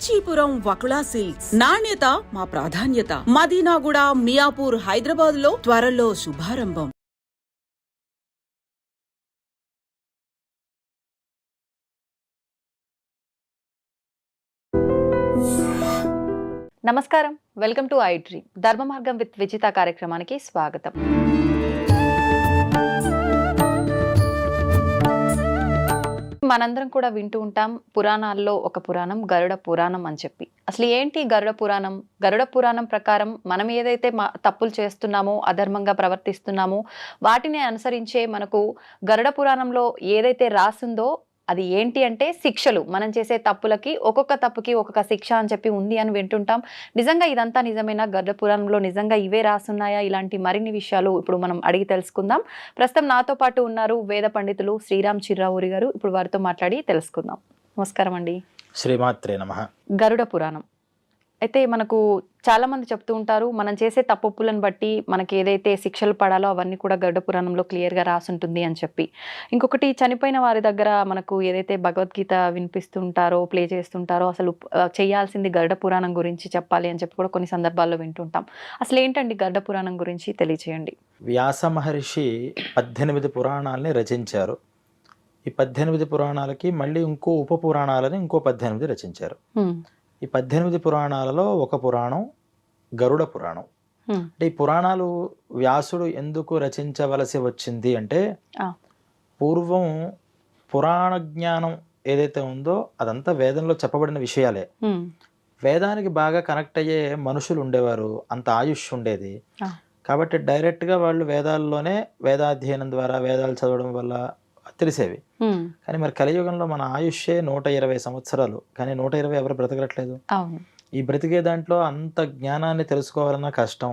Kanchipuram Vakula silks నాణ్యత మా ప్రాధాన్యత. మదీనాగూడ, మియాపూర్, హైదరాబాద్ లో త్వరలో శుభారంభం. నమస్కారం, వెల్కమ్ టు ఐ డ్రీమ్. ధర్మ మార్గం విత్ విజిత కార్యక్రమానికి స్వాగతం. మనందరం కూడా వింటూ ఉంటాం పురాణాల్లో ఒక పురాణం గరుడ పురాణం అని చెప్పి. అసలు ఏంటి గరుడ పురాణం? గరుడ పురాణం ప్రకారం మనం ఏదైతే తప్పులు చేస్తున్నామో, అధర్మంగా ప్రవర్తిస్తున్నామో వాటిని అనుసరించే మనకు గరుడ పురాణంలో ఏదైతే రాసిందో అది ఏంటి అంటే శిక్షలు. మనం చేసే తప్పులకి ఒక్కొక్క తప్పుకి ఒక్కొక్క శిక్ష అని చెప్పి ఉంది అని వింటుంటాం. నిజంగా ఇదంతా నిజమేనా? గరుడ పురాణంలో నిజంగా ఇవే రాసున్నాయా? ఇలాంటి మరిన్ని విషయాలు ఇప్పుడు మనం అడిగి తెలుసుకుందాం. ప్రస్తుతం నాతో పాటు ఉన్నారు వేద పండితులు శ్రీరామ్ చిర్రావూరి గారు. ఇప్పుడు వారితో మాట్లాడి తెలుసుకుందాం. నమస్కారం అండి. శ్రీమాత్రే నమః. గరుడ పురాణం అయితే మనకు చాలా మంది చెప్తూ ఉంటారు, మనం చేసే తప్పులను బట్టి మనకి ఏదైతే శిక్షలు పడాలో అవన్నీ కూడా గరుడ పురాణంలో క్లియర్గా రాసుంటుంది అని చెప్పి. ఇంకొకటి, చనిపోయిన వారి దగ్గర మనకు ఏదైతే భగవద్గీత వినిపిస్తుంటారో, ప్లే చేస్తుంటారో, అసలు చేయాల్సింది గరుడ పురాణం గురించి చెప్పాలి అని చెప్పి కూడా కొన్ని సందర్భాల్లో వింటుంటాం. అసలు ఏంటండి గరుడ పురాణం గురించి తెలియచేయండి. వ్యాస మహర్షి 18 పురాణాలని రచించారు. ఈ 18 పురాణాలకి మళ్ళీ ఇంకో ఉప పురాణాలని ఇంకో 18 రచించారు. ఈ 18 పురాణాలలో ఒక పురాణం గరుడ పురాణం. అంటే ఈ పురాణాలు వ్యాసుడు ఎందుకు రచించవలసి వచ్చింది అంటే, పూర్వం పురాణ జ్ఞానం ఏదైతే ఉందో అదంతా వేదంలో చెప్పబడిన విషయాలే. వేదానికి బాగా కనెక్ట్ అయ్యే మనుషులు ఉండేవారు, అంత ఆయుష్ ఉండేది. కాబట్టి డైరెక్ట్గా వాళ్ళు వేదాల్లోనే వేదాధ్యయనం ద్వారా వేదాలు చదవడం వల్ల తెలిసేవి. కానీ మరి కలియుగంలో మన ఆయుష్యే 120 సంవత్సరాలు. కానీ 120 ఎవరు బ్రతకట్లేదు. ఈ బ్రతికే దాంట్లో అంత జ్ఞానాన్ని తెలుసుకోవాలన్నా కష్టం.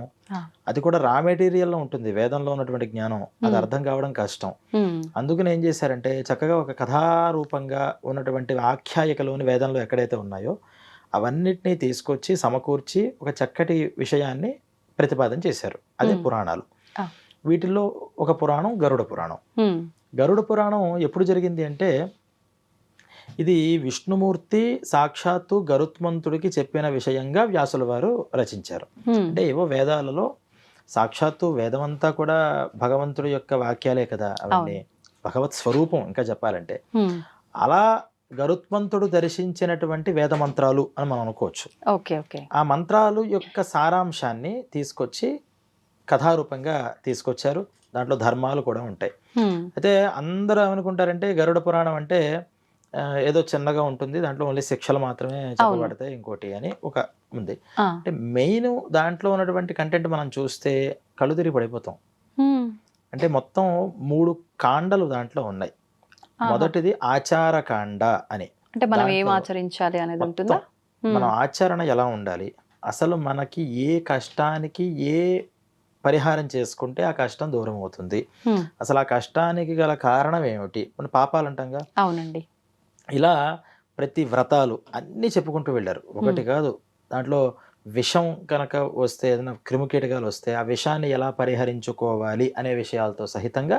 అది కూడా రా మెటీరియల్లో ఉంటుంది. వేదంలో ఉన్నటువంటి జ్ఞానం అది అర్థం కావడం కష్టం. అందుకని ఏం చేశారంటే, చక్కగా ఒక కథారూపంగా ఉన్నటువంటి ఆఖ్యాయికలోని వేదంలో ఎక్కడైతే ఉన్నాయో అవన్నిటినీ తీసుకొచ్చి సమకూర్చి ఒక చక్కటి విషయాన్ని ప్రతిపాదన చేశారు. అదే పురాణాలు. వీటిల్లో ఒక పురాణం గరుడ పురాణం. గరుడ పురాణం ఎప్పుడు జరిగింది అంటే, ఇది విష్ణుమూర్తి సాక్షాత్తు గరుత్మంతుడికి చెప్పిన విషయంగా వ్యాసుల వారు రచించారు. అంటే ఏవో వేదాలలో సాక్షాత్తు వేదమంతా కూడా భగవంతుడి యొక్క వాక్యాలే కదా, అవన్నీ భగవత్ స్వరూపం. ఇంకా చెప్పాలంటే అలా గరుత్మంతుడు దర్శించినటువంటి వేద మంత్రాలు అని మనం అనుకోవచ్చు. ఆ మంత్రాలు యొక్క సారాంశాన్ని తీసుకొచ్చి కథారూపంగా తీసుకొచ్చారు. దాంట్లో ధర్మాలు కూడా ఉంటాయి. అయితే అందరూ ఏమనుకుంటారంటే గరుడ పురాణం అంటే ఏదో చిన్నగా ఉంటుంది, దాంట్లో ఓన్లీ శిక్షలు మాత్రమే చెప్పబడతాయి ఇంకోటి అని ఒక ఉంది. అంటే మెయిన్ దాంట్లో ఉన్నటువంటి కంటెంట్ మనం చూస్తే కళ్ళు తిరిగి పడిపోతాం. అంటే మొత్తం 3 కాండలు దాంట్లో ఉన్నాయి. మొదటిది ఆచార కాండ అని. అంటే మనం ఏం ఆచరించాలి అనేది ఉంటుందా? మనం ఆచరణ ఎలా ఉండాలి, అసలు మనకి ఏ కష్టానికి ఏ పరిహారం చేసుకుంటే ఆ కష్టం దూరం అవుతుంది, అసలు ఆ కష్టానికి గల కారణం ఏమిటి, మన పాపాలు అంటాంగా. అవునండి. ఇలా ప్రతి వ్రతాలు అన్నీ చెప్పుకుంటూ వెళ్ళారు. ఒకటి కాదు. దాంట్లో విషం కనుక వస్తే, ఏదైనా క్రిమికీటకాలు వస్తే ఆ విషాన్ని ఎలా పరిహరించుకోవాలి అనే విషయాలతో సహితంగా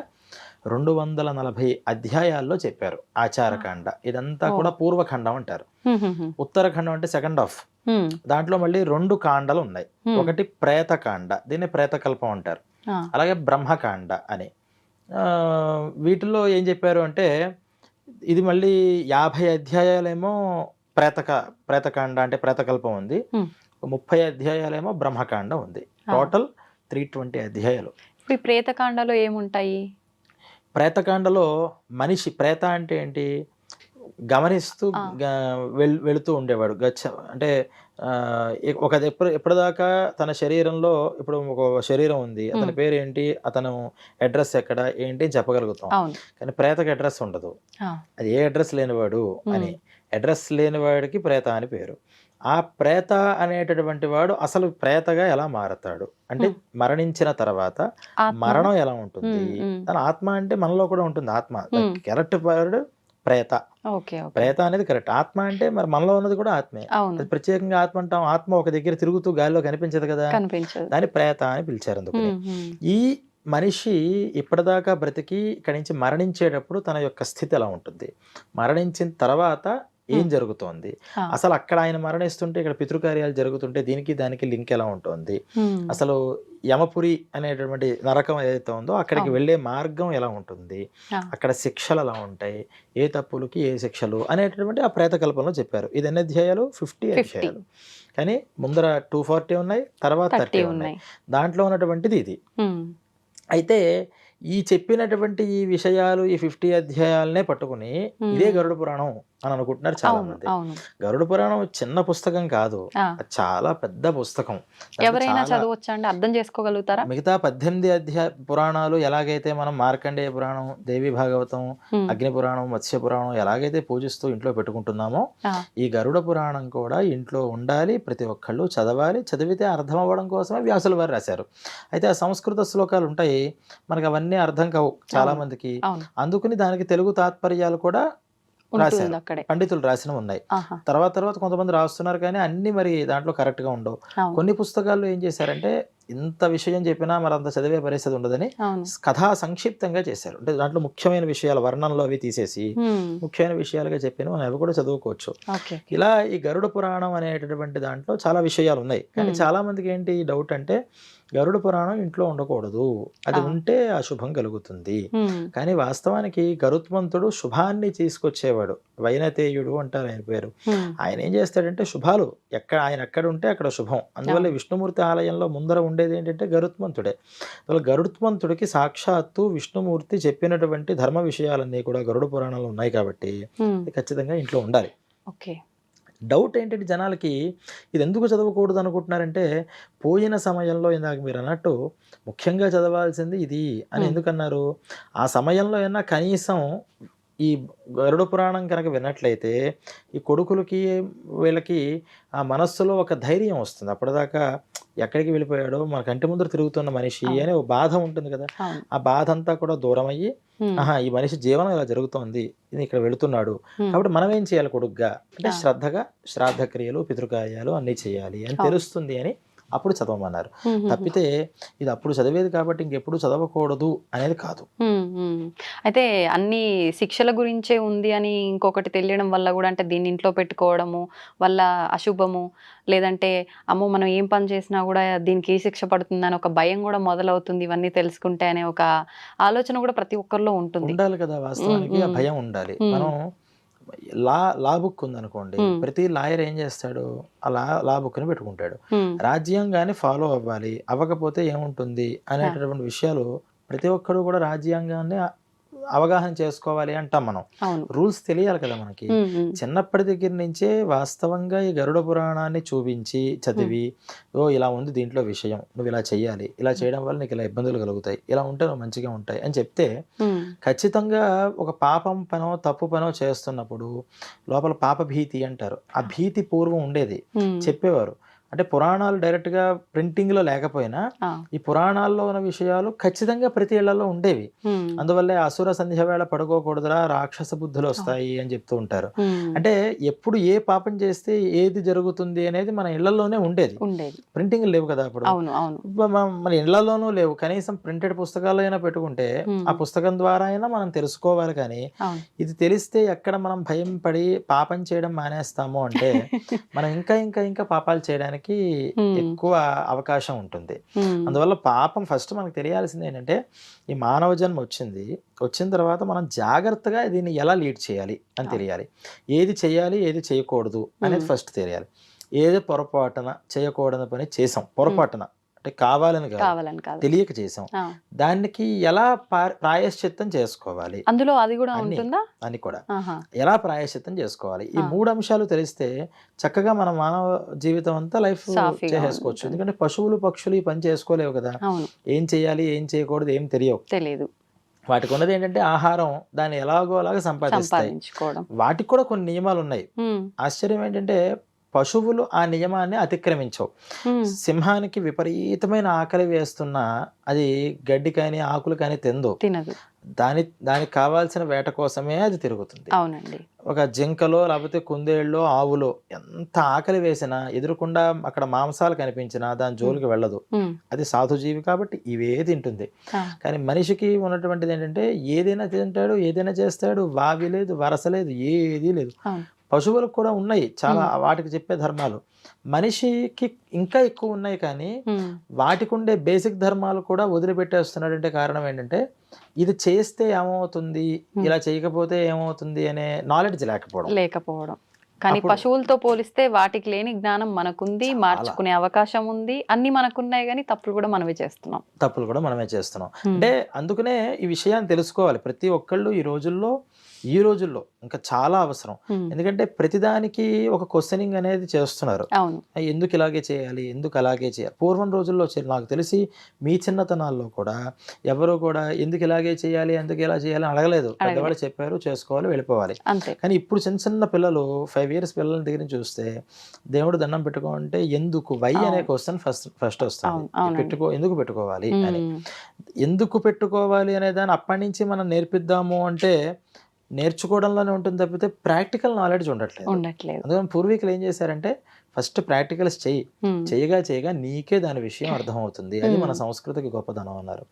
240 అధ్యాయాల్లో చెప్పారు ఆచారకాండ. ఇదంతా కూడా పూర్వఖండం అంటారు. ఉత్తరఖండం అంటే సెకండ్ హాఫ్. దాంట్లో మళ్ళీ 2 కాండలు ఉన్నాయి. ఒకటి ప్రేతకాండ, దీన్ని ప్రేతకల్పం అంటారు. అలాగే బ్రహ్మకాండ అని. వీటిల్లో ఏం చెప్పారు అంటే, ఇది మళ్ళీ 50 అధ్యాయాలేమో ప్రేతకాండ అంటే ప్రేతకల్పం ఉంది, 30 అధ్యాయాలేమో బ్రహ్మకాండ ఉంది. టోటల్ 320 అధ్యాయాలు. ఈ ప్రేతకాండలో ఏముంటాయి? ప్రేతకాండలో మనిషి, ప్రేత అంటే ఏంటి, గమనిస్తూ వెళుతూ ఉండేవాడు. అంటే ఎప్పటిదాకా తన శరీరంలో, ఇప్పుడు ఒక శరీరం ఉంది, అతని పేరు ఏంటి, అతను అడ్రస్ ఎక్కడ ఏంటి చెప్పగలుగుతాం. కానీ ప్రేతకి అడ్రస్ ఉండదు. అది ఏ అడ్రస్ లేనివాడు అని. అడ్రస్ లేనివాడికి ప్రేత అని పేరు. ఆ ప్రేత అనేటటువంటి వాడు అసలు ప్రేతగా ఎలా మారతాడు అంటే, మరణించిన తర్వాత మరణం ఎలా ఉంటుంది, తన ఆత్మ అంటే మనలో కూడా ఉంటుంది ఆత్మ. కరెక్ట్ వర్డ్ ప్రేత. ప్రేత అనేది కరెక్ట్. ఆత్మ అంటే మరి మనలో ఉన్నది కూడా ఆత్మే. ప్రత్యేకంగా ఆత్మ అంటాం. ఆత్మ ఒక దగ్గర తిరుగుతూ గాలిలో కనిపించదు కదా, దాన్ని ప్రేత అని పిలిచారు. అందుకు ఈ మనిషి ఇప్పటిదాకా బ్రతికి ఇక్కడి నుంచి మరణించేటప్పుడు తన యొక్క స్థితి ఎలా ఉంటుంది, మరణించిన తర్వాత ఏం జరుగుతోంది, అసలు అక్కడ ఆయన మరణిస్తుంటే ఇక్కడ పితృకార్యాలు జరుగుతుంటే దీనికి దానికి లింక్ ఎలా ఉంటుంది, అసలు యమపురి అనేటటువంటి నరకం ఏదైతే ఉందో అక్కడికి వెళ్ళే మార్గం ఎలా ఉంటుంది, అక్కడ శిక్షలు ఎలా ఉంటాయి, ఏ తప్పులకి ఏ శిక్షలు అనేటటువంటి ఆ ప్రేత కల్పనలో చెప్పారు. ఇది ఎన్ని అధ్యాయాలు? 50 అధ్యాయాలు. కానీ ముందర 240 ఉన్నాయి, తర్వాత 30 ఉన్నాయి. దాంట్లో ఉన్నటువంటిది ఇది. అయితే ఈ చెప్పినటువంటి ఈ విషయాలు ఈ 50 అధ్యాయాలనే పట్టుకుని ఇదే గరుడ పురాణం అని అనుకుంటున్నారు చాలా మంది. గరుడ పురాణం చిన్న పుస్తకం కాదు, చాలా పెద్ద పుస్తకం. ఎవరైనా చదవచ్చా అండి? అర్థం చేసుకోగలుగుతారా? మిగతా 18 పురాణాలు ఎలాగైతే మనం మార్కండేయ పురాణం, దేవి భాగవతం, అగ్ని పురాణం, మత్స్య పురాణం ఎలాగైతే పూజిస్తూ ఇంట్లో పెట్టుకుంటున్నామో ఈ గరుడ పురాణం కూడా ఇంట్లో ఉండాలి, ప్రతి ఒక్కళ్ళు చదవాలి. చదివితే అర్థం అవ్వడం కోసమే వ్యాసుల వారు రాశారు. అయితే ఆ సంస్కృత శ్లోకాలు ఉంటాయి, మనకు అవన్నీ అర్థం కావు చాలా మందికి. అందుకని దానికి తెలుగు తాత్పర్యాలు కూడా రాశారు, పండితులు రాసినవి ఉన్నాయి. తర్వాత కొంతమంది రాస్తున్నారు, కానీ అన్ని మరి దాంట్లో కరెక్ట్ గా ఉండవు. కొన్ని పుస్తకాల్లో ఏం చేశారంటే ఇంత విషయం చెప్పినా మరి అంత చదివే పరిస్థితి ఉండదని కథా సంక్షిప్తంగా చేశారు. అంటే దాంట్లో ముఖ్యమైన విషయాలు వర్ణంలో అవి తీసేసి ముఖ్యమైన విషయాలుగా చెప్పిన మనం అవి కూడా చదువుకోవచ్చు. ఇలా ఈ గరుడ పురాణం అనేటటువంటి దాంట్లో చాలా విషయాలు ఉన్నాయి. కానీ చాలా మందికి ఏంటి డౌట్ అంటే గరుడ పురాణం ఇంట్లో ఉండకూడదు, అది ఉంటే అశుభం కలుగుతుంది. కానీ వాస్తవానికి గరుత్మంతుడు శుభాన్ని తీసుకొచ్చేవాడు, వైనతేయుడు అంటారు ఆయన పేరు. ఆయన ఏం చేస్తాడంటే శుభాలు ఆయన ఎక్కడ ఉంటే అక్కడ శుభం. అందువల్ల విష్ణుమూర్తి ఆలయంలో ముందర ఉండేది ఏంటంటే గరుత్మంతుడే. గరుత్మంతుడికి సాక్షాత్తు విష్ణుమూర్తి చెప్పినటువంటి ధర్మ విషయాలన్నీ కూడా గరుడ పురాణంలో ఉన్నాయి కాబట్టి ఖచ్చితంగా ఇంట్లో ఉండాలి. డౌట్ ఏంటంటే జనాలకి ఇది ఎందుకు చదవకూడదు అనుకుంటున్నారంటే పోయిన సమయంలో ఇందాక మీరు అన్నట్టు ముఖ్యంగా చదవాల్సింది ఇది అని ఎందుకన్నారు? ఆ సమయంలో అయినా కనీసం ఈ గరుడ పురాణం కనుక విన్నట్లయితే ఈ కొడుకులకి వీళ్ళకి ఆ మనస్సులో ఒక ధైర్యం వస్తుంది. అప్పటిదాకా ఎక్కడికి వెళ్ళిపోయాడో మన కంటి ముందర తిరుగుతున్న మనిషి అనే ఒక బాధ ఉంటుంది కదా, ఆ బాధ అంతా కూడా దూరం అయ్యి ఈ మనిషి జీవనం ఇలా జరుగుతోంది, ఇది ఇక్కడ వెళుతున్నాడు కాబట్టి మనం ఏం చేయాలి కొడుకుగా అంటే శ్రద్ధగా శ్రాద్ధ క్రియలు పితృకార్యాలు అన్నీ చేయాలి అని తెలుస్తుంది అని అప్పుడు చదవమన్నారు. తప్పితే ఇది అప్పుడు చదివేది కాబట్టి ఇంకెప్పుడు చదవకూడదు అనేది కాదు. అయితే అన్ని శిక్షల గురించే ఉంది అని ఇంకొకటి తెలియడం వల్ల కూడా, అంటే దీన్ని ఇంట్లో పెట్టుకోవడము వల్ల అశుభము, లేదంటే అమ్మో మనం ఏం పని చేసినా కూడా దీనికి ఏ శిక్ష పడుతుందని ఒక భయం కూడా మొదలవుతుంది ఇవన్నీ తెలుసుకుంటే అనే ఒక ఆలోచన కూడా ప్రతి ఒక్కరిలో ఉంటుంది. ఉండాలి కదా, వాస్తవానికి ఆ భయం ఉండాలి. మనం లా బుక్ ఉందనుకోండి, ప్రతి లాయర్ ఏం చేస్తాడు ఆ లా బుక్ ని పెట్టుకుంటాడు. రాజ్యాంగాన్ని ఫాలో అవ్వాలి, అవ్వకపోతే ఏముంటుంది అనేటటువంటి విషయాలు ప్రతి ఒక్కరు కూడా రాజ్యాంగాన్ని అవగాహన చేసుకోవాలి అంటాం మనం. రూల్స్ తెలియాలి కదా మనకి. చిన్నప్పటి దగ్గర నుంచే వాస్తవంగా ఈ గరుడ పురాణాన్ని చూపించి చదివి ఇలా ఉంది దీంట్లో విషయం, నువ్వు ఇలా చెయ్యాలి, ఇలా చేయడం వల్ల నీకు ఇలా ఇబ్బందులు కలుగుతాయి, ఇలా ఉంటే నువ్వు మంచిగా ఉంటాయి అని చెప్తే ఖచ్చితంగా ఒక పాపం పనో తప్పు పనో చేస్తున్నప్పుడు లోపల పాప భీతి అంటారు, ఆ భీతి పూర్వం ఉండేది, చెప్పేవారు. అంటే పురాణాలు డైరెక్ట్ గా ప్రింటింగ్ లో లేకపోయినా ఈ పురాణాల్లో ఉన్న విషయాలు ఖచ్చితంగా ప్రతి ఇళ్లలో ఉండేవి. అందువల్లే అసుర సంధ్య వేళ పడుకోకూడదురా, రాక్షస బుద్ధులు వస్తాయి అని చెప్తూ ఉంటారు. అంటే ఎప్పుడు ఏ పాపం చేస్తే ఏది జరుగుతుంది అనేది మన ఇళ్లలోనే ఉండేది. ప్రింటింగ్ లేవు కదా అప్పుడు, మన ఇళ్లలోనూ లేవు. కనీసం ప్రింటెడ్ పుస్తకాలు అయినా పెట్టుకుంటే ఆ పుస్తకం ద్వారా అయినా మనం తెలుసుకోవాలి. కానీ ఇది తెలిస్తే ఎక్కడ మనం భయం పడి పాపం చేయడం మానేస్తాము అంటే మనం ఇంకా ఇంకా ఇంకా పాపాలు చేయడానికి ఎక్కువ అవకాశం ఉంటుంది. అందువల్ల పాపం ఫస్ట్ మనకు తెలియాల్సింది ఏంటంటే ఈ మానవ జన్మ వచ్చిన తర్వాత మనం జాగ్రత్తగా దీన్ని ఎలా లీడ్ చేయాలి అని తెలియాలి. ఏది చేయాలి ఏది చేయకూడదు అనేది ఫస్ట్ తెలియాలి. ఏదో పొరపాటున చేయకూడని పని చేసాం, పొరపాటున అంటే కావాలని కాదు, తెలియక చేసాం, దానికి ఎలా ప్రాయశ్చిత్తం చేసుకోవాలి, అందులో అది కూడా ఉంటుందా అని కూడా ఎలా ప్రాయశ్చిత్తం చేసుకోవాలి. ఈ 3 అంశాలు తెలిస్తే చక్కగా మన మానవ జీవితం అంతా లైఫ్ చేసేసుకోవచ్చు. ఎందుకంటే పశువులు పక్షులు ఈ పని చేసుకోలేవు కదా, ఏం చేయాలి ఏం చేయకూడదు ఏం తెలియదు. వాటికి ఉన్నది ఏంటంటే ఆహారం, దాన్ని ఎలాగో అలాగా సంపాదిస్తాయి. వాటికి కూడా కొన్ని నియమాలు ఉన్నాయి. ఆశ్చర్యం ఏంటంటే పశువులు ఆ నియమాన్ని అతిక్రమించవు. సింహానికి విపరీతమైన ఆకలి వేస్తున్నా అది గడ్డి కానీ ఆకులు కానీ తినదు. దానికి కావాల్సిన వేట కోసమే అది తిరుగుతుంది. ఒక జింకలో లేకపోతే కుందేళ్ళలో ఆవులో ఎంత ఆకలి వేసినా ఎదురుకుండా అక్కడ మాంసాలు కనిపించినా దాని జోలికి వెళ్ళదు. అది సాధుజీవి కాబట్టి ఇవే తింటుంది. కానీ మనిషికి ఉన్నటువంటిది ఏంటంటే ఏదైనా తింటాడు, ఏదైనా చేస్తాడు, వావి లేదు, వరస లేదు, ఏదీ లేదు. పశువులకు కూడా ఉన్నాయి చాలా వాటికి చెప్పే ధర్మాలు. మనిషికి ఇంకా ఎక్కువ ఉన్నాయి, కానీ వాటికి ఉండే బేసిక్ ధర్మాలు కూడా వదిలిపెట్టేస్తున్నాడంటే కారణం ఏంటంటే ఇది చేస్తే ఏమవుతుంది, ఇలా చేయకపోతే ఏమవుతుంది అనే నాలెడ్జ్ లేకపోవడం. కానీ పశువులతో పోలిస్తే వాటికి లేని జ్ఞానం మనకుంది, మార్చుకునే అవకాశం ఉంది, అన్ని మనకున్నాయి, కానీ తప్పులు కూడా మనమే చేస్తున్నాం. అంటే అందుకనే ఈ విషయాన్ని తెలుసుకోవాలి ప్రతి ఒక్కళ్ళు ఈ రోజుల్లో ఇంకా చాలా అవసరం. ఎందుకంటే ప్రతిదానికి ఒక క్వశ్చనింగ్ అనేది చేస్తున్నారు. ఎందుకు ఇలాగే చేయాలి, ఎందుకు అలాగే చేయాలి. పూర్వం రోజుల్లో నాకు తెలిసి మీ చిన్నతనాల్లో కూడా ఎవరు కూడా ఎందుకు ఇలాగే చేయాలి, ఎందుకు ఇలా చేయాలి అడగలేదు. పెద్దవాళ్ళు చెప్పారు, చేసుకోవాలి, వెళ్ళిపోవాలి. కానీ ఇప్పుడు చిన్న చిన్న పిల్లలు 5 years పిల్లల దగ్గర చూస్తే దేవుడు దండం పెట్టుకోమంటే ఎందుకు వై అనే క్వశ్చన్ ఫస్ట్ వస్తుంది. ఎందుకు పెట్టుకోవాలి అని. ఎందుకు పెట్టుకోవాలి అనే దాన్ని అప్పటి నుంచి మనం నేర్పిద్దాము అంటే నేర్చుకోవడంలోనే ఉంటుంది తప్పితే ప్రాక్టికల్ నాలెడ్జ్ ఉండట్లేదు. అందుకని పూర్వీకులు ఏం చేశారంటే ఫస్ట్ ప్రాక్టికల్స్ చేయగా నీకే దాని విషయం అర్థమవుతుంది, అది మన సంస్కృతికి గొప్పదనం అన్నారు.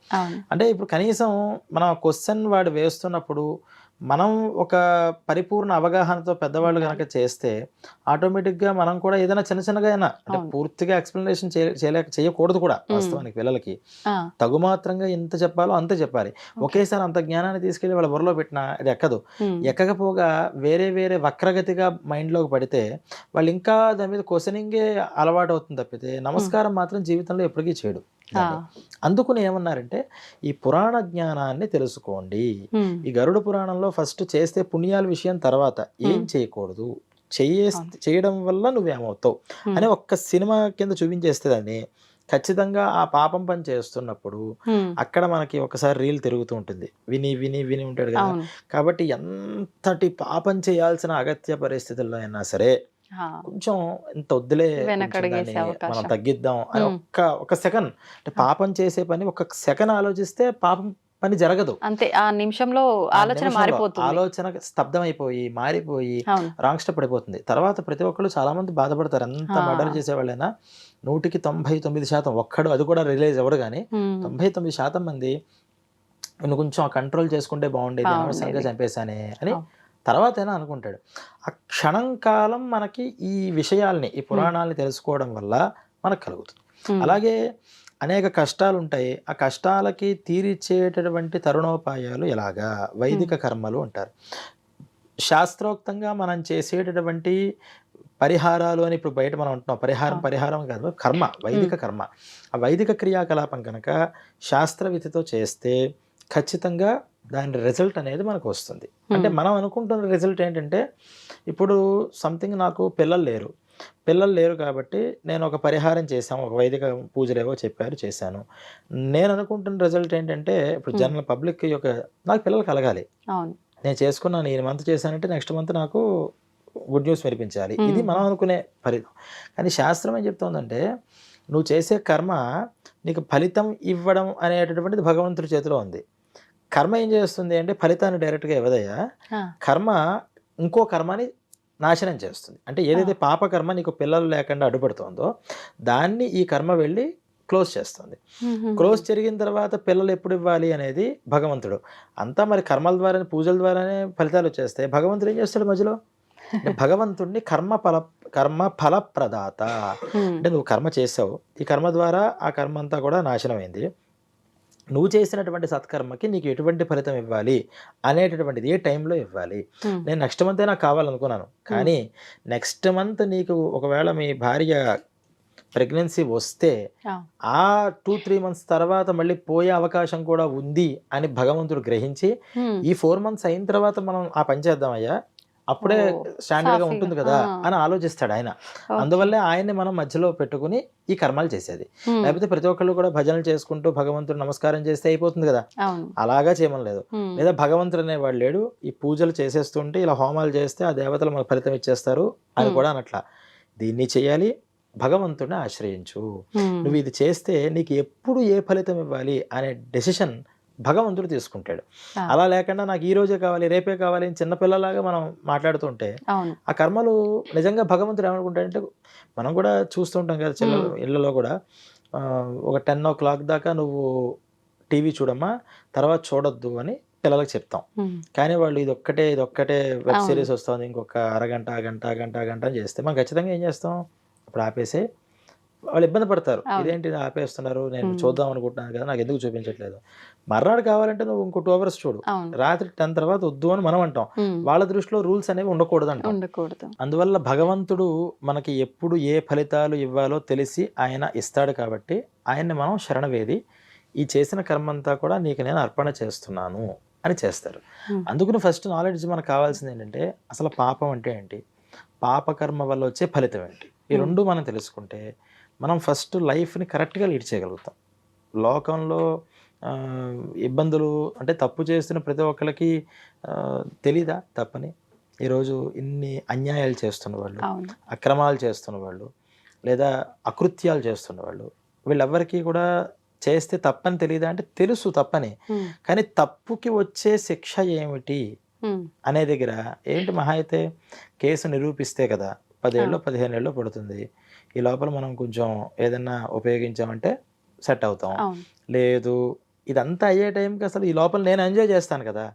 అంటే ఇప్పుడు కనీసం మన క్వశ్చన్ వాడు వేస్తున్నప్పుడు మనం ఒక పరిపూర్ణ అవగాహనతో పెద్దవాళ్ళు కనుక చేస్తే ఆటోమేటిక్గా మనం కూడా ఏదైనా చిన్నగా అయినా అంటే పూర్తిగా ఎక్స్ప్లెనేషన్ చేయకూడదు కూడా. వాస్తవానికి పిల్లలకి తగుమాత్రంగా ఎంత చెప్పాలో అంతే చెప్పాలి. ఒకేసారి అంత జ్ఞానాన్ని తీసుకెళ్లి వాళ్ళ బుర్రలో పెట్టినా అది ఎక్కకపోగా వేరే వక్రగతిగా మైండ్లోకి పడితే వాళ్ళు ఇంకా దాని మీద క్వశ్చనింగే అలవాటు అవుతుంది తప్పితే నమస్కారం మాత్రం జీవితంలో ఎప్పటికీ చేయడు. అందుకుని ఏమన్నారంటే ఈ పురాణ జ్ఞానాన్ని తెలుసుకోండి. ఈ గరుడ పురాణంలో ఫస్ట్ చేస్తే పుణ్యాల విషయం తర్వాత ఏం చేయకూడదు, చేయడం వల్ల నువ్వేమవుతావు అని ఒక్క సినిమా కింద చూపించేస్తే దాన్ని ఖచ్చితంగా ఆ పాపం పని చేస్తున్నప్పుడు అక్కడ మనకి ఒకసారి రీల్ తిరుగుతూ ఉంటుంది, విని ఉంటాడు కదా. కాబట్టి ఎంతటి పాపం చేయాల్సిన అగత్య పరిస్థితుల్లో అయినా సరే కొంచెం ఇంత వద్దులే మనం తగ్గిద్దాం అని ఒక సెకండ్ అంటే పాపం చేసే పని ఒక సెకండ్ ఆలోచిస్తే పాపం పని జరగదు. అంతే, ఆ నిమిషంలో ఆలోచన స్తబ్దమైపోయి మారిపోయి రాంగ్ స్టెప్ పడిపోతుంది. తర్వాత ప్రతి ఒక్కళ్ళు చాలా మంది బాధపడతారు. ఎంత మర్డర్ చేసేవాళ్ళైనా 100కి 99% ఒక్కడు, అది కూడా రిలీజ్ అవ్వడు, కానీ 99% మంది నువ్వు కొంచెం కంట్రోల్ చేసుకుంటే బాగుండేది, అనవసరంగా చంపేశానే అని తర్వాత అయినా అనుకుంటాడు. ఆ క్షణం కాలం మనకి ఈ విషయాల్ని ఈ పురాణాలని తెలుసుకోవడం వల్ల మనకు కలుగుతుంది. అలాగే అనేక కష్టాలు ఉంటాయి. ఆ కష్టాలకి తీర్చేటటువంటి తరుణోపాయాలు ఎలాగా వైదిక కర్మలు అంటారు. శాస్త్రోక్తంగా మనం చేసేటటువంటి పరిహారాలు అని ఇప్పుడు బయట మనం అంటున్నాం. పరిహారం కాదు, కర్మ, వైదిక కర్మ. ఆ వైదిక క్రియాకలాపం కనుక శాస్త్రవిధితో చేస్తే ఖచ్చితంగా దాని రిజల్ట్ అనేది మనకు వస్తుంది. అంటే మనం అనుకుంటున్న రిజల్ట్ ఏంటంటే ఇప్పుడు సంథింగ్ నాకు పిల్లలు లేరు కాబట్టి నేను ఒక పరిహారం చేశాను, ఒక వైదిక పూజలు ఏవో చెప్పారు చేశాను. నేను అనుకుంటున్న రిజల్ట్ ఏంటంటే ఇప్పుడు జనరల్ పబ్లిక్ నాకు పిల్లలు కలగాలి, నేను చేసుకున్నాను, ఈ మంత్ చేశానంటే నెక్స్ట్ మంత్ నాకు గుడ్ న్యూస్ వినిపించాలి. ఇది మనం అనుకునే ఫలితం. కానీ శాస్త్రం ఏం చెప్తోందంటే నువ్వు చేసే కర్మ నీకు ఫలితం ఇవ్వడం అనేటటువంటిది భగవంతుడి చేతిలో ఉంది. కర్మ ఏం చేస్తుంది అంటే ఫలితాన్ని డైరెక్ట్గా ఇవ్వదయ్యా. కర్మ ఇంకో కర్మని నాశనం చేస్తుంది. అంటే ఏదైతే పాపకర్మ నీకు పిల్లలు లేకుండా అడ్డుపడుతుందో దాన్ని ఈ కర్మ వెళ్ళి క్లోజ్ చేస్తుంది. క్లోజ్ జరిగిన తర్వాత పిల్లలు ఎప్పుడు ఇవ్వాలి అనేది భగవంతుడు. అంతా మరి కర్మల ద్వారా పూజల ద్వారానే ఫలితాలు వచ్చేస్తాయి. భగవంతుడు ఏం చేస్తాడు మధ్యలో? భగవంతుడిని కర్మ ఫలప్రదాత. అంటే నువ్వు కర్మ చేసావు, ఈ కర్మ ద్వారా ఆ కర్మ అంతా కూడా నాశనమైంది. నువ్వు చేసినటువంటి సత్కర్మకి నీకు ఎటువంటి ఫలితం ఇవ్వాలి అనేటటువంటిది, ఏ టైంలో ఇవ్వాలి. నేను నెక్స్ట్ మంతే నాకు కావాలనుకున్నాను, కానీ నెక్స్ట్ మంత్ నీకు ఒకవేళ మీ భార్య ప్రెగ్నెన్సీ వస్తే ఆ 2-3 months తర్వాత మళ్ళీ పోయే అవకాశం కూడా ఉంది అని భగవంతుడు గ్రహించి ఈ 4 months అయిన తర్వాత మనం ఆ పని చేద్దామయ్యా, అప్పుడే స్టాండర్డ్ గా ఉంటుంది కదా అని ఆలోచిస్తాడు ఆయన. అందువల్లే ఆయన్ని మనం మధ్యలో పెట్టుకుని ఈ కర్మలు చేసేది. లేకపోతే ప్రతి ఒక్కళ్ళు కూడా భజనలు చేసుకుంటూ భగవంతుడు నమస్కారం చేస్తే అయిపోతుంది కదా, అలాగా చేయమని లేదు. లేదా భగవంతుడు అనేవాడు లేడు, ఈ పూజలు చేసేస్తుంటే ఇలా హోమాలు చేస్తే ఆ దేవతలు మనకు ఫలితం ఇచ్చేస్తారు అని కూడా అనట్లా. దీన్ని చేయాలి, భగవంతుడిని ఆశ్రయించు. నువ్వు ఇది చేస్తే నీకు ఎప్పుడు ఏ ఫలితం ఇవ్వాలి అనే డెసిషన్ భగవంతుడు తీసుకుంటాడు. అలా లేకుండా నాకు ఈ రోజే కావాలి, రేపే కావాలి అని చిన్నపిల్లలాగా మనం మాట్లాడుతుంటే ఆ కర్మలు నిజంగా భగవంతుడు ఏమనుకుంటాడంటే, మనం కూడా చూస్తుంటాం కదా ఇళ్ళలో కూడా, ఒక 10 o'clock దాకా నువ్వు టీవీ చూడమ్మా, తర్వాత చూడొద్దు అని పిల్లలకు చెప్తాం. కానీ వాళ్ళు ఇదొక్కటే వెబ్ అవును. సిరీస్ వస్తుంది, ఇంకొక అరగంట గంట అని చేస్తే మనం ఖచ్చితంగా ఏం చేస్తాం, అప్పుడు ఆపేసి వాళ్ళు ఇబ్బంది పడతారు. అవును. ఇదేంటి ఇది ఆపేస్తున్నారు, నేను చూద్దాం అనుకుంటున్నాను కదా, నాకు ఎందుకు చూపించట్లేదు. మర్నాడు కావాలంటే నువ్వు ఇంకో 2 hours చూడు, అవును. రాత్రి 10 తర్వాత వద్దు అని మనం అంటాం. వాళ్ళ దృష్టిలో రూల్స్ అనేవి ఉండకూడదు అంటాం. ఉండకూడదు. అందువల్ల భగవంతుడు మనకి ఎప్పుడు ఏ ఫలితాలు ఇవ్వాలో తెలిసి ఆయన ఇస్తాడు కాబట్టి ఆయన్ని మనం శరణవేది ఈ చేసిన కర్మంతా కూడా నీకు నేను అర్పణ చేస్తున్నాను అని చేస్తారు. అందుకని ఫస్ట్ నాలెడ్జ్ మనకు కావాల్సింది ఏంటంటే అసలు పాపం అంటే ఏంటి, పాపకర్మ వల్ల వచ్చే ఫలితం ఏంటి, ఈ రెండు మనం తెలుసుకుంటే మనం ఫస్ట్ లైఫ్ని కరెక్ట్గా లీడ్ చేయగలుగుతాం. లోకంలో ఇబ్బందులు అంటే తప్పు చేస్తున్న ప్రతి ఒక్కరికి తెలీదా తప్పని. ఈరోజు ఇన్ని అన్యాయాలు చేస్తున్న వాళ్ళు, అక్రమాలు చేస్తున్న వాళ్ళు, లేదా అకృత్యాలు చేస్తున్న వాళ్ళు, వీళ్ళెవ్వరికీ కూడా చేస్తే తప్పని తెలియదా అంటే తెలుసు తప్పని, కానీ తప్పుకి వచ్చే శిక్ష ఏమిటి అనే దగ్గర ఏంటి, మహా అయితే కేసు నిరూపిస్తే కదా 10 ఏళ్ళు 15 ఏళ్ళు పడుతుంది, ఈ లోపల మనం కొంచెం ఏదన్నా ఉపయోగించామంటే సెట్ అవుతాం. లేదు ఇదంతా అయ్యే టైంకి అసలు ఈ లోపల నేను ఎంజాయ్ చేస్తాను కదా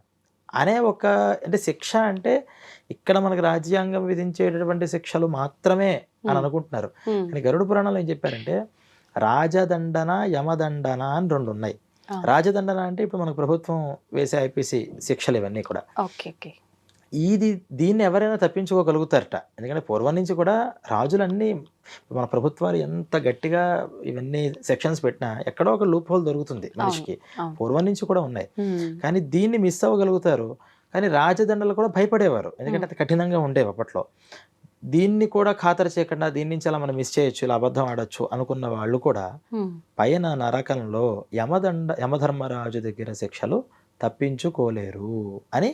అనే ఒక అంటే శిక్ష అంటే ఇక్కడ మనకు రాజ్యాంగం విధించేటటువంటి శిక్షలు మాత్రమే అని అనుకుంటున్నారు. కానీ గరుడ పురాణంలో ఏం చెప్పారంటే రాజదండన యమదండన అని 2 ఉన్నాయి. రాజదండన అంటే ఇప్పుడు మనకు ప్రభుత్వం వేసే ఐపీసీ శిక్షలు ఇవన్నీ కూడా. దీన్ని ఎవరైనా తప్పించుకోగలుగుతారట. ఎందుకంటే పూర్వం నుంచి కూడా రాజులన్నీ మన ప్రభుత్వాలు ఎంత గట్టిగా ఇవన్నీ సెక్షన్స్ పెట్టినా ఎక్కడో ఒక లూప్ హోల్ దొరుకుతుంది మనిషికి, పూర్వం నుంచి కూడా ఉన్నాయి. కానీ దీన్ని మిస్ అవ్వగలుగుతారు. కానీ రాజదండలు కూడా భయపడేవారు, ఎందుకంటే అది కఠినంగా ఉండేవి అప్పట్లో. దీన్ని కూడా ఖాతరు చేయకుండా దీని నుంచి అలా మనం మిస్ చేయొచ్చు, ఇలా అబద్ధం ఆడొచ్చు అనుకున్న వాళ్ళు కూడా పైన నరకంలో యమధర్మరాజు దగ్గర శిక్షలు తప్పించుకోలేరు అని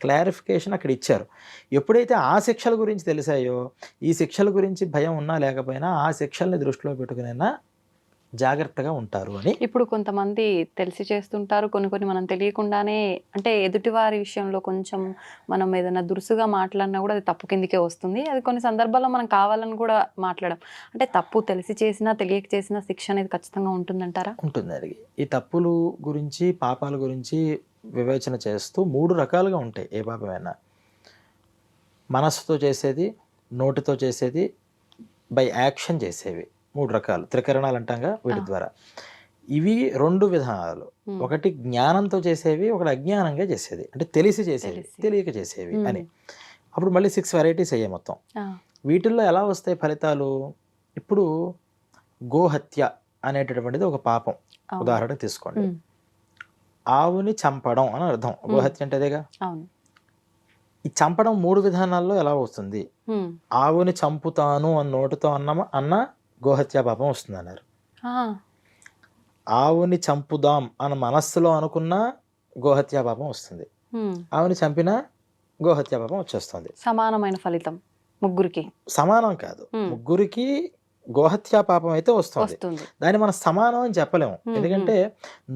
క్లారిఫికేషన్ అక్కడ ఇచ్చారు. ఎప్పుడైతే ఆ శిక్షల గురించి తెలిసాయో, ఈ శిక్షల గురించి భయం ఉన్నా లేకపోయినా ఆ శిక్షల్ని దృష్టిలో పెట్టుకునైనా జాగ్రత్తగా ఉంటారు అని. ఇప్పుడు కొంతమంది తెలిసి చేస్తుంటారు, కొన్ని మనం తెలియకుండానే, అంటే ఎదుటివారి విషయంలో కొంచెం మనం ఏదైనా దురుసుగా మాట్లాడినా కూడా అది తప్పు కిందకే వస్తుంది. అది కొన్ని సందర్భాల్లో మనం కావాలని కూడా మాట్లాడడం. అంటే తప్పు తెలిసి చేసినా తెలియక చేసినా శిక్ష అనేది ఖచ్చితంగా ఉంటుందంటారా? ఉంటుంది. అది ఈ తప్పులు గురించి పాపాల గురించి వివేచన చేస్తూ 3 రకాలుగా ఉంటాయి. ఏ పాపమైనా మనస్సుతో చేసేది, నోటితో చేసేది, బై యాక్షన్ చేసేవి 3 రకాలు. త్రికరణాలు అంటాంగా వీటి ద్వారా. ఇవి 2 విధానాలు. ఒకటి జ్ఞానంతో చేసేవి, ఒకటి అజ్ఞానంగా చేసేది, అంటే తెలిసి చేసేవి, తెలియక చేసేవి అని. అప్పుడు మళ్ళీ 6 వెరైటీస్ అయ్యాయి మొత్తం. వీటిల్లో ఎలా వస్తాయి ఫలితాలు? ఇప్పుడు గోహత్య అనేటటువంటిది ఒక పాపం ఉదాహరణ తీసుకోండి. ఆవుని చంపడం అని అర్థం. గోహత్య అంటే అదేగా. ఈ చంపడం 3 విధానాల్లో ఎలా వస్తుంది? ఆవుని చంపుతాను అని నోటితో అన్న గోహత్యా పాపం వస్తుంది అన్నారు. ఆవుని చంపుదాం అని మనస్సులో అనుకున్న గోహత్యా పాపం వస్తుంది. ఆవుని చంపినా గోహత్యా పాపం వచ్చేస్తుంది. సమానమైన ఫలితం ముగ్గురికి. సమానం కాదు, ముగ్గురికి గోహత్యా పాపం అయితే వస్తుంది. దాన్ని మనం సమానం అని చెప్పలేము, ఎందుకంటే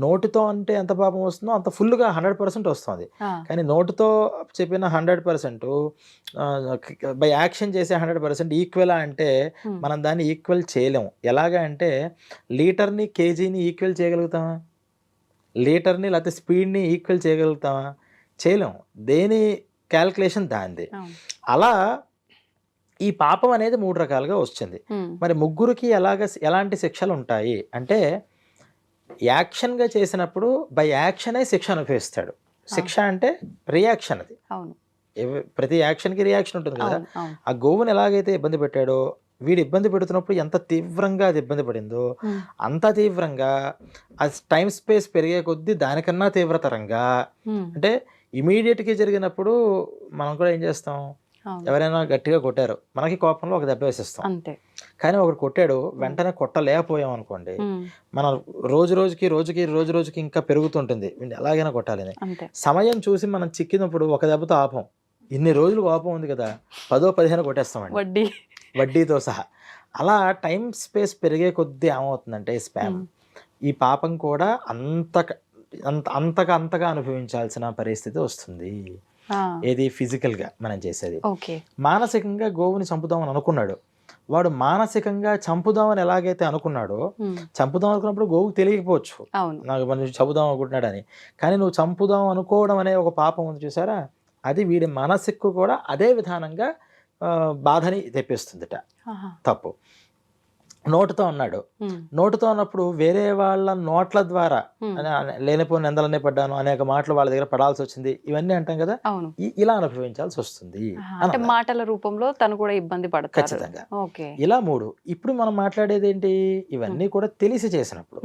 నోటితో అంటే ఎంత పాపం వస్తుందో అంత ఫుల్గా 100% వస్తుంది. కానీ నోటితో చెప్పిన 100% బై యాక్షన్ చేసే 100% ఈక్వెలా అంటే మనం దాన్ని ఈక్వల్ చేయలేము. ఎలాగా అంటే లీటర్ని కేజీని ఈక్వల్ చేయగలుగుతామా? లీటర్ని లేకపోతే స్పీడ్ని ఈక్వల్ చేయగలుగుతామా? చేయలేము. దేని క్యాల్కులేషన్ దానిది. అలా ఈ పాపం అనేది 3 రకాలుగా వచ్చింది. మరి ముగ్గురికి ఎలాంటి శిక్షలు ఉంటాయి అంటే, యాక్షన్గా చేసినప్పుడు బై యాక్షనే శిక్ష అనుభవిస్తాడు. శిక్ష అంటే రియాక్షన్. అది ప్రతి యాక్షన్కి రియాక్షన్ ఉంటుంది కదా. ఆ గోవుని ఎలాగైతే ఇబ్బంది పెట్టాడో, వీడు ఇబ్బంది పెడుతున్నప్పుడు ఎంత తీవ్రంగా అది ఇబ్బంది పడిందో అంత తీవ్రంగా అది టైం స్పేస్ పెరిగే కొద్దీ దానికన్నా తీవ్రతరంగా, అంటే ఇమీడియట్గా జరిగినప్పుడు మనం కూడా ఏం చేస్తాం, ఎవరైనా గట్టిగా కొట్టారు, మనకి కోపంలో ఒక దెబ్బ వేసేస్తాం. కానీ ఒకడు కొట్టాడు, వెంటనే కొట్టలేకపోయాం అనుకోండి, మన రోజుకి ఇంకా పెరుగుతుంటుంది, ఎలాగైనా కొట్టాలని. సమయం చూసి మనం చిక్కినప్పుడు ఒక దెబ్బతో ఆపం. ఇన్ని రోజులు కోపం ఉంది కదా, 10-15 కొట్టేస్తామండి, వడ్డీతో సహా. అలా టైం స్పేస్ పెరిగే కొద్దీ ఏమవుతుందంటే స్పామ్, ఈ పాపం కూడా అంతగా అనుభవించాల్సిన పరిస్థితి వస్తుంది. ఏది ఫిజికల్ గా మనం చేసేది. మానసికంగా గోవుని చంపుదామని అనుకున్నాడు, వాడు మానసికంగా చంపుదామని ఎలాగైతే అనుకున్నాడో, చంపుదాం అనుకున్నప్పుడు గోవుకు తెలియకపోవచ్చు అవును నాకు మన చంపుదాం అనుకుంటున్నాడని, కానీ నువ్వు చంపుదాం అనుకోవడం అనే ఒక పాపం ఉంది చూసారా, అది వీడి మనస్సుకు కూడా అదే విధానంగా బాధని తెప్పిస్తుందిట. తప్పు. నోటుతో అన్నాడు, నోటుతో అన్నప్పుడు వేరే వాళ్ళ నోట్ల ద్వారా లేనిపోయిన నిందలనే పడ్డాను, అనేక మాటలు వాళ్ళ దగ్గర పడాల్సి వచ్చింది, ఇవన్నీ అంటాం కదా, అవును ఇలా అనుభవించాల్సి వస్తుంది అంటే మాటల రూపంలో తను కూడా ఇబ్బంది పడతాడు. ఖచ్చితంగా. ఓకే ఇలా 3. ఇప్పుడు మనం మాట్లాడేది ఏంటి, ఇవన్నీ కూడా తెలిసి చేసినప్పుడు.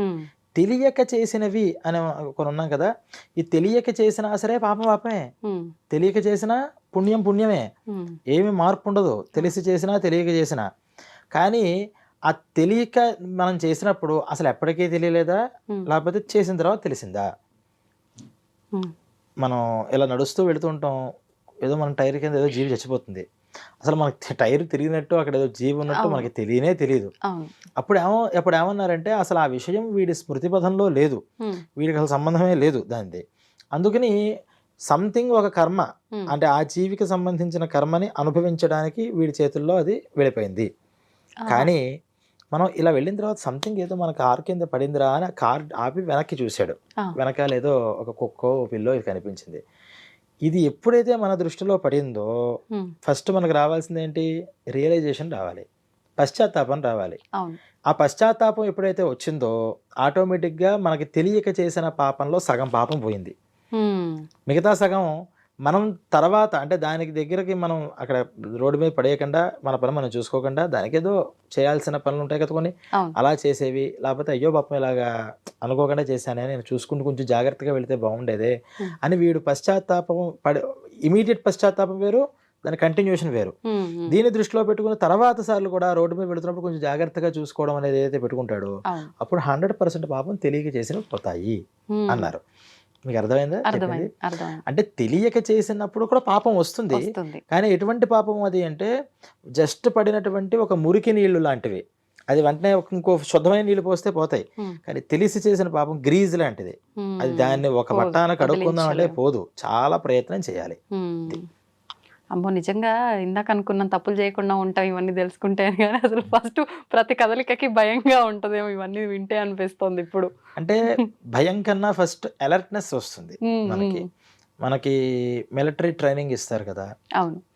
తెలియక చేసినవి అని కొన్ని ఉన్నాం కదా, ఈ తెలియక చేసినా సరే పాపం పాపమే, తెలియక చేసినా పుణ్యం పుణ్యమే, ఏమి మార్పు ఉండదు, తెలిసి చేసినా తెలియక చేసినా. కానీ ఆ తెలియక మనం చేసినప్పుడు అసలు ఎప్పటికీ తెలియలేదా, లేకపోతే చేసిన తర్వాత తెలిసిందా? మనం ఇలా నడుస్తూ వెళుతూ ఉంటాం, ఏదో మన టైర్ కింద ఏదో జీవి చచ్చిపోతుంది, అసలు మనకి టైర్ తిరిగినట్టు అక్కడ ఏదో జీవి ఉన్నట్టు మనకి తెలియదు. అప్పుడు ఏమన్నారంటే అసలు ఆ విషయం వీడి స్మృతిపథంలో లేదు, వీడికి అసలు సంబంధమే లేదు దానిది. అందుకని సంథింగ్ ఒక కర్మ, అంటే ఆ జీవికి సంబంధించిన కర్మని అనుభవించడానికి వీడి చేతుల్లో అది వెళ్ళిపోయింది. కానీ మనం ఇలా వెళ్ళిన తర్వాత సంథింగ్ ఏదో మన కార్ కింద పడిందిరా అని కార్ ఆపి వెనక్కి చూశాడు, వెనకాల ఏదో ఒక కుక్కో పిల్లో ఇది కనిపించింది. ఇది ఎప్పుడైతే మన దృష్టిలో పడిందో ఫస్ట్ మనకు రావాల్సింది ఏంటి, రియలైజేషన్ రావాలి, పశ్చాత్తాపం రావాలి. ఆ పశ్చాత్తాపం ఎప్పుడైతే వచ్చిందో ఆటోమేటిక్గా మనకి తెలియక చేసిన పాపంలో సగం పాపం పోయింది. మిగతా సగం మనం తర్వాత అంటే దానికి దగ్గరకి మనం అక్కడ రోడ్డు మీద పడేయకుండా మన పని మనం చూసుకోకుండా దానికి ఏదో చేయాల్సిన పనులు ఉంటాయి కదా కొన్ని, అలా చేసేవి, లేకపోతే అయ్యో పాపం ఇలాగా అనుకోకుండా చేశానే, నేను చూసుకుంటూ కొంచెం జాగ్రత్తగా వెళితే బాగుండేదే అని వీడు పశ్చాత్తాపం ఇమీడియట్ పశ్చాత్తాపం వేరు, దాని కంటిన్యూషన్ వేరు. దీన్ని దృష్టిలో పెట్టుకుని తర్వాత సార్లు కూడా రోడ్డు మీద వెళుతున్నప్పుడు కొంచెం జాగ్రత్తగా చూసుకోవడం అనేది ఏదైతే పెట్టుకుంటాడో అప్పుడు 100% పాపం తెలియక చేసినవి పోతాయి అన్నారు. మీకు అర్థమైందా? అంటే తెలియక చేసినప్పుడు కూడా పాపం వస్తుంది, కానీ ఎటువంటి పాపం అది అంటే జస్ట్ పడినటువంటి ఒక మురికి నీళ్లు లాంటివి, అది వెంటనే ఇంకో శుద్ధమైన నీళ్ళు పోస్తే పోతాయి. కానీ తెలిసి చేసిన పాపం గ్రీజ్ లాంటిది, అది దాన్ని ఒక పట్టాన కడుక్కుందాం అంటే పోదు, చాలా ప్రయత్నం చేయాలి. అమ్మో నిజంగా ఇందాక అనుకున్నాం తప్పులు చేయకుండా ఉంటాం ఇవన్నీ తెలుసుకుంటే, కానీ అసలు ఫస్ట్ ప్రతి కదలికకి భయంగా ఉంటదేమో ఇవన్నీ వింటే అనిపిస్తుంది ఇప్పుడు. అంటే భయం కన్నా ఫస్ట్ అలర్ట్నెస్ వస్తుంది మనకి మిలిటరీ ట్రైనింగ్ ఇస్తారు కదా,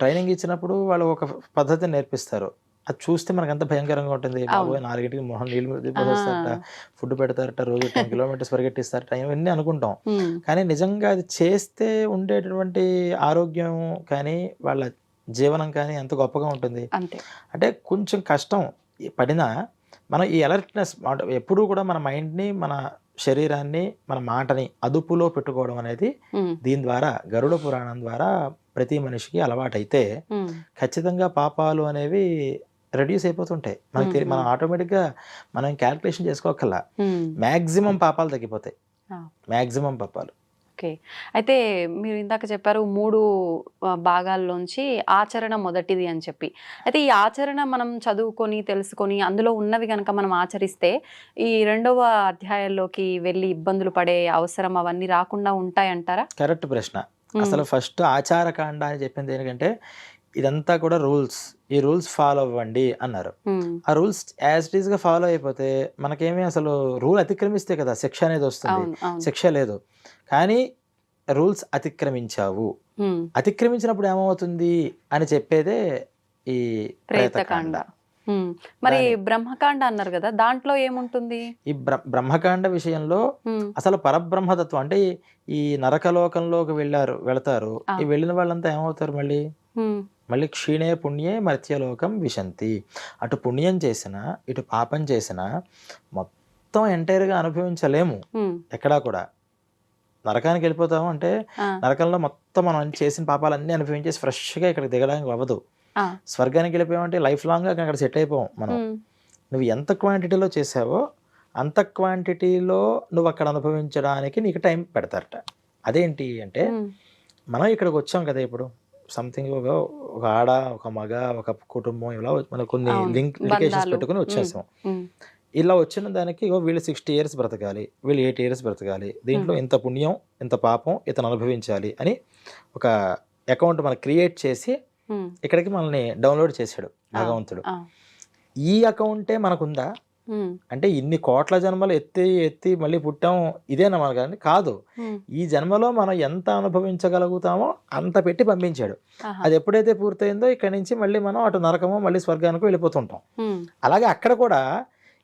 ట్రైనింగ్ ఇచ్చినప్పుడు వాళ్ళు ఒక పద్ధతిని నేర్పిస్తారు, అది చూస్తే మనకు అంత భయంకరంగా ఉంటుంది. బాబోయ్ 4 మొహం నీళ్ళు పోస్తారట, ఫుడ్ పెడతారట, రోజు 10 కిలోమీటర్స్ పరిగెట్టిస్తారట, ఇవన్నీ అనుకుంటాం. కానీ నిజంగా అది చేస్తే ఉండేటటువంటి ఆరోగ్యం కానీ వాళ్ళ జీవనం కానీ ఎంత గొప్పగా ఉంటుంది. అంటే కొంచెం కష్టం పడినా మనం ఈ అలర్ట్నెస్ ఎప్పుడూ కూడా మన మైండ్ని, మన శరీరాన్ని, మన మాటని అదుపులో పెట్టుకోవడం అనేది దీని ద్వారా గరుడ పురాణం ద్వారా ప్రతి మనిషికి అలవాటైతే ఖచ్చితంగా పాపాలు అనేవి రెడ్యూస్ అయిపోతుంటాయి. మనం ఆటోమేటిక్గా మనం క్యాల్కులేషన్ చేసుకోకల్లా మ్యాక్సిమం పాపాలు తగ్గిపోతాయి, మ్యాక్సిమం పాపాలు. ఓకే, అయితే మీరు ఇందాక చెప్పారు 3 భాగాల్లోంచి ఆచరణ మొదటిది అని చెప్పి. అయితే ఈ ఆచరణ మనం చదువుకొని తెలుసుకొని అందులో ఉన్నవి కనుక మనం ఆచరిస్తే ఈ 2వ అధ్యాయంలోకి వెళ్ళి ఇబ్బందులు పడే అవసరం అవన్నీ రాకుండా ఉంటాయంటారా? కరెక్ట్ ప్రశ్న. అసలు ఫస్ట్ ఆచారకాండ అని చెప్పింది ఎందుకంటే ఇదంతా కూడా రూల్స్, ఈ రూల్స్ ఫాలో అవ్వండి అన్నారు. ఆ రూల్స్ యాజ్ ఇట్ ఈస్ గా ఫాలో అయిపోతే మనకేమీ అసలు రూల్ అతిక్రమిస్తే కదా శిక్ష అనేది వస్తుంది, శిక్ష లేదు. కానీ రూల్స్ అతిక్రమించావు, అతిక్రమించినప్పుడు ఏమవుతుంది అని చెప్పేదే ఈ ప్రేతకాండ. మరి బ్రహ్మకాండ అన్నారు కదా, దాంట్లో ఏముంటుంది? ఈ బ్రహ్మకాండ విషయంలో అసలు పరబ్రహ్మతత్వం అంటే ఈ నరకలోకంలోకి వెళతారు, ఈ వెళ్ళిన వాళ్ళంతా ఏమవుతారు, మళ్ళీ క్షీణే పుణ్యే మర్త్యలోకం విశంతి. అటు పుణ్యం చేసినా ఇటు పాపం చేసినా మొత్తం ఎంటైర్గా అనుభవించలేము. ఎక్కడా కూడా నరకానికి వెళ్ళిపోతాము అంటే నరకంలో మొత్తం మనం చేసిన పాపాలన్నీ అనుభవించేసి ఫ్రెష్గా ఇక్కడికి దిగడానికి అవ్వదు. స్వర్గానికి వెళ్ళిపోయామంటే లైఫ్ లాంగ్ అక్కడ సెట్ అయిపోయాం మనం. నువ్వు ఎంత క్వాంటిటీలో చేసావో అంత క్వాంటిటీలో నువ్వు అక్కడ అనుభవించడానికి నీకు టైం పెడతారట. అదేంటి అంటే మనం ఇక్కడికి వచ్చాం కదా, ఇప్పుడు సంథింగ్ ఒక ఆడ, ఒక మగ, ఒక కుటుంబం, ఇలా మనం కొన్ని లింకేషన్స్ పెట్టుకుని వచ్చేసాం. ఇలా వచ్చిన దానికి వీళ్ళు 60 years బ్రతకాలి, వీళ్ళు 8 years బ్రతకాలి, దీంట్లో ఇంత పుణ్యం ఇంత పాపం ఇతను అనుభవించాలి అని ఒక అకౌంట్ మనకు క్రియేట్ చేసి ఇక్కడికి మనల్ని డౌన్లోడ్ చేశాడు భగవంతుడు. ఈ అకౌంటే మనకుందా? ఉమ్, అంటే ఇన్ని కోట్ల జన్మలు ఎత్తి మళ్ళీ పుట్టాం ఇదేనా మన కానీ కాదు. ఉమ్, ఈ జన్మలో మనం ఎంత అనుభవించగలుగుతామో అంత పెట్టి పంపించాడు. ఆహా, అది ఎప్పుడైతే పూర్తయిందో ఇక్కడి నుంచి మళ్ళీ మనం అటు నరకమో మళ్ళీ స్వర్గానికి వెళ్ళిపోతుంటాం. ఉమ్, అలాగే అక్కడ కూడా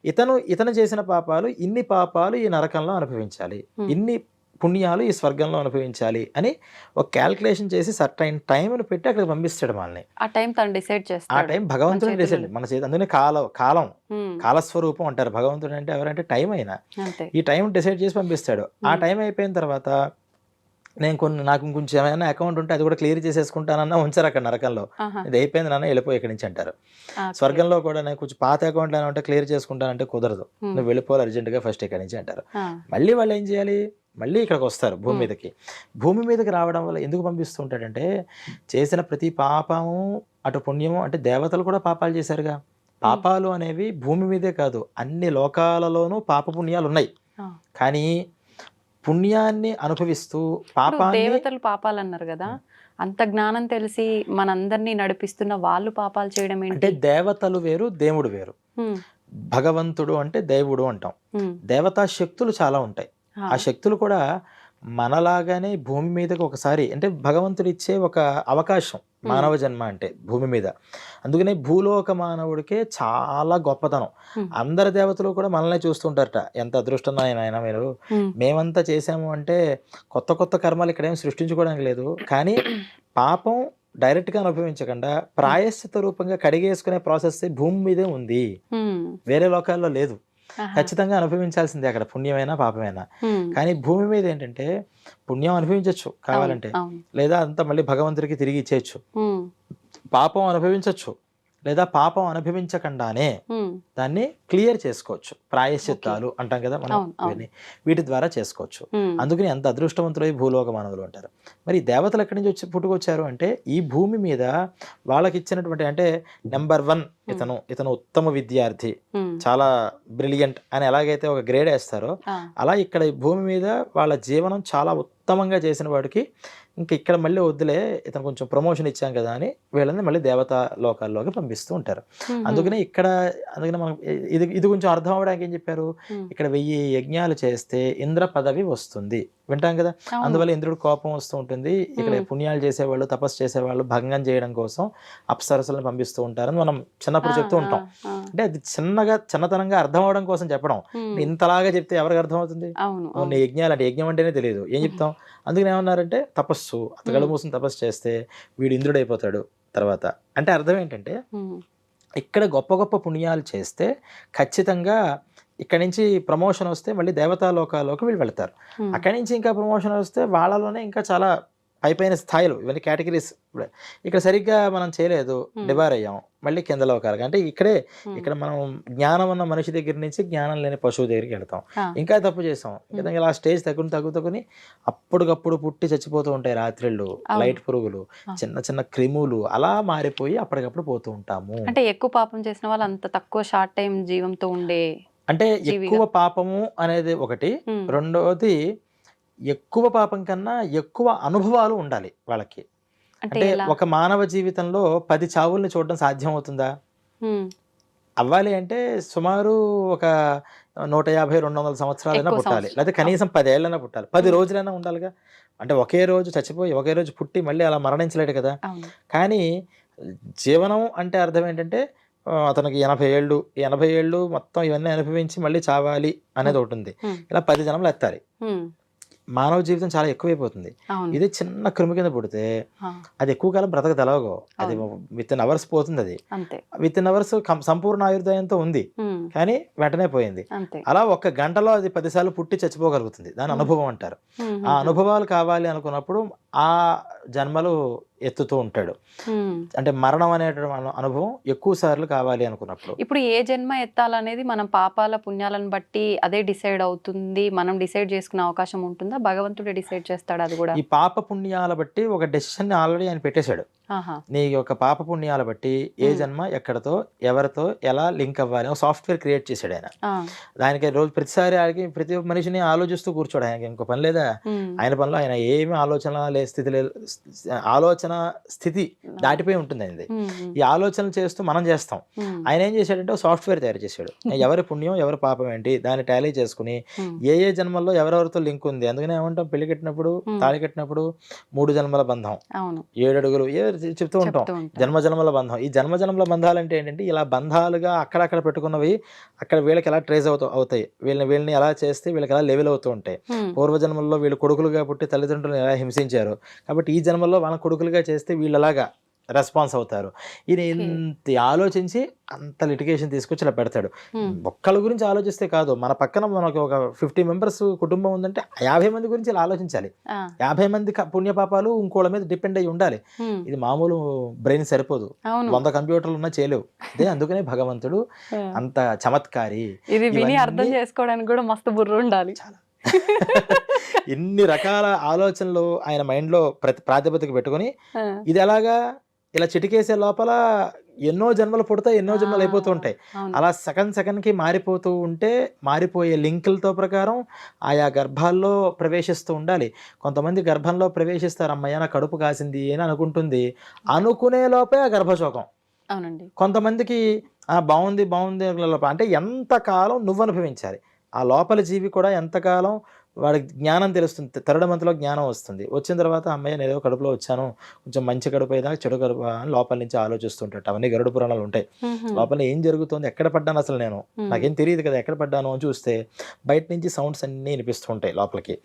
ఇతను చేసిన పాపాలు ఇన్ని పాపాలు ఈ నరకంలో అనుభవించాలి, ఇన్ని పుణ్యాలు ఈ స్వర్గంలో అనుభవించాలి అని ఒక క్యాల్కులేషన్ చేసి సర్టైన్ టైంను పెట్టి అక్కడ పంపిస్తాడు మనల్ని. ఆ టైం తను డిసైడ్ ఆ చేస్తాడు. టైం భగవంతుడు డిసైడ్ మన చేతి. అందుకనే కాలం ఉమ్, కాలస్వరూపం అంటారు. భగవంతుడు అంటే ఎవరంటే టైం అయినా అంతే. ఈ టైం డిసైడ్ చేసి పంపిస్తాడు. ఆ టైం అయిపోయిన తర్వాత నాకు ఇంకొంచెం ఏమైనా అకౌంట్ ఉంటే అది కూడా క్లియర్ చేసేసుకుంటానన్నా ఉంచారు అక్కడ నరకంలో. ఆహా, ఇది అయిపోయింది నాన్న వెళ్ళిపోయి ఇక్కడి నుంచి అంటారు. ఓకే. స్వర్గంలో కూడా నేను కొంచెం పాత అకౌంట్లు ఏమైనా ఉంటే క్లియర్ చేసుకుంటానంటే కుదరదు, ఉమ్, నువ్వు వెళ్ళిపోవాలి అర్జెంటుగా ఫస్ట్ ఇక్కడి నుంచి అంటారు. ఆ, మళ్ళీ వాళ్ళు ఏం చేయాలి, మళ్ళీ ఇక్కడికి వస్తారు భూమి మీదకి. భూమి మీదకి రావడం వల్ల ఎందుకు పంపిస్తూ ఉంటాడంటే చేసిన ప్రతి పాపము అటు పుణ్యము, అంటే దేవతలు కూడా పాపాలు చేశారుగా. పాపాలు అనేవి భూమి మీదే కాదు అన్ని లోకాలలోనూ పాప పుణ్యాలు ఉన్నాయి. ఆ. కానీ పుణ్యాన్ని అనుభవిస్తూ ఇప్పుడు పాపాన్ని దేవతలు పాపాలు అన్నారు కదా, అంత జ్ఞానం తెలిసి మనందరినీ నడిపిస్తున్న వాళ్ళు పాపాలు చేయడం అంటే ఏంటి? దేవతలు వేరు దేవుడు వేరు. ఉమ్, భగవంతుడు అంటే దేవుడు అంటాం. ఉమ్, దేవతా శక్తులు చాలా ఉంటాయి. ఆ, ఆ శక్తులు కూడా మనలాగానే భూమి మీదకి ఒకసారి, అంటే భగవంతుడు ఇచ్చే ఒక అవకాశం మానవ జన్మ అంటే భూమి మీద. అందుకనే భూలోక మానవుడికే చాలా గొప్పతనం. Hmm. అందరి దేవతలు కూడా మనల్ని చూస్తుంటారట, ఎంత అదృష్టం ఆయన మీరు, ఉమ్, మేమంతా చేసాము అంటే కొత్త కొత్త కర్మలు ఇక్కడేం సృష్టించుకోవడానికి లేదు. కానీ పాపం డైరెక్ట్గా అనుభవించకుండా ప్రాయశ్చిత రూపంగా కడిగేసుకునే ప్రాసెస్ భూమి మీదే ఉంది, ఉమ్, వేరే లోకాల్లో లేదు. ఆహా, ఖచ్చితంగా అనుభవించాల్సిందే అక్కడ, పుణ్యమైనా పాపమైనా. ఉమ్, కానీ భూమి మీద ఏంటంటే పుణ్యం అనుభవించవచ్చు కావాలంటే, అవును, లేదా అంతా మళ్ళీ భగవంతుడికి తిరిగి ఇచ్చేయచ్చు. ఉమ్, పాపం అనుభవించవచ్చు, లేదా పాపం అనుభవించకుండానే ఉమ్, దాన్ని క్లియర్ చేసుకోవచ్చు. ప్రాయశ్చిత్తాలు అంటాం కదా మనం, అవును, అవును. ఇవన్నీ వీటి ద్వారా చేసుకోవచ్చు. ఉమ్, అందుకని ఎంత అదృష్టవంతులై భూలోక మానవులు అంటారు. మరి ఈ దేవతలు ఎక్కడి నుంచి పుట్టుకొచ్చారు అంటే ఈ భూమి మీద వాళ్ళకి ఇచ్చినటువంటి, అంటే నెంబర్ 1 ఇతను ఉత్తమ విద్యార్థి, ఉమ్, చాలా బ్రిలియంట్ అని ఎలాగైతే ఒక గ్రేడ్ వేస్తారో ఆ, అలా ఇక్కడ ఈ భూమి మీద వాళ్ళ జీవనం చాలా ఉత్తమంగా చేసిన వాడికి ఇంకా ఇక్కడ మళ్ళీ వద్దులే, ఇతను కొంచెం ప్రమోషన్ ఇచ్చాం కదా అని వీళ్ళని మళ్ళీ దేవతా లోకాల్లోకి పంపిస్తూ ఉంటారు. ఉమ్, అందుకనే మనం ఇది కొంచెం అర్థం అవ్వడానికి ఏం చెప్పారు, ఉమ్, ఇక్కడ 1000 యజ్ఞాలు చేస్తే ఇంద్ర పదవి వస్తుంది వింటాం కదా. అవును. అందువల్ల ఇంద్రుడు కోపం వస్తూ ఉంటుంది. ఇక్కడ పుణ్యాలు చేసేవాళ్ళు, తపస్సు చేసేవాళ్ళు భంగం చేయడం కోసం అప్సరసలను పంపిస్తూ ఉంటారని మనం చిన్నప్పుడు చెప్తూ ఉంటాం. ఆ, అంటే అది చిన్నతనంగా అర్థం అవడం కోసం చెప్పడం. ఉమ్, ఇంతలాగా చెప్తే ఎవరికి అర్థం అవుతుంది? అవును, కొన్ని యజ్ఞాలు అంటే యజ్ఞం అంటేనే తెలియదు, ఏం చెప్తాం. అందుకని ఏమన్నారంటే తపస్సు, అతగడు మూసుకుని తపస్సు చేస్తే వీడు ఇంద్రుడైపోతాడు తర్వాత. అంటే అర్థం ఏంటంటే ఉమ్, ఇక్కడ గొప్ప గొప్ప పుణ్యాలు చేస్తే ఖచ్చితంగా ఇక్కడి నుంచి ప్రమోషన్ వస్తే మళ్ళీ దేవతా లోకాల్లోకి వీళ్ళు వెళ్తారు. ఉమ్, అక్కడి నుంచి ఇంకా ప్రమోషన్ వస్తే వాళ్ళలోనే ఇంకా చాలా పైపైన స్థాయిలు, ఇవన్నీ కేటగిరీస్. ఇక్కడ సరిగ్గా మనం చేయలేదు, డిబార్ అయ్యాం, మళ్ళీ కింద లోకాలకు. అంటే ఇక్కడ మనం జ్ఞానం ఉన్న మనిషి దగ్గర నుంచి జ్ఞానం లేని పశువు దగ్గరికి వెళ్తాం. ఆ, ఇంకా తప్పు చేసాం, ఇంకా ఇలా స్టేజ్ తగ్గుని అప్పటికప్పుడు పుట్టి చచ్చిపోతూ ఉంటాయి రాత్రిళ్ళు, లైట్ పురుగులు, చిన్న చిన్న క్రిములు, అలా మారిపోయి అప్పటికప్పుడు పోతూ ఉంటాము. అంటే ఎక్కువ పాపం చేసిన వాళ్ళు అంత తక్కువ షార్ట్ టైం జీవంతో ఉండే. అంటే ఎక్కువ పాపము అనేది ఒకటి, ఉమ్, రెండవది ఎక్కువ పాపం కన్నా ఎక్కువ అనుభవాలు ఉండాలి వాళ్ళకి. అంటే అంటే ఎలా? ఒక మానవ జీవితంలో 10 చావుల్ని చూడడం సాధ్యం అవుతుందా? ఉమ్, అవ్వాలి అంటే సుమారు ఒక 150-200 సంవత్సరాలైనా ఎక్కువ పుట్టాలి, సంవత్సరాలు. లేకపోతే కనీసం 10 ఏళ్ళైనా పుట్టాలి, 10 రోజులైనా ఉండాలిగా. అంటే ఒకే రోజు చచ్చిపోయి ఒకే రోజు పుట్టి మళ్ళీ అలా మరణించలేడు కదా. అవును, కానీ జీవనం అంటే అర్థం ఏంటంటే అతనికి 80 ఏళ్ళు, 80 ఏళ్ళు మొత్తం ఇవన్నీ అనుభవించి మళ్ళీ చావాలి అనేది ఒకటి ఉంది. ఉమ్, ఇలా 10 జన్మలు ఎత్తాలి. ఉమ్, మానవ జీవితం చాలా ఎక్కువైపోతుంది. అవును, ఇది చిన్న క్రిమి కింద పుడితే ఆ, అది ఎక్కువ కాలం బ్రతకదలగో, అది విత్ ఇన్ అవర్స్ పోతుంది. అది అంతే. విత్ ఇన్ అవర్స్ సంపూర్ణ ఆయుర్దాయంతో ఉంది, ఉమ్, కానీ వెంటనే పోయింది. అంతే. అలా 1 గంటలో అది 10 సార్లు పుట్టి చచ్చిపోగలుగుతుంది. దాని అనుభవం అంటారు. ఉమ్, ఆ అనుభవాలు కావాలి అనుకున్నప్పుడు ఆ జన్మలు ఎత్తుతూ ఉంటాడు. ఉమ్. అంటే మరణం అనేటువంటి అనుభవం ఎక్కువ సార్లు కావాలి అనుకున్నప్పుడు. ఇప్పుడు ఏ జన్మ ఎత్తాలనేది మనం పాపాల పుణ్యాలను బట్టి అదే డిసైడ్ అవుతుంది. మనం డిసైడ్ చేసుకునే అవకాశం ఉంటుందా? భగవంతుడే డిసైడ్ చేస్తాడు అది కూడా? ఈ పాప పుణ్యాల బట్టి ఒక డెసిషన్ ఆల్రెడీ ఆయన పెట్టేశాడు. ఆహా. నీ యొక్క పాప పుణ్యాల బట్టి ఏ జన్మ ఎక్కడతో ఎవరితో ఎలా లింక్ అవ్వాలి ఒక సాఫ్ట్వేర్ క్రియేట్ చేశాడు ఆయన. దానికి రోజు ప్రతిసారి ఆయనకి ప్రతి మనిషిని ఆలోచిస్తూ కూర్చోడు, ఆయనకి ఇంకో పని లేదా, ఆయన పనిలో ఆయన ఏమి ఆలోచన లే స్థితి లేదు, ఆలోచన స్థితి దాటిపోయి ఉంటుంది ఆయనది. ఈ ఆలోచనలు చేస్తూ మనం చేస్తాం. ఆయన ఏం చేశాడంటే సాఫ్ట్వేర్ తయారు చేశాడు, ఎవరి పుణ్యం ఎవరి పాపం ఏంటి దాన్ని టాలీ చేసుకుని ఏ ఏ జన్మల్లో ఎవరెవరితో లింక్ ఉంది. అందుకనే ఏమంటాం, పెళ్లి కట్టినప్పుడు తాళి కట్టినప్పుడు 3 జన్మల బంధం, 7 అడుగులు చెప్తూ ఉంటాం, జన్మజన్మల బంధం. ఈ జన్మజన్మల బంధాలు అంటే ఏంటంటే ఇలా బంధాలుగా అక్కడక్కడ పెట్టుకున్నవి అక్కడ వీళ్ళకి ఎలా ట్రేస్ అవుతాయి, వీళ్ళని ఎలా చేస్తే వీళ్ళకి ఎలా లెవెల్ అవుతూ ఉంటాయి. పూర్వజన్మల్లో వీళ్ళు కొడుకులుగా పుట్టి తల్లిదండ్రులను ఎలా హింసించారు, కాబట్టి ఈ జన్మల్లో వాళ్ళ కొడుకులుగా చేస్తే వీళ్ళలాగా రెస్పాన్స్ అవుతారు. ఈయన ఇంత ఆలోచించి అంత లిటిగేషన్ తీసుకొచ్చి ఇలా పెడతాడు. ఒక్కళ్ళ గురించి ఆలోచిస్తే కాదు, మన పక్కన మనకు ఒక 50 మెంబర్స్ కుటుంబం ఉందంటే 50 మంది గురించి ఇలా ఆలోచించాలి. 50 మంది పుణ్యపాపాలు ఇంకోళ్ళ మీద డిపెండ్ అయ్యి ఉండాలి. ఇది మామూలు బ్రెయిన్ సరిపోదు, 100 కంప్యూటర్లు ఉన్నా చేయలేవు. అదే అందుకనే భగవంతుడు అంత చమత్కారి. ఇది విని అర్థం చేసుకోవడానికి కూడా మస్తు బుర్ర ఉండాలి. చాలా ఇన్ని రకాల ఆలోచనలు ఆయన మైండ్ లో ప్రాతిపదిక పెట్టుకుని ఇది ఎలాగా ఇలా చిటికేసే లోపల ఎన్నో జన్మలు పుడతాయి, ఎన్నో జన్మలు అయిపోతూ ఉంటాయి. అలా సెకండ్కి మారిపోతూ ఉంటే మారిపోయే లింకులతో ప్రకారం ఆయా గర్భాల్లో ప్రవేశిస్తూ ఉండాలి. కొంతమంది గర్భంలో ప్రవేశిస్తారు, అమ్మయ్య నా కడుపు కాసింది అని అనుకుంటుంది, అనుకునే లోపే ఆ గర్భశోకం. అవునండి. కొంతమందికి బాగుంది అంటే ఎంతకాలం నువ్వు అనుభవించాలి. ఆ లోపల జీవి కూడా ఎంతకాలం వాడికి జ్ఞానం తెలుస్తుంది, 3rd మంత్లో జ్ఞానం వస్తుంది. వచ్చిన తర్వాత అమ్మాయి నేను ఏదో కడుపులో వచ్చాను, కొంచెం మంచి కడుపు అయినా చెడు కడుపు అని లోపల నుంచి ఆలోచిస్తుంటాడు. అవన్నీ గరుడ పురాణాలు ఉంటాయి. లోపల ఏం జరుగుతుంది, ఎక్కడ పడ్డాను అసలు నేను, నాకేం తెలియదు కదా ఎక్కడ పడ్డాను అని చూస్తే బయట నుంచి సౌండ్స్ అన్నీ వినిపిస్తుంటాయి లోపలికి.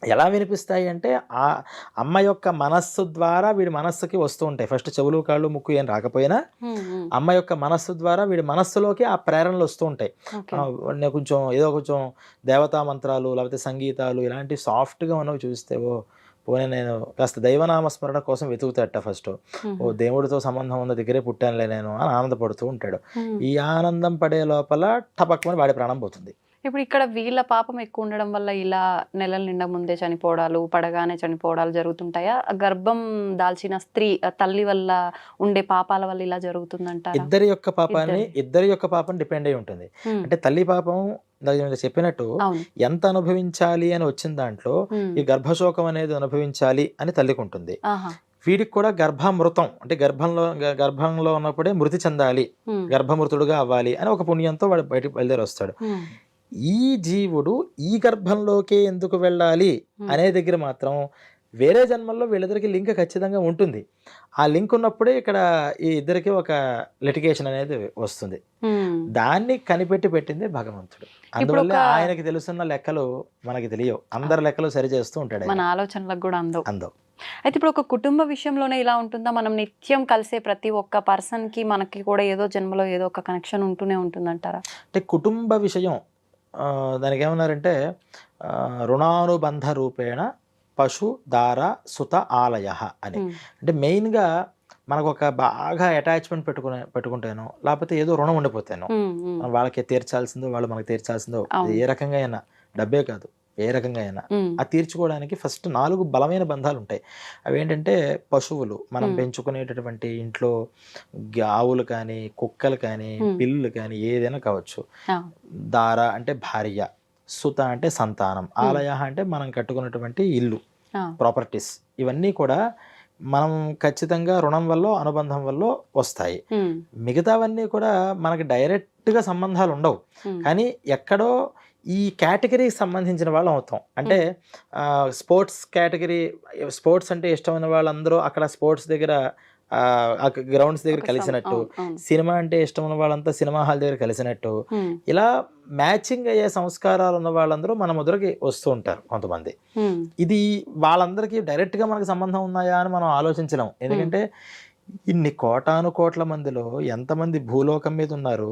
ఎలా వినిపిస్తాయి అంటే ఆ అమ్మ యొక్క మనస్సు ద్వారా వీడి మనస్సుకి వస్తూ ఉంటాయి. ఫస్ట్ చెవులు కాళ్ళు ముక్కు ఏం రాకపోయినా అమ్మ యొక్క మనస్సు ద్వారా వీడి మనస్సులోకి ఆ ప్రేరణలు వస్తూ ఉంటాయి. కొంచెం దేవతా మంత్రాలు లేకపోతే సంగీతాలు ఇలాంటి సాఫ్ట్గా ఉన్నవి చూస్తే పోనీ నేను కాస్త దైవనామస్మరణ కోసం వెతుకుతాడట ఫస్ట్. దేవుడితో సంబంధం ఉన్న దగ్గరే పుట్టానులే నేను అని ఆనందపడుతూ ఉంటాడు. ఈ ఆనందం పడే లోపల టపక్మని వాడి ప్రాణం పోతుంది. ఇప్పుడు ఇక్కడ వీళ్ళ పాపం ఎక్కువ ఉండడం వల్ల ఇలా నెలల నిండా ముందే చనిపోవడాలు, పడగానే చనిపోవడాలు జరుగుతుంటాయా? గర్భం దాల్చిన స్త్రీ తల్లి వల్ల ఉండే పాపాల వల్ల ఇలా జరుగుతుందంట? ఇద్దరి యొక్క పాపం డిపెండ్ అయి ఉంటుంది. అంటే తల్లి పాపం చెప్పినట్టు ఎంత అనుభవించాలి అని వచ్చిన దాంట్లో ఈ గర్భశోకం అనేది అనుభవించాలి అని తల్లికి ఉంటుంది. వీడికి కూడా గర్భమృతం అంటే గర్భంలో ఉన్నప్పుడే మృతి చెందాలి, గర్భమృతుడుగా అవ్వాలి అని ఒక పుణ్యంతో వాడు బయటకు బయలుదేరి వస్తాడు. ఈ జీవుడు ఈ గర్భంలోకే ఎందుకు వెళ్ళాలి అనే దగ్గర మాత్రం వేరే జన్మల్లో వీళ్ళిద్దరికి లింక్ ఖచ్చితంగా ఉంటుంది. ఆ లింక్ ఉన్నప్పుడే ఇక్కడ ఈ ఇద్దరికి ఒక లిటిగేషన్ అనేది వస్తుంది. దాన్ని కనిపెట్టి పెట్టింది భగవంతుడు. అందువల్ల ఆయనకి తెలుసున్న లెక్కలు మనకి తెలియవు, అందరి లెక్కలు సరి చేస్తూ ఉంటాడు, మన ఆలోచనలకు కూడా అందవు. అయితే ఇప్పుడు ఒక కుటుంబ విషయంలోనే ఇలా ఉంటుందా? మనం నిత్యం కలిసే ప్రతి ఒక్క పర్సన్ కి మనకి కూడా ఏదో జన్మలో ఏదో ఒక కనెక్షన్ ఉంటూనే ఉంటుందంటారా? అంటే కుటుంబ విషయం దానికి ఏమన్నారంటే రుణానుబంధ రూపేణ పశు దార సుత ఆలయ అని. అంటే మెయిన్గా మనకు ఒక బాగా అటాచ్మెంట్ పెట్టుకుంటాను, లేకపోతే ఏదో రుణం ఉండిపోతాను, వాళ్ళకి తీర్చాల్సిందో వాళ్ళు మనకి తీర్చాల్సిందో ఏ రకంగా అయినా, డబ్బే కాదు ఏ రకంగా అయినా అది తీర్చుకోవడానికి ఫస్ట్ 4 బలమైన బంధాలు ఉంటాయి. అవి ఏంటంటే పశువులు, మనం పెంచుకునేటటువంటి ఇంట్లో ఆవులు కానీ కుక్కలు కానీ పిల్లులు కానీ ఏదైనా కావచ్చు. దార అంటే భార్య, సుత అంటే సంతానం, ఆలయ అంటే మనం కట్టుకున్నటువంటి ఇల్లు ప్రాపర్టీస్. ఇవన్నీ కూడా మనం ఖచ్చితంగా రుణం వల్ల అనుబంధం వల్ల వస్తాయి. మిగతావన్నీ కూడా మనకి డైరెక్ట్గా సంబంధాలు ఉండవు, కానీ ఎక్కడో ఈ కేటగిరీకి సంబంధించిన వాళ్ళం అవుతాం. అంటే స్పోర్ట్స్ కేటగిరీ, స్పోర్ట్స్ అంటే ఇష్టమైన వాళ్ళందరూ అక్కడ స్పోర్ట్స్ దగ్గర గ్రౌండ్స్ దగ్గర కలిసినట్టు, సినిమా అంటే ఇష్టం ఉన్న వాళ్ళంతా సినిమా హాల్ దగ్గర కలిసినట్టు, ఇలా మ్యాచింగ్ అయ్యే సంస్కారాలు ఉన్న వాళ్ళందరూ మన ముద్రకి వస్తూ ఉంటారు కొంతమంది. ఇది వాళ్ళందరికీ డైరెక్ట్ గా మనకు సంబంధం ఉన్నాయా అని మనం ఆలోచించలేం. ఎందుకంటే ఇన్ని కోట్ల మందిలో ఎంతమంది భూలోకం మీద ఉన్నారు,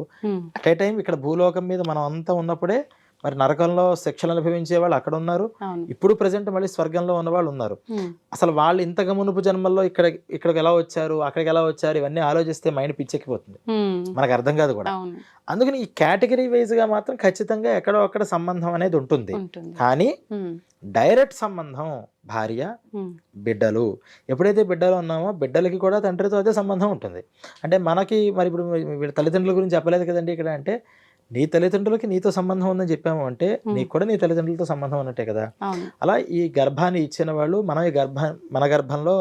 అట్ ఏ టైం ఇక్కడ భూలోకం మీద మనం అంతా ఉన్నప్పుడే మరి నరకంలో శిక్షలు అనుభవించే వాళ్ళు అక్కడ ఉన్నారు, అవును. ఇప్పుడు ప్రజెంట్ మళ్ళీ స్వర్గంలో ఉన్న వాళ్ళు ఉన్నారు. ఉమ్, అసలు వాళ్ళు ఇంతకు మునుపు జన్మల్లో ఇక్కడికి ఎలా వచ్చారు, అక్కడికి ఎలా వచ్చారు, ఇవన్నీ ఆలోచిస్తే మైండ్ పిచ్చెక్కిపోతుంది, ఉమ్, మనకు అర్థం కాదు కూడా. అవును, అందుకని ఈ కేటగిరీ వైజ్గా మాత్రం ఖచ్చితంగా ఎక్కడో అక్కడ సంబంధం అనేది ఉంటుంది. ఉంటుంది. కానీ ఉమ్, డైరెక్ట్ సంబంధం భార్య ఉమ్, బిడ్డలు, ఎప్పుడైతే బిడ్డలు ఉన్నామో బిడ్డలకి కూడా తండ్రితో అదే సంబంధం ఉంటుంది. అంటే మనకి మరి ఇప్పుడు వీళ్ళ తల్లిదండ్రుల గురించి చెప్పలేదు కదండి ఇక్కడ. అంటే నీ తల్లిదండ్రులకి నీతో సంబంధం ఉందని చెప్పాము అంటే నీకు కూడా నీ తల్లిదండ్రులతో సంబంధం ఉన్నట్టే కదా. అవును. అలా ఈ గర్భాన్ని ఇచ్చిన వాళ్ళు మన గర్భంలో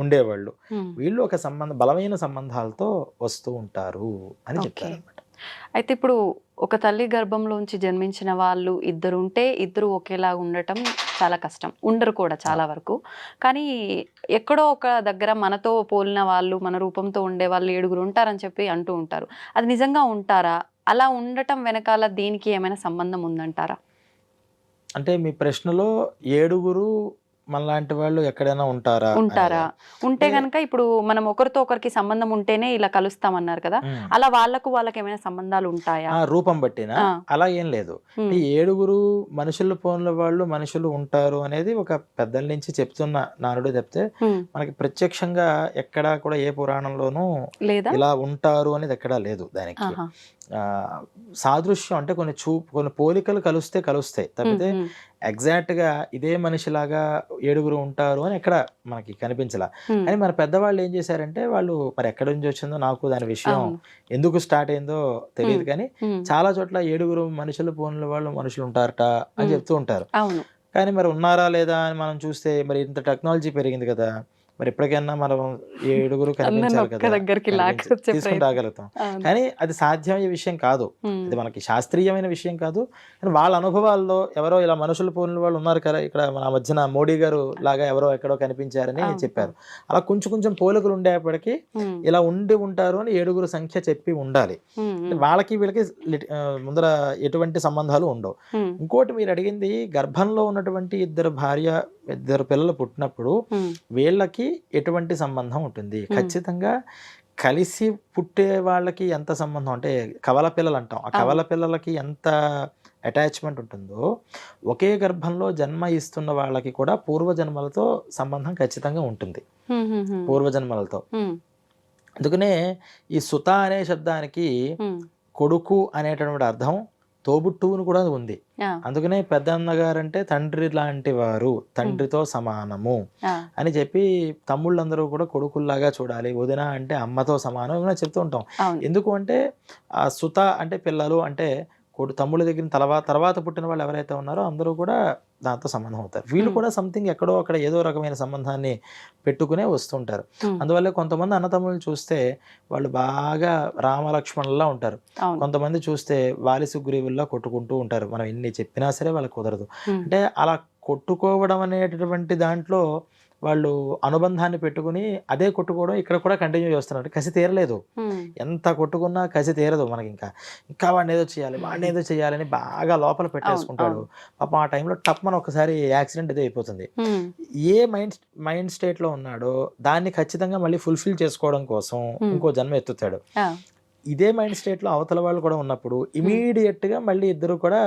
ఉండేవాళ్ళు, ఉమ్. వీళ్ళు ఒక బలమైన సంబంధాలతో వస్తూ ఉంటారు అని ఓకే. చెప్పారు అనమాట. అయితే ఇప్పుడు ఒక తల్లి గర్భంలోంచి జన్మించిన వాళ్ళు ఇద్దరు ఉంటే ఇద్దరు ఒకేలా ఉండటం చాలా కష్టం, ఉండరు కూడా చాలా వరకు. కానీ ఎక్కడో ఒక దగ్గర మనతో పోలిన వాళ్ళు, మన రూపంతో ఉండే వాళ్ళు 7 ఉంటారని చెప్పి అంటూ ఉంటారు. అది నిజంగా ఉంటారా? అలా ఉండటం వెనకాల దీనికి ఏమైనా సంబంధం ఉందంటారా? అంటే మీ ప్రశ్నలో 7 మనలాంటి వాళ్ళు ఎక్కడైనా ఉంటారా ఉంటారా? ఉంటే అంటే- గనక ఇప్పుడు మనం ఒకరితో ఒకరికి సంబంధం ఉంటేనే ఇలా కలుస్తామన్నారు కదా, ఉమ్. అలా వాళ్ళకి ఏమైనా సంబంధాలు ఉంటాయా? రూపం బట్టినా ఆ. అలా ఏం లేదు. ఉమ్, ఈ 7 మనుషులు పోన్ల వాళ్ళు మనుషులు ఉంటారు అనేది ఒక పెద్దల నుంచి చెప్తున్న నానుడు చెప్తే, ఉమ్, మనకి ప్రత్యక్షంగా ఎక్కడా కూడా ఏ పురాణంలోనూ లేదా? ఇలా ఉంటారు అనేది ఎక్కడా లేదు. దానికి ఆహా. సాదృశ్యం అంటే కొన్ని పోలికలు కలుస్తాయి తప్పితే ఉమ్, ఉమ్, ఎగ్జాక్ట్ గా ఇదే మనిషిలాగా 7 ఉంటారు అని ఎక్కడ మనకి కనిపించలా. ఉమ్. కానీ మన పెద్దవాళ్ళు ఏం చేశారంటే, వాళ్ళు మరి ఎక్కడి నుంచి వచ్చిందో నాకు దాని విషయం అవును. ఎందుకు స్టార్ట్ అయిందో తెలియదు, కానీ ఉమ్, చాలా చోట్ల 7 మనుషులు పోన్ల వాళ్ళు మనుషులు ఉంటారట అని చెప్తూ ఉంటారు. అవును. కానీ మరి ఉన్నారా లేదా అని మనం చూస్తే, మరి ఇంత టెక్నాలజీ పెరిగింది కదా, మరి ఎప్పటికైనా మనం 7 కనిపించాలి ఒక్క కదా, దగ్గరికి లాక్కొచ్చే తీసుకుని ప్రయత్నం. రాగలుగుతాం. అవును. కానీ అది సాధ్యమయ్యే విషయం కాదు, ఉమ్, అది మనకి శాస్త్రీయమైన విషయం కాదు. కానీ వాళ్ళ అనుభవాల్లో ఎవరో ఇలా మనుషులు పోలిన వాళ్ళు ఉన్నారు కదా, ఇక్కడ మన మధ్యన మోడీ గారు లాగా ఎవరో ఎక్కడో కనిపించారని అవును. చెప్పారు. అలా కొంచెం పోలికలు ఉండేప్పటికీ ఉమ్, ఇలా ఉంటారు అని 7 సంఖ్య చెప్పి ఉండాలి. ఉమ్, ఉమ్, వాళ్ళకి వీళ్ళకి ముందర ఎటువంటి సంబంధాలు ఉండవు. ఉమ్, ఇంకోటి మీరు అడిగింది, గర్భంలో ఉన్నటువంటి ఇద్దరు పిల్లలు పుట్టినప్పుడు ఉమ్, వీళ్ళకి ఎటువంటి సంబంధం ఉంటుంది. ఖచ్చితంగా కలిసి పుట్టే వాళ్ళకి ఎంత సంబంధం అంటే, కవల పిల్లలు అంటాం, ఆ కవల పిల్లలకి ఎంత అటాచ్మెంట్ ఉంటుందో, ఒకే గర్భంలో జన్మ ఇస్తున్న వాళ్ళకి కూడా పూర్వజన్మలతో సంబంధం ఖచ్చితంగా ఉంటుంది, ఉమ్, ఉమ్, ఉమ్, పూర్వజన్మలతో. ఉమ్, అందుకనే ఈ సుత అనే శబ్దానికి ఉమ్, కొడుకు అనేటటువంటి అర్థం తోబుట్టువుని కూడా ఉంది. ఆ, అందుకనే పెద్దన్న గారంటే తండ్రి లాంటి వారు, తండ్రితో సమానము ఆ, అని చెప్పి తమ్ముళ్ళందరూ కూడా కొడుకుల్లాగా చూడాలి, వదిన అంటే అమ్మతో సమానం ఏమైనా చెప్తూ ఉంటాం. అవును. ఎందుకు అంటే ఆ సుత అంటే పిల్లలు అంటే తమ్ముళ్ళ దగ్గర తర్వాత పుట్టిన వాళ్ళు ఎవరైతే ఉన్నారో అందరూ కూడా దాంతో సంబంధం అవుతారు. వీళ్ళు కూడా సంథింగ్ ఎక్కడో అక్కడ ఏదో రకమైన సంబంధాన్ని పెట్టుకునే వస్తుంటారు. ఉమ్, అందువల్ల కొంతమంది అన్నతమ్ముళ్ళు చూస్తే వాళ్ళు బాగా రామలక్ష్మణుల్లా ఉంటారు, అవును. కొంతమంది చూస్తే వాలి సుగ్రీవుల్లా కొట్టుకుంటూ ఉంటారు. మనం ఎన్ని చెప్పినా సరే వాళ్ళకి కుదరదు. ఉమ్, అంటే అలా కొట్టుకోవడం అనేటటువంటి దాంట్లో వాళ్ళు అనుబంధాన్ని పెట్టుకుని అదే కొట్టుకోవడం ఇక్కడ కూడా కంటిన్యూ చేస్తున్నారు. కసి తీరలేదు, ఉమ్, ఎంత కొట్టుకున్నా కసి తీరదు మనకి. ఇంకా వాడిని ఏదో చేయాలని బాగా లోపల పెట్టేసుకుంటాడు. పాపం ఆ టైంలో టప్మని ఒకసారి యాక్సిడెంట్ ఇదే అయిపోతుంది. ఉమ్, ఏ మైండ్ స్టేట్లో ఉన్నాడో దాన్ని ఖచ్చితంగా మళ్ళీ ఫుల్ఫిల్ చేసుకోవడం కోసం ఇంకో జన్మ ఎత్తుతాడు. ఆ, ఇదే మైండ్ స్టేట్లో అవతల వాళ్ళు కూడా ఉన్నప్పుడు ఇమీడియట్గా మళ్ళీ ఇద్దరు కూడా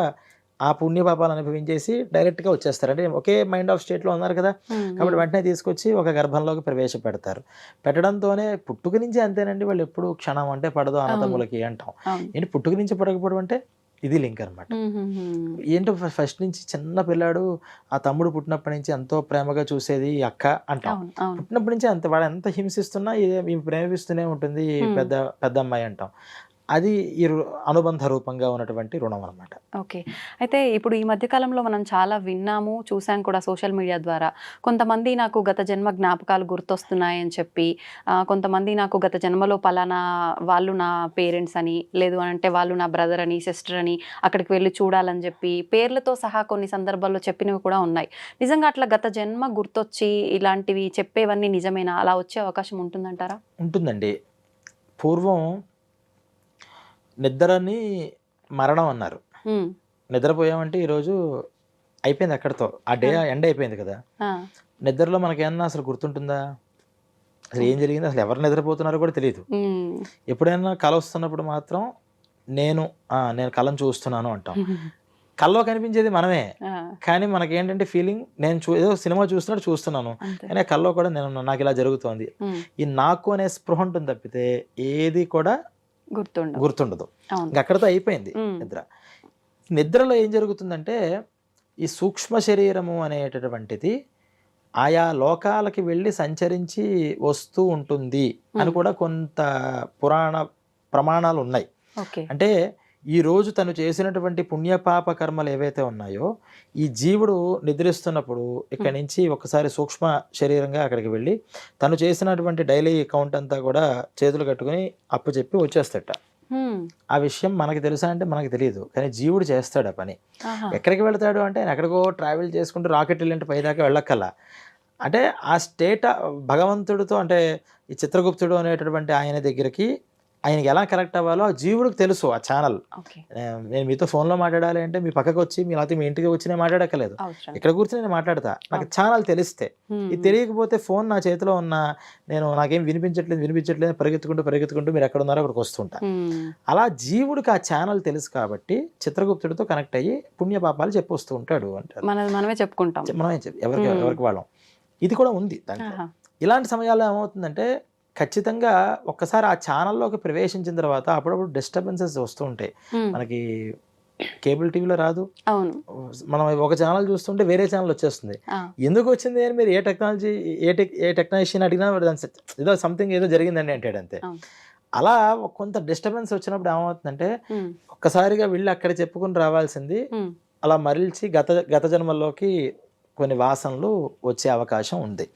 ఆ పుణ్యపాపాలు అనుభవించేసి డైరెక్ట్గా వచ్చేస్తారు. అంటే ఒకే మైండ్ ఆఫ్ స్టేట్లో ఉన్నారు కదా, ఉమ్, కాబట్టి వెంటనే తీసుకొచ్చి ఒక గర్భంలోకి ప్రవేశపెడతారు. పెట్టడంతోనే పుట్టుక నుంచి అంతేనండి, వాళ్ళు ఎప్పుడు క్షణం అంటే పడదు అన్నతమ్ములకి అంటాం. అవును. ఏంటి పుట్టుక నుంచి పడకపోవడం అంటే ఇది లింక్ అనమాట. ఉమ్, ఉమ్, ఉమ్, ఏంటో ఫస్ట్ నుంచి చిన్న పిల్లాడు ఆ తమ్ముడు పుట్టినప్పటి నుంచి ఎంతో ప్రేమగా చూసేది ఈ అక్క అంటాం. అవును, అవును. పుట్టినప్పటి నుంచి అంత వాడు ఎంత హింసిస్తున్నా ఈ ప్రేమిస్తూనే ఉంటుంది ఈ పెద్ద అమ్మాయి అంటాం. అది ఈ అనుబంధ రూపంగా ఉన్నటువంటి రుణం అనమాట. ఓకే. అయితే ఇప్పుడు ఈ మధ్య కాలంలో మనం చాలా విన్నాము, చూసాం కూడా సోషల్ మీడియా ద్వారా. కొంతమంది నాకు గత జన్మ జ్ఞాపకాలు గుర్తొస్తున్నాయని చెప్పి, కొంతమంది నాకు గత జన్మలో పలానా వాళ్ళు నా పేరెంట్స్ అని, లేదు అంటే వాళ్ళు నా బ్రదర్ అని, సిస్టర్ అని అక్కడికి వెళ్ళి చూడాలని చెప్పి పేర్లతో సహా కొన్ని సందర్భాల్లో చెప్పినవి కూడా ఉన్నాయి. నిజంగా అట్లా గత జన్మ గుర్తొచ్చి ఇలాంటివి చెప్పేవన్నీ నిజమేనా? అలా వచ్చే అవకాశం ఉంటుందంటారా? ఉంటుందండి. పూర్వం నిద్రని మరణం అన్నారు. ఉమ్, నిద్రపోయామంటే ఈరోజు అయిపోయింది, అక్కడితో ఆ డే ఎండ్ అయిపోయింది కదా. ఆ, నిద్రలో మనకేమన్నా అసలు గుర్తుంటుందా? అసలు ఏం జరిగింది, అసలు ఎవరు నిద్రపోతున్నారో కూడా తెలియదు. ఉమ్, ఎప్పుడైనా కల వస్తున్నప్పుడు మాత్రం నేను నేను కళ్ళను చూస్తున్నాను అంటాం. కల్లో కనిపించేది మనమే, కానీ మనకేంటంటే ఫీలింగ్ నేను ఏదో సినిమా చూస్తున్నట్టు చూస్తున్నాను, కానీ కల్లో కూడా నేను నాకు ఇలా జరుగుతోంది. ఈ నాకు అనే స్పృహ ఉంటుంది తప్పితే ఏది కూడా గుర్తుండదు. అక్కడతో అయిపోయింది నిద్ర. నిద్రలో ఏం జరుగుతుందంటే ఈ సూక్ష్మ శరీరము అనేటటువంటిది ఆయా లోకాలకి వెళ్ళి సంచరించి వస్తూ ఉంటుంది అని కూడా కొంత పురాణ ప్రమాణాలు ఉన్నాయి. అంటే ఈ రోజు తను చేసినటువంటి పుణ్యపాప కర్మలు ఏవైతే ఉన్నాయో ఈ జీవుడు నిద్రిస్తున్నప్పుడు ఇక్కడి నుంచి ఒకసారి సూక్ష్మ శరీరంగా అక్కడికి వెళ్ళి తను చేసినటువంటి డైలీ అకౌంట్ అంతా కూడా చేతులు కట్టుకుని అప్పు చెప్పి వచ్చేస్తట. ఆ విషయం మనకి తెలుసా అంటే మనకు తెలియదు, కానీ జీవుడు చేస్తాడు ఆ పని. ఎక్కడికి వెళ్తాడు అంటే ఆయన ఎక్కడికో ట్రావెల్ చేసుకుంటూ రాకెట్ వెళ్ళింటే పైదాకా వెళ్ళక్కల్లా. అంటే ఆ స్టేట్ భగవంతుడితో, అంటే ఈ చిత్రగుప్తుడు అనేటటువంటి ఆయన దగ్గరికి ఆయనకి ఎలా కనెక్ట్ అవ్వాలో ఆ జీవుడికి తెలుసు. ఆ ఛానల్ నేను మీతో ఫోన్లో మాట్లాడాలి అంటే మీ పక్కకు వచ్చి లేకపోతే మీ ఇంటికి వచ్చి నేను మాట్లాడక్కలేదు, ఇక్కడ కూర్చొని నేను మాట్లాడతా. నాకు ఛానల్ తెలిస్తే, ఇది తెలియకపోతే ఫోన్ నా చేతిలో ఉన్న నాకేం వినిపించట్లేదు పరిగెత్తుకుంటూ మీరు ఎక్కడ ఉన్నారో అక్కడికి వస్తుంటా. అలా జీవుడికి ఆ ఛానల్ తెలుసు కాబట్టి చిత్రగుప్తుడితో కనెక్ట్ అయ్యి పుణ్యపాపాలు చెప్పొస్తూ ఉంటాడు అంటారు. మనమే చెప్పుకుంటాం, ఎవరికి వాళ్ళం. ఇది కూడా ఉంది దాంట్లో. ఇలాంటి సమయాల్లో ఏమవుతుందంటే ఖచ్చితంగా ఒక్కసారి ఆ ఛానల్లోకి ప్రవేశించిన తర్వాత అప్పుడప్పుడు డిస్టర్బెన్సెస్ వస్తూ ఉంటాయి. మనకి కేబుల్ టీవీలో రాదు, మనం ఒక ఛానల్ చూస్తుంటే వేరే ఛానల్ వచ్చేస్తుంది. ఎందుకు వచ్చింది అని మీరు ఏ టెక్నాలజీని అడిగినా ఏదో సంథింగ్ ఏదో జరిగిందండి అంటాడు అంతే. అలా కొంత డిస్టర్బెన్స్ వచ్చినప్పుడు ఏమవుతుందంటే ఒక్కసారిగా వెళ్ళి అక్కడ చెప్పుకుని రావాల్సింది అలా మరల్చి గత జన్మల్లోకి కొన్ని వాసనలు వచ్చే అవకాశం ఉంది.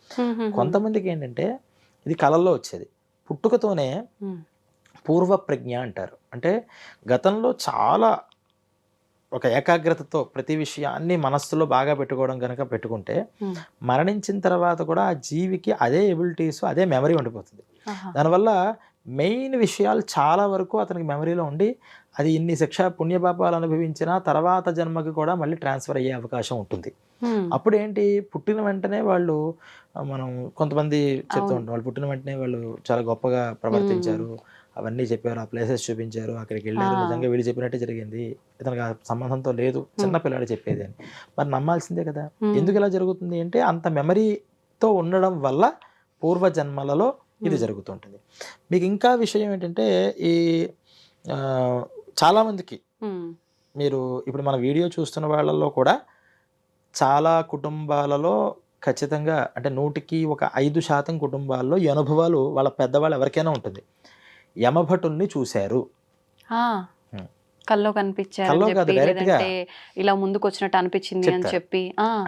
కొంతమందికి ఏంటంటే ఇది కళల్లో వచ్చేది, పుట్టుకతోనే పూర్వ ప్రజ్ఞ అంటారు. అంటే గతంలో చాలా ఒక ఏకాగ్రతతో ప్రతి విషయాన్ని మనస్సులో బాగా పెట్టుకోవడం కనుక పెట్టుకుంటే మరణించిన తర్వాత కూడా ఆ జీవికి అదే ఎబిలిటీస్, అదే మెమరీ ఉండిపోతుంది. దానివల్ల మెయిన్ విషయాలు చాలా వరకు అతనికి మెమరీలో ఉండి అది ఇన్ని శిక్ష పుణ్యపాపాలు అనుభవించిన తర్వాత జన్మకి కూడా మళ్ళీ ట్రాన్స్ఫర్ అయ్యే అవకాశం ఉంటుంది. అప్పుడు ఏంటి, పుట్టిన వెంటనే వాళ్ళు మనం కొంతమంది చెప్తూ ఉంటాం, వాళ్ళు పుట్టిన వెంటనే వాళ్ళు చాలా గొప్పగా ప్రవర్తించారు, అవన్నీ చెప్పారు, ఆ ప్లేసెస్ చూపించారు, అక్కడికి వెళ్ళారు, నిజంగా వీళ్ళు చెప్పినట్టే జరిగింది, ఇతనికి ఆ సంబంధంతో లేదు, చిన్న పిల్లాడు చెప్పేది అని. మరి నమ్మాల్సిందే కదా. ఎందుకు ఇలా జరుగుతుంది అంటే అంత మెమరీతో ఉండడం వల్ల పూర్వజన్మలలో ఇది జరుగుతుంటుంది. మీకు ఇంకా విషయం ఏంటంటే ఈ చాలామందికి మీరు ఇప్పుడు మన వీడియో చూస్తున్న వాళ్ళల్లో కూడా చాలా కుటుంబాలలో ఖచ్చితంగా అంటే 100కి 5% కుటుంబాల్లో ఈ అనుభవాలు వాళ్ళ పెద్దవాళ్ళు ఎవరికైనా ఉంటుంది. యమభటుల్ని చూశారు, కల్లో కనిపించారు, ఇలా ముందుకు వచ్చినట్టు అనిపించింది అని చెప్పి.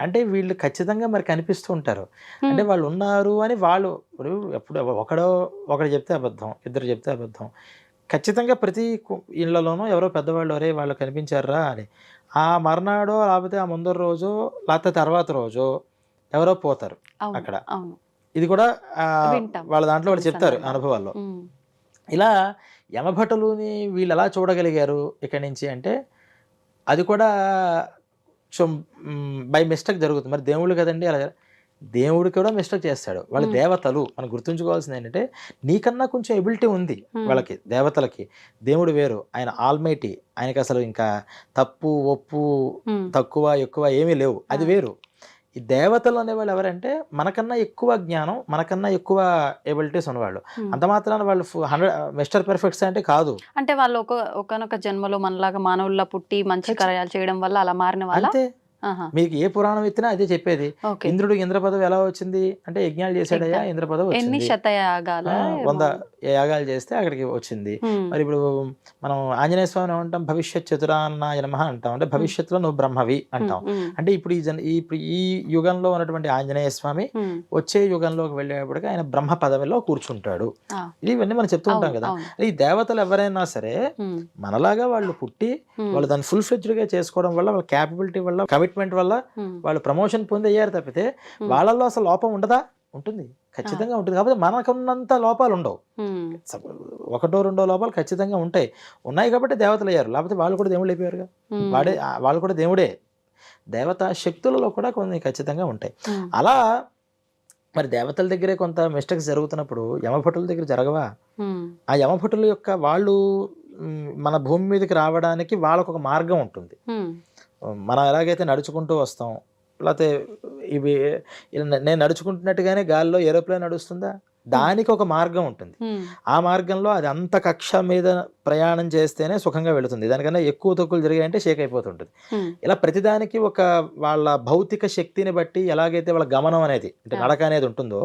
అంటే వీళ్ళు ఖచ్చితంగా మరి కనిపిస్తూ ఉంటారు. అంటే వాళ్ళు ఉన్నారు అని వాళ్ళు ఎప్పుడు ఒకడు చెప్తే అబద్ధం, ఇద్దరు చెప్తే అబద్ధం. ఖచ్చితంగా ప్రతి ఇళ్లలోనూ ఎవరో పెద్దవాళ్ళు అరే వాళ్ళు కనిపించారా అని ఆ మర్నాడో లేకపోతే ఆ ముందర రోజు లేకపోతే తర్వాత రోజు ఎవరో పోతారు అక్కడ. ఇది కూడా వాళ్ళ దాంట్లో వాళ్ళు చెప్తారు అనుభవాల్లో. ఇలా యమభటులుని వీళ్ళు ఎలా చూడగలిగారు ఇక్కడి నుంచి అంటే అది కూడా బై మిస్టేక్ జరుగుతుంది. మరి దేవుళ్ళు కదండి, అలా దేవుడు కూడా మిస్టేక్ చేస్తాడు. వాళ్ళ దేవతలు మనం గుర్తుంచుకోవాల్సింది ఏంటంటే నీకన్నా కొంచెం ఎబిలిటీ ఉంది వాళ్ళకి, దేవతలకి. దేవుడు వేరు, ఆయన ఆల్మైటీ, ఆయనకి అసలు ఇంకా తప్పు ఒప్పు తక్కువ ఎక్కువ ఏమీ లేవు, అది వేరు. ఈ దేవతలు అనేవాళ్ళు ఎవరంటే మనకన్నా ఎక్కువ జ్ఞానం, మనకన్నా ఎక్కువ ఎబిలిటీస్ ఉన్నవాళ్ళు. అంత మాత్రాన వాళ్ళు 100 మిస్టర్ పర్ఫెక్ట్స్ అంటే కాదు. అంటే వాళ్ళు ఒకనొక జన్మలో మనలాగా మానవుల్లా పుట్టి మంచి కార్యాలు చేయడం వల్ల అలా మారిన వాళ్ళ. మీకు ఏ పురాణం ఎత్తినా అదే చెప్పేది. ఇంద్రుడు ఇంద్ర పదవి ఎలా వచ్చింది అంటే యజ్ఞాలు చేశాడయ్యా, ఇంద్ర పదవి వచ్చింది. 100 యాగాలు చేస్తే అక్కడికి వచ్చింది. మరి ఇప్పుడు మనం ఆంజనేయ స్వామిని ఏమంటాం, భవిష్యత్ చతురాన్నాయ నమః అంటాం, అంటే భవిష్యత్తులో నువ్వు బ్రహ్మవి అంటాం. అంటే ఇప్పుడు ఈ యుగంలో ఉన్నటువంటి ఆంజనేయ స్వామి వచ్చే యుగంలోకి వెళ్ళేప్పటికీ ఆయన బ్రహ్మ పదవిలో కూర్చుంటాడు. ఇవన్నీ మనం చెప్తూ ఉంటాం కదా. ఈ దేవతలు ఎవరైనా సరే మనలాగా వాళ్ళు పుట్టి వాళ్ళు దాన్ని ఫుల్ ఫ్లెడ్జ్డ్ గా చేసుకోవడం వల్ల, వాళ్ళ క్యాపబిలిటీ వల్ల, కమిట్మెంట్ వల్ల వాళ్ళు ప్రమోషన్ పొంది అయ్యారు తప్పితే వాళ్ళల్లో అసలు లోపం ఉండదా? ఉంటుంది, ఖచ్చితంగా ఉంటుంది. కాకపోతే మనకున్నంత లోపాలు ఉండవు, 1-2 లోపాలు ఖచ్చితంగా ఉన్నాయి కాబట్టి దేవతలు అయ్యారు. లేకపోతే వాళ్ళు కూడా దేవుళ్ళు అయిపోయారుగా. వాళ్ళు కూడా దేవుడే. దేవతా శక్తులలో కూడా కొన్ని ఖచ్చితంగా ఉంటాయి. అలా మరి దేవతల దగ్గరే కొంత మిస్టేక్స్ జరుగుతున్నప్పుడు యమభటుల దగ్గర జరగవా? ఆ యమభటుల యొక్క వాళ్ళు మన భూమి మీదకి రావడానికి వాళ్ళకు ఒక మార్గం ఉంటుంది. మనం ఎలాగైతే నడుచుకుంటూ వస్తాం, లేకపోతే ఇవి నేను నడుచుకుంటున్నట్టుగానే గాలిలో ఏరోప్లేన్ నడుస్తుందా, దానికి ఒక మార్గం ఉంటుంది. ఆ మార్గంలో అది అంత కక్ష మీద ప్రయాణం చేస్తేనే సుఖంగా వెళుతుంది. దానికన్నా ఎక్కువ తక్కువలు జరిగాయంటే షేక్ అయిపోతుంటుంది. ఇలా ప్రతిదానికి ఒక వాళ్ళ భౌతిక శక్తిని బట్టి ఎలాగైతే వాళ్ళ గమనం అనేది అంటే నడక అనేది ఉంటుందో,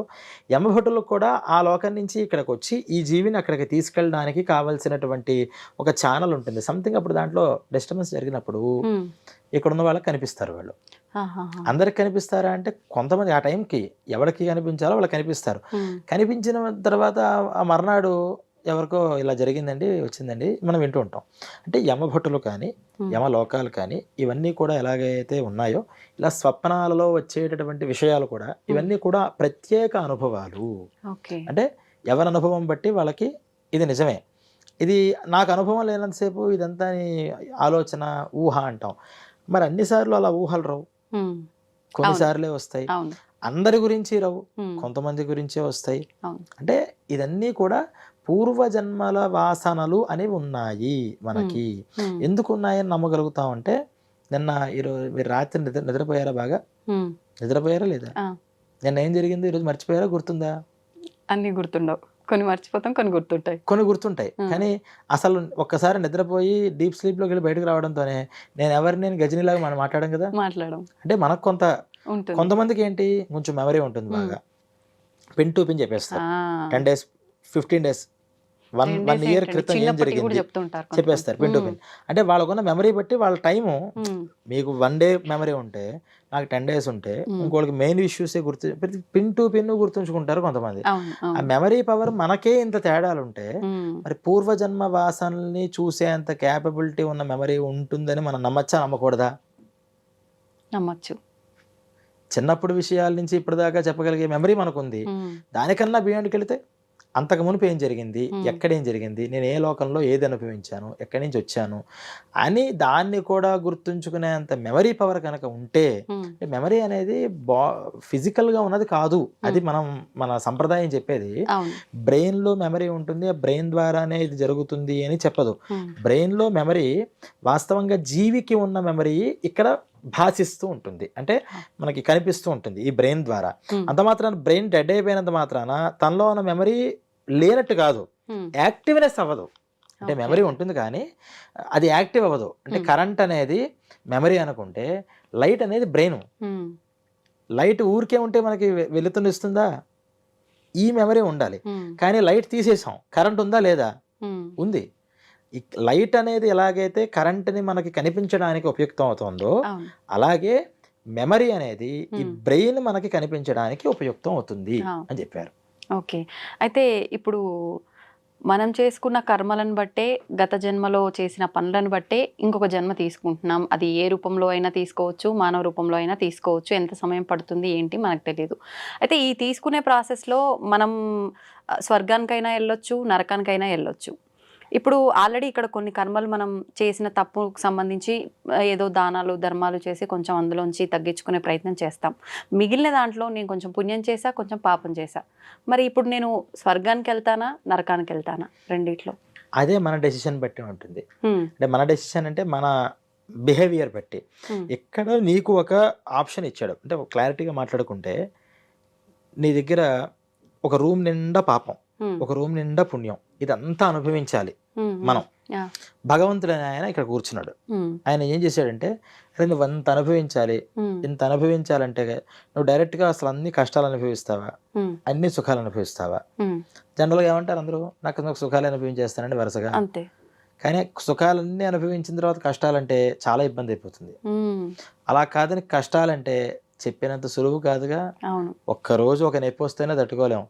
యమభటులకు కూడా ఆ లోకం నుంచి ఇక్కడికి వచ్చి ఈ జీవిని అక్కడికి తీసుకెళ్ళడానికి కావాల్సినటువంటి ఒక ఛానల్ ఉంటుంది. సంథింగ్ అప్పుడు దాంట్లో డిస్టర్బెన్స్ జరిగినప్పుడు ఇక్కడ ఉన్న వాళ్ళకి కనిపిస్తారు. వాళ్ళు అందరికి కనిపిస్తారా అంటే కొంతమంది ఆ టైంకి ఎవరికి కనిపించాలో వాళ్ళకి కనిపిస్తారు. కనిపించిన తర్వాత ఆ మర్నాడు ఎవరికో ఇలా జరిగిందండి, వచ్చిందండి, మనం వింటూ ఉంటాం. అంటే యమభటులు కానీ యమలోకాలు కానీ ఇవన్నీ కూడా ఎలాగైతే ఉన్నాయో, ఇలా స్వప్నాలలో వచ్చేటటువంటి విషయాలు కూడా ఇవన్నీ కూడా ప్రత్యేక అనుభవాలు. అంటే ఎవరి అనుభవం బట్టి వాళ్ళకి ఇది నిజమే. ఇది నాకు అనుభవం లేనంతసేపు ఇదంతా ఆలోచన, ఊహ అంటాం. మరి అన్నిసార్లు అలా ఊహలు రావు, కొన్నిసార్లే వస్తాయి. అందరి గురించి రావు, కొంతమంది గురించే వస్తాయి. అంటే ఇదన్నీ కూడా పూర్వజన్మల వాసనలు అని ఉన్నాయి మనకి. ఎందుకు ఉన్నాయని నమ్మగలుగుతామంటే, నిన్న ఈరోజు మీరు రాత్రి నిద్రపోయారా? బాగా నిద్రపోయారా లేదా? నిన్న ఏం జరిగింది ఈరోజు మర్చిపోయారా? గుర్తుందా? అన్ని గుర్తుండవు, కొన్ని మర్చిపోతాం, కొన్ని గుర్తుంటాయి. కానీ అసలు ఒక్కసారి నిద్రపోయి డీప్ స్లీప్ లోకి వెళ్ళి బయటకు రావడంతోనే నేను గజనీలాగా మనం మాట్లాడడం కదా, అంటే మనకు కొంతమందికి ఏంటి కొంచెం మెమరీ ఉంటుంది బాగా. పిన్ టు పిన్ చెప్పేస్తారు. 10 days 15 days 1 year క్రితం ఏం జరిగింది చెప్పేస్తారు పిన్ టు పిన్. అంటే వాళ్ళకున్న మెమరీ బట్టి వాళ్ళ టైము, మీకు 1 day మెమరీ ఉంటే నాకు 10 days ఉంటే ఇంకోళ్ళకి మెయిన్ ఇష్యూసే పిన్ టు పిన్ గుర్తుంచుకుంటారు కొంతమంది. ఆ మెమరీ పవర్ మనకే ఇంత తేడాలు ఉంటే మరి పూర్వజన్మ వాసనల్ని చూసేంత క్యాపబిలిటీ ఉన్న మెమరీ ఉంటుందని మనం నమ్మచ్చా, నమ్మకూడదా? నమ్మచ్చు. చిన్నప్పుడు విషయాల నుంచి ఇప్పటిదాకా చెప్పగలిగే మెమరీ మనకుంది. దానికన్నా బియాండ్కి వెళితే అంతకు మునుపు ఏం జరిగింది, ఎక్కడేం జరిగింది, నేను ఏ లోకంలో ఏది అనుభవించాను, ఎక్కడి నుంచి వచ్చాను అని దాన్ని కూడా గుర్తుంచుకునేంత మెమరీ పవర్ కనుక ఉంటే, మెమరీ అనేది ఫిజికల్గా ఉన్నది కాదు. అది మన సంప్రదాయం చెప్పేది బ్రెయిన్లో మెమరీ ఉంటుంది, ఆ బ్రెయిన్ ద్వారానే ఇది జరుగుతుంది అని చెప్పదు. బ్రెయిన్లో మెమరీ వాస్తవంగా జీవికి ఉన్న మెమరీ ఇక్కడ భాషిస్తూ ఉంటుంది, అంటే మనకి కనిపిస్తూ ఉంటుంది ఈ బ్రెయిన్ ద్వారా. అంత మాత్రాన బ్రెయిన్ డెడ్ అయిపోయినంత మాత్రాన తనలో ఉన్న మెమరీ లేనట్టు కాదు, యాక్టివ్నెస్ అవ్వదు. అంటే మెమరీ ఉంటుంది కానీ అది యాక్టివ్ అవ్వదు. అంటే కరెంట్ అనేది మెమరీ అనుకుంటే, లైట్ అనేది బ్రెయిన్. లైట్ ఊరికే ఉంటే మనకి వెలుతునిస్తుందా? ఈ మెమరీ ఉండాలి. కానీ లైట్ తీసేసాం, కరెంట్ ఉందా లేదా? ఉంది. ఈ లైట్ అనేది ఎలాగైతే కరెంట్ని మనకి కనిపించడానికి ఉపయుక్తం అవుతుందో, అలాగే మెమరీ అనేది ఈ బ్రెయిన్ మనకి కనిపించడానికి ఉపయుక్తం అవుతుంది అని చెప్పారు. ఓకే. అయితే ఇప్పుడు మనం చేసుకున్న కర్మలను బట్టే, గత జన్మలో చేసిన పనులను బట్టే ఇంకొక జన్మ తీసుకుంటున్నాం. అది ఏ రూపంలో అయినా తీసుకోవచ్చు, మానవ రూపంలో అయినా తీసుకోవచ్చు. ఎంత సమయం పడుతుంది ఏంటి మనకు తెలియదు. అయితే ఈ తీసుకునే ప్రాసెస్లో మనం స్వర్గానికైనా వెళ్ళొచ్చు, నరకానికైనా వెళ్ళొచ్చు. ఇప్పుడు ఆల్రెడీ ఇక్కడ కొన్ని కర్మలు మనం చేసిన తప్పుకు సంబంధించి ఏదో దానాలు ధర్మాలు చేసి కొంచెం అందులోంచి తగ్గించుకునే ప్రయత్నం చేస్తాం. మిగిలిన దాంట్లో నేను కొంచెం పుణ్యం చేశా, కొంచెం పాపం చేశా. మరి ఇప్పుడు నేను స్వర్గానికి వెళ్తానా, నరకానికి వెళ్తానా? రెండిట్లో అదే మన డెసిషన్ బట్టి ఉంటుంది. అంటే మన డెసిషన్ అంటే మన బిహేవియర్ బట్టి. ఇక్కడ నీకు ఒక ఆప్షన్ ఇచ్చాడు. అంటే క్లారిటీగా మాట్లాడుకుంటే, నీ దగ్గర ఒక రూమ్ నిండా పాపం, ఒక రూమ్ నిండా పుణ్యం, ఇదంతా అనుభవించాలి మనం. భగవంతుడు ఆయన ఇక్కడ కూర్చున్నాడు. ఆయన ఏం చేశాడంటే, అరే నువ్వు అంత అనుభవించాలి, ఇంత అనుభవించాలంటే నువ్వు డైరెక్ట్గా అసలు అన్ని కష్టాలు అనుభవిస్తావా, అన్ని సుఖాలు అనుభవిస్తావా? జనరల్గా ఏమంటారు అందరూ, నాకు సుఖాలు అనుభవించేస్తానండి వరుసగా. కానీ సుఖాలన్నీ అనుభవించిన తర్వాత కష్టాలంటే చాలా ఇబ్బంది అయిపోతుంది. అలా కాదని, కష్టాలంటే చెప్పినంత సులువు కాదుగా. ఒక్కరోజు ఒక నొప్పి వస్తేనే తట్టుకోలేము.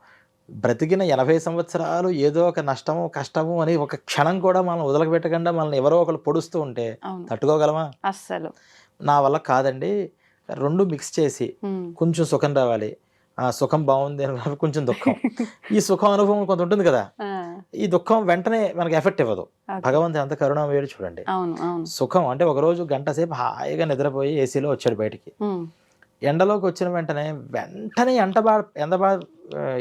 బ్రతికిన 80 సంవత్సరాలు ఏదో ఒక నష్టము కష్టము అని ఒక క్షణం కూడా మనం వదలపెట్టకుండా మనల్ని ఎవరో ఒకరు పొడుస్తూ ఉంటే తట్టుకోగలమా? అస్సలు నా వల్ల కాదండి. రెండు మిక్స్ చేసి కొంచెం సుఖం రావాలి, ఆ సుఖం బాగుంది అని కొంచెం దుఃఖం, ఈ సుఖం అనుభవం కొంత ఉంటుంది కదా. ఈ దుఃఖం వెంటనే మనకి ఎఫెక్ట్ ఇవ్వదు. భగవంతుడు ఎంత కరుణామయుడు చూడండి. సుఖం అంటే ఒకరోజు గంట సేపు హాయిగా నిద్రపోయి ఏసీలో వచ్చాడు బయటికి. ఎండలోకి వచ్చిన వెంటనే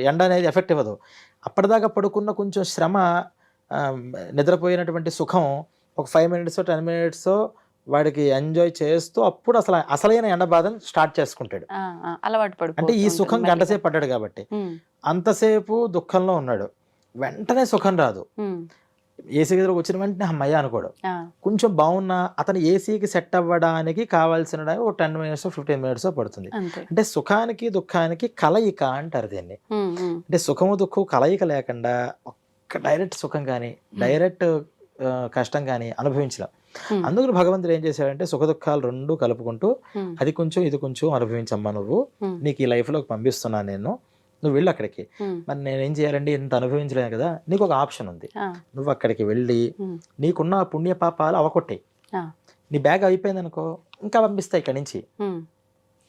ఎండ అనేది ఎఫెక్ట్ ఇవ్వదు. అప్పటిదాకా పడుకున్న కొంచెం శ్రమ నిద్రపోయినటువంటి సుఖం ఒక 5 minutes 10 minutes వాడికి ఎంజాయ్ చేస్తూ అప్పుడు అసలైన ఎండ బాధను స్టార్ట్ చేసుకుంటాడు. అలవాటు అంటే ఈ సుఖం గంటసేపు పడ్డాడు కాబట్టి అంతసేపు దుఃఖంలో ఉన్నాడు, వెంటనే సుఖం రాదు. ఏసీ గదిలోకి వచ్చిన వెంటనే అమ్మయ్య అనుకోడు. కొంచెం బాగున్నా అతను ఏసీకి సెట్ అవ్వడానికి కావాల్సిన ఒక 10 minutes 15 minutes పడుతుంది. అంటే సుఖానికి దుఃఖానికి కలయిక అంటారు దీన్ని. అంటే సుఖము దుఃఖం కలయిక లేకుండా ఒక్క డైరెక్ట్ సుఖం కానీ డైరెక్ట్ కష్టం కానీ అనుభవించలేం. అందుకని భగవంతుడు ఏం చేశాడంటే సుఖ దుఃఖాలు రెండు కలుపుకుంటూ అది కొంచెం ఇది కొంచెం అనుభవించమ్మా, నువ్వు నీకు ఈ లైఫ్లోకి పంపిస్తున్నాను నేను, నువ్వు వెళ్ళు అక్కడికి. మరి నేనేం చేయాలండి, ఇంత అనుభవించలేను కదా, నీకు ఒక ఆప్షన్ ఉంది. నువ్వు అక్కడికి వెళ్ళి నీకున్న పుణ్య పాపాలు అవకొట్టాయి. నీ బ్యాగ్ అయిపోయింది అనుకో ఇంకా పంపిస్తా ఇక్కడి నుంచి,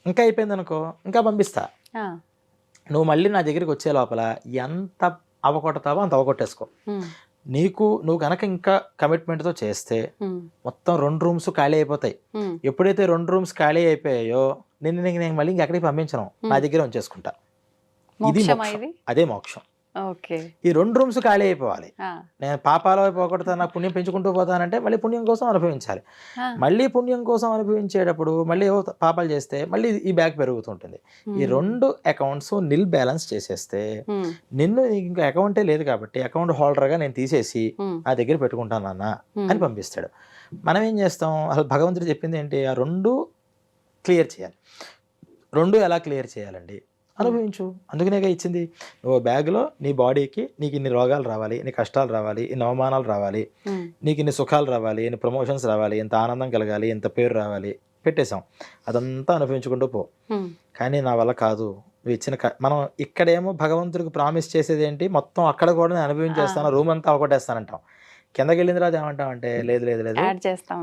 ఇంకా అయిపోయింది అనుకో ఇంకా పంపిస్తా. నువ్వు మళ్ళీ నా దగ్గరికి వచ్చే లోపల ఎంత అవకొడతావో అంత అవకొట్టేసుకో. నువ్వు కనుక ఇంకా కమిట్మెంట్తో చేస్తే మొత్తం 2 rooms ఖాళీ అయిపోతాయి. ఎప్పుడైతే 2 rooms ఖాళీ అయిపోయాయో నేను మళ్ళీ ఇంకెక్కడికి పంపించను, నా దగ్గర ఉంచేసుకుంటా. ఇది అదే మోక్షం. ఈ 2 rooms ఖాళీ అయిపోవాలి. నేను పాపాల వైపు పోగొడతాను, నాకు పుణ్యం పెంచుకుంటూ పోతానంటే మళ్ళీ పుణ్యం కోసం అనుభవించాలి. మళ్ళీ పుణ్యం కోసం అనుభవించేటప్పుడు మళ్ళీ ఏవో పాపాలు చేస్తే మళ్ళీ ఈ బ్యాగ్ పెరుగుతుంటుంది. ఈ 2 accounts నిల్ బ్యాలెన్స్ చేసేస్తే నీకు ఇంకా అకౌంటే లేదు కాబట్టి అకౌంట్ హోల్డర్గా నేను తీసేసి నా దగ్గర పెట్టుకుంటాను అన్న అని పంపిస్తాడు. మనం ఏం చేస్తాం, అసలు భగవంతుడు చెప్పింది ఏంటి, ఆ 2 క్లియర్ చేయాలి. 2 ఎలా క్లియర్ చేయాలండి, అనుభవించు. అందుకనేగా ఇచ్చింది, నువ్వు బ్యాగ్లో నీ బాడీకి నీకు ఇన్ని రోగాలు రావాలి, ఇన్ని కష్టాలు రావాలి, ఇన్ని అవమానాలు రావాలి, నీకు ఇన్ని సుఖాలు రావాలి, ఇన్ని ప్రమోషన్స్ రావాలి, ఇంత ఆనందం కలగాలి, ఇంత పేరు రావాలి, పెట్టేశాం. అదంతా అనుభవించుకుంటూ పో. కానీ నా వల్ల కాదు, నువ్వు ఇచ్చిన మనం ఇక్కడేమో భగవంతుడికి ప్రామిస్ చేసేది ఏంటి, మొత్తం అక్కడ కూడా నేను అనుభవించేస్తాను, రూమ్ అంతా అవకొట్టేస్తానంటాం. కిందకి వెళ్ళిన తర్వాత ఏమంటాం అంటే లేదు లేదు లేదు,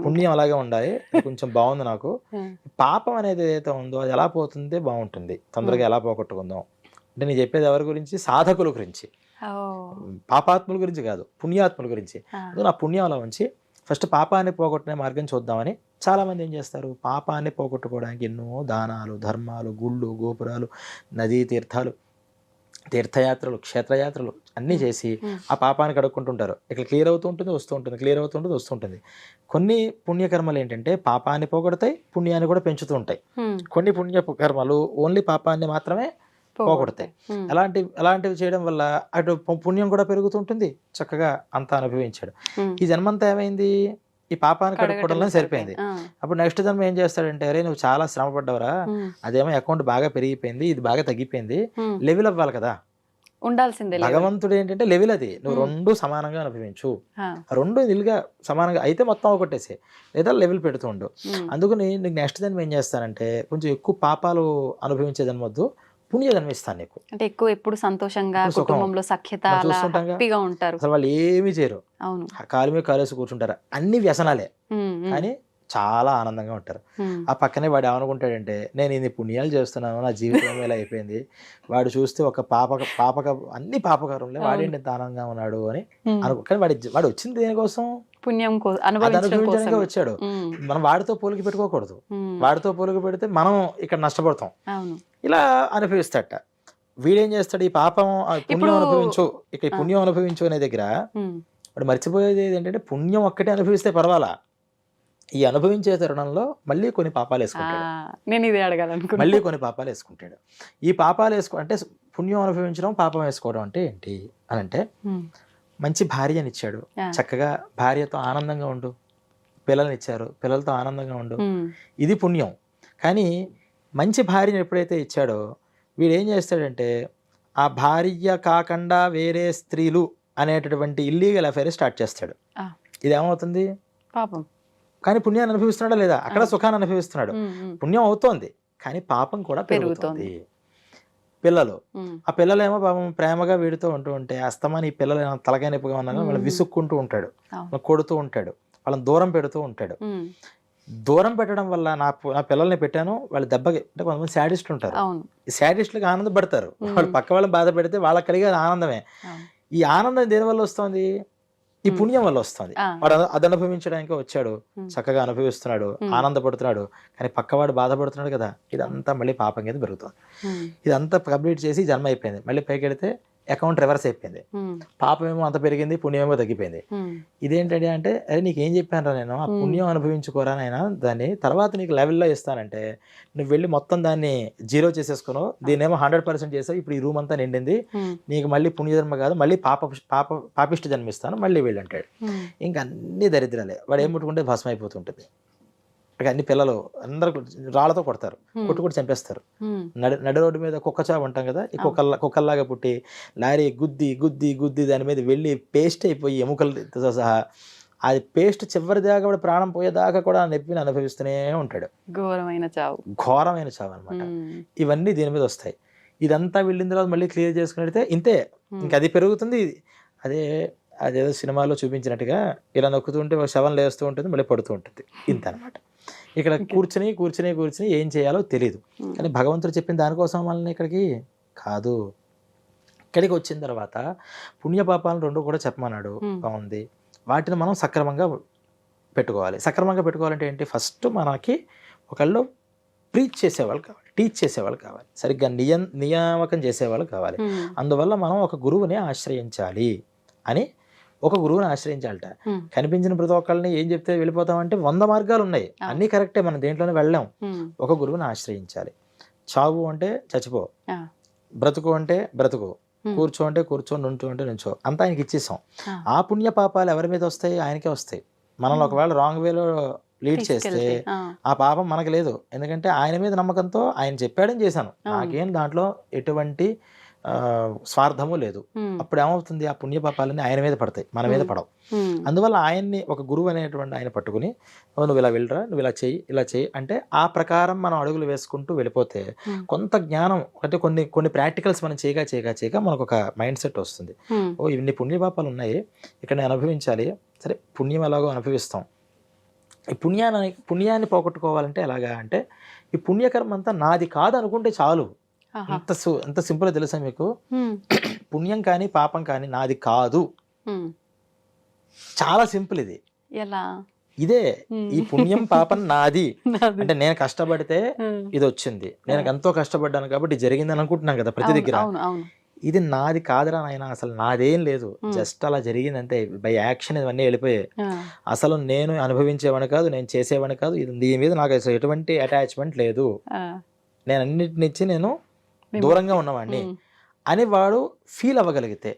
పుణ్యం అలాగే ఉండాలి, కొంచెం బాగుంది నాకు. పాపం అనేది ఏదైతే ఉందో అది ఎలా పోతుందే బాగుంటుంది, తొందరగా ఎలా పోగొట్టుకుందాం అంటే నేను చెప్పేది ఎవరి గురించి, సాధకుల గురించి, పాపాత్ముల గురించి కాదు, పుణ్యాత్ముల గురించి. నా పుణ్యం అలా ఉంచి ఫస్ట్ పాపాన్ని పోగొట్టిన మార్గం చూద్దామని చాలామంది ఏం చేస్తారు, పాపాన్ని పోగొట్టుకోవడానికి ఎన్నో దానాలు, ధర్మాలు, గుళ్ళు, గోపురాలు, నదీ తీర్థాలు, తీర్థయాత్రలు, క్షేత్రయాత్రలు అన్నీ చేసి ఆ పాపాన్ని కడుక్కుంటుంటారు. ఇక్కడ క్లియర్ అవుతూ ఉంటుంది, వస్తూ ఉంటుంది, క్లియర్ అవుతూ ఉంటుంది, వస్తూ ఉంటుంది. కొన్ని పుణ్యకర్మలు ఏంటంటే పాపాన్ని పోగొడతాయి, పుణ్యాన్ని కూడా పెంచుతూ ఉంటాయి. కొన్ని పుణ్యకర్మలు ఓన్లీ పాపాన్ని మాత్రమే పోగొడతాయి. అలాంటివి చేయడం వల్ల అటు పుణ్యం కూడా పెరుగుతుంటుంది, చక్కగా అంతా అనుభవించాడు. ఈ జన్మంతా ఏమైంది, ఈ పాపాన్ని కడుక్కోవడంలో సరిపోయింది. అప్పుడు నెక్స్ట్ జన్మ ఏం చేస్తాడంటే, అరే నువ్వు చాలా శ్రమ పడ్డవరా, అదేమో అకౌంట్ బాగా పెరిగిపోయింది, ఇది బాగా తగ్గిపోయింది, లెవెల్ అవ్వాలి కదా ఉండాల్సిందే. భగవంతుడు ఏంటంటే లెవెల్ అది, నువ్వు 2 సమానంగా అనుభవించు, 2 నిలుగా సమానంగా అయితే మొత్తం ఒకటేసే, లేదా లెవెల్ పెడుతూ ఉండు. అందుకని నీకు నెక్స్ట్ జన్మ ఏం చేస్తానంటే, కొంచెం ఎక్కువ పాపాలు అనుభవించే జన్మొద్దు, పుణ్య జన్మిస్తాను నీకు. అంటే ఎక్కువ ఎప్పుడు సంతోషంగా కుటుంబంలో సఖ్యత హ్యాపీగా ఉంటారు. అసలు వాళ్ళు ఏమీ చేయరు, కాలు మీద కాలేసి కూర్చుంటారు, అన్ని వ్యసనాలే, కానీ చాలా ఆనందంగా ఉంటారు. ఆ పక్కనే వాడు ఏమనుకుంటాడంటే, నేను ఇన్ని పుణ్యాలు చేస్తున్నాను, నా జీవితం ఇలా అయిపోయింది, వాడు చూస్తే ఒక పాపక అన్ని పాపకారంలో వాడేంటి ఇంత ఆనందంగా ఉన్నాడు అని కానీ వాడు వచ్చింది దేనికోసం, పుణ్యం అనుభవించడానికి వచ్చాడు. మనం వాడితో పోలికి పెట్టుకోకూడదు, వాడితో పోలికి పెడితే మనం ఇక్కడ నష్టపడతాం. ఇలా అనుభవిస్తాడట. వీడేం చేస్తాడు, ఈ పాపం పుణ్యం అనుభవించు, ఇక ఈ పుణ్యం అనుభవించు అనే దగ్గర వాడు మర్చిపోయేది ఏంటంటే, పుణ్యం ఒక్కటే అనుభవిస్తే పర్వాలా, ఈ అనుభవించే తరుణంలో మళ్ళీ కొన్ని పాపాలు వేసుకుంటాడు. నేను ఇదే అడగాలనుకున్నా. మళ్ళీ కొన్ని పాపాలు వేసుకుంటాడు. ఈ పాపాలు అంటే పుణ్యం అనుభవించడం, పాపం వేసుకోవడం అంటే ఏంటి అని అంటే, మంచి భార్యనిచ్చాడు, చక్కగా భార్యతో ఆనందంగా ఉండు, పిల్లల్నిచ్చారు, పిల్లలతో ఆనందంగా ఉండు, ఇది పుణ్యం. కానీ మంచి భార్యను ఎప్పుడైతే ఇచ్చాడో వీడు ఏం చేస్తాడంటే, ఆ భార్య కాకుండా వేరే స్త్రీలు అనేటటువంటి ఇల్లీగల్ అఫైర్ స్టార్ట్ చేస్తాడు. ఇది ఏమవుతుంది, పాపం. కానీ పుణ్యాన్ని అనుభవిస్తున్నాడా లేదా, అక్కడ సుఖాన్ని అనుభవిస్తున్నాడు, పుణ్యం అవుతోంది, కానీ పాపం కూడా పెరుగుతుంది. పిల్లలు, ఆ పిల్లలేమో పాపం ప్రేమగా వీడితో ఉంటూ ఉంటే అస్తమాని ఈ పిల్లలు తలకాయ నొప్పిగా ఉన్నా వాళ్ళు విసుక్కుంటూ ఉంటాడు, కొడుతూ ఉంటాడు, వాళ్ళని దూరం పెడుతూ ఉంటాడు. దూరం పెట్టడం వల్ల నా పిల్లల్ని పెట్టాను, వాళ్ళు దెబ్బకి, అంటే కొంతమంది శాడిస్ట్ ఉంటారు, ఈ శాడిస్టులకు ఆనందపడతారు, వాళ్ళు పక్క వాళ్ళని బాధ పెడితే వాళ్ళకి కలిగేది ఆనందమే. ఈ ఆనందం దేని వల్ల వస్తుంది, ఈ పుణ్యం వల్ల వస్తుంది. వాడు అది అనుభవించడానికి వచ్చాడు, చక్కగా అనుభవిస్తున్నాడు, ఆనందపడుతున్నాడు, కానీ పక్కవాడు బాధపడుతున్నాడు కదా, ఇదంతా మళ్ళీ పాపం కింద పెరుగుతుంది. ఇదంతా కంప్లీట్ చేసి జన్మ అయిపోయింది, మళ్ళీ పైకి వెళితే అకౌంట్ రివర్స్ అయిపోయింది. పాపం ఏమో అంత పెరిగింది, పుణ్యం ఏమో తగ్గిపోయింది. ఇదేంటంటే అంటే అరే నీకేం చెప్పాను నేను, ఆ పుణ్యం అనుభవించుకోరా నాయనా, దాన్ని తర్వాత నీకు లెవెల్లో ఇస్తానంటే నువ్వు వెళ్ళి మొత్తం దాన్ని జీరో చేసేసుకున్నావు, దీన్నేమో 100% చేసావు, ఇప్పుడు ఈ రూమ్ అంతా నిండింది, నీకు మళ్ళీ పుణ్యజన్మ కాదు, మళ్ళీ పాపిష్టి జన్మిస్తాను, మళ్ళీ వెళ్ళి అంటాడు. ఇంకా అన్ని దరిద్రాలే, వాడు ఏం ముట్టుకుంటే భస్మం అయిపోతుంటుంది. అన్ని పిల్లలు అందరూ రాళ్లతో కొడతారు, కొట్టుకుని చంపేస్తారు. నడి రోడ్డు మీద కుక్క చావు ఉంటాం కదా, ఈ కుక్కల్లాగా పుట్టి లారీ గుద్ది గుద్ది గుద్ది దాని మీద వెళ్ళి పేస్ట్ అయిపోయి ఎముకలతో సహా అది పేస్ట్ చివరి దాకా కూడా ప్రాణం పోయేదాకా కూడా నొప్పిని అనుభవిస్తూనే ఉంటాడు. ఘోరమైన చావు అనమాట. ఇవన్నీ దీని మీద వస్తాయి. ఇదంతా వెళ్ళిన తర్వాత మళ్ళీ క్లియర్ చేసుకుని ఇంతే, ఇంకా అది పెరుగుతుంది. అదేదో సినిమాలో చూపించినట్టుగా ఇలా నొక్కుతుంటే శవం లేస్తూ ఉంటుంది, మళ్ళీ పడుతూ ఉంటుంది. ఇంత అనమాట. ఇక్కడ కూర్చుని ఏం చేయాలో తెలియదు. కానీ భగవంతుడు చెప్పిన దానికోసం మనల్ని ఇక్కడికి కాదు. ఇక్కడికి వచ్చిన తర్వాత పుణ్యపాపాలను రెండు కూడా చెప్పమన్నాడు, బాగుంది. వాటిని మనం సక్రమంగా పెట్టుకోవాలి. సక్రమంగా పెట్టుకోవాలంటే ఏంటి, ఫస్ట్ మనకి ఒకళ్ళు ప్రీచ్ చేసేవాళ్ళు కావాలి, టీచ్ చేసేవాళ్ళు కావాలి, సరిగ్గా నియామకం చేసేవాళ్ళు కావాలి. అందువల్ల మనం ఒక గురువుని ఆశ్రయించాలి అని ఒక గురువుని ఆశ్రయించాలట. కనిపించిన ప్రతి ఒక్కళ్ళని ఏం చెప్తే వెళ్ళిపోతామంటే 100 మార్గాలు ఉన్నాయి, అన్నీ కరెక్టే, మనం దేంట్లోనే వెళ్ళాం. ఒక గురువుని ఆశ్రయించాలి. చావు అంటే చచ్చిపో, బ్రతుకు అంటే బ్రతుకు, కూర్చో అంటే కూర్చో, నుంచో అంటే నుంచో, అంతా ఆయనకి ఇచ్చేసాం. ఆ పుణ్య పాపాలు ఎవరి మీద వస్తాయి, ఆయనకే వస్తాయి. మనల్ని ఒకవేళ రాంగ్ వేలో లీడ్ చేస్తే ఆ పాపం మనకు లేదు. ఎందుకంటే ఆయన మీద నమ్మకంతో ఆయన చెప్పాడని చేశాను, నాకేం దాంట్లో ఎటువంటి స్వార్థము లేదు. అప్పుడు ఏమవుతుంది, ఆ పుణ్యపాపాలన్నీ ఆయన మీద పడతాయి, మన మీద పడవు. అందువల్ల ఆయన్ని ఒక గురువు అనేటువంటి ఆయన పట్టుకుని నువ్వు ఇలా వెళ్ళరా, నువ్వు ఇలా చెయ్యి అంటే ఆ ప్రకారం మనం అడుగులు వేసుకుంటూ వెళ్ళిపోతే కొంత జ్ఞానం అంటే కొన్ని ప్రాక్టికల్స్ మనం చేయగా మనకు ఒక మైండ్ సెట్ వస్తుంది. ఓ ఇన్ని పుణ్యపాపాలు ఉన్నాయి, ఇక్కడ నేను అనుభవించాలి, సరే పుణ్యం ఎలాగో అనుభవిస్తాం. ఈ పుణ్యాన్ని పోగొట్టుకోవాలంటే ఎలాగా అంటే ఈ పుణ్యకర్మ అంతా నాది కాదు అనుకుంటే చాలు. ఎంత సింపుల్ తెలుసా మీకు, పుణ్యం కానీ పాపం కానీ నాది కాదు, చాలా సింపుల్. ఇది ఇదే, ఈ పుణ్యం పాపం నాది అంటే నేను కష్టపడితే ఇది వచ్చింది, నేను ఎంతో కష్టపడ్డాను కాబట్టి జరిగింది అని అనుకుంటున్నాను కదా ప్రతి దగ్గర. ఇది నాది కాదురా నాయన, అసలు నాదేం లేదు, జస్ట్ అలా జరిగింది అంతే, బై యాక్షన్ ఇవన్నీ వెళ్ళిపోయాయి. అసలు నేను అనుభవించేవాడిని కాదు, నేను చేసేవాడిని కాదు, దీని మీద నాకు అసలు ఎటువంటి అటాచ్మెంట్ లేదు, నేను అన్నిటినిచ్చి నేను దూరంగా ఉన్నవాడిని అని వాడు ఫీల్ అవ్వగలిగితే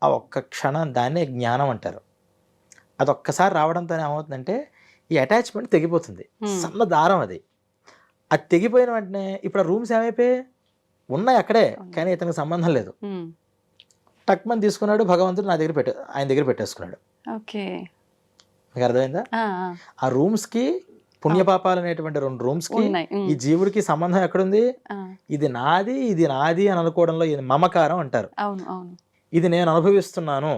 ఆ ఒక్క క్షణం దాన్నే జ్ఞానం అంటారు. అది ఒక్కసారి రావడంతో ఏమవుతుందంటే ఈ అటాచ్మెంట్ తెగిపోతుంది, సన్న దారం అది తెగిపోయిన వెంటనే ఇప్పుడు ఆ రూమ్స్ ఏమైపోయాయి, ఉన్నాయి అక్కడే, కానీ ఇతనికి సంబంధం లేదు. టక్మని తీసుకున్నాడు భగవంతుడు, ఆయన దగ్గర పెట్టేసుకున్నాడు. మీకు అర్థమైందా? ఆ రూమ్స్కి పుణ్యపాపాలు అనేటువంటి 2 రూమ్స్కి ఈ జీవుడికి సంబంధం ఎక్కడుంది, ఇది నాది అని అనుకోవడంలో ఇది మమకారం అంటారు, ఇది నేను అనుభవిస్తున్నాను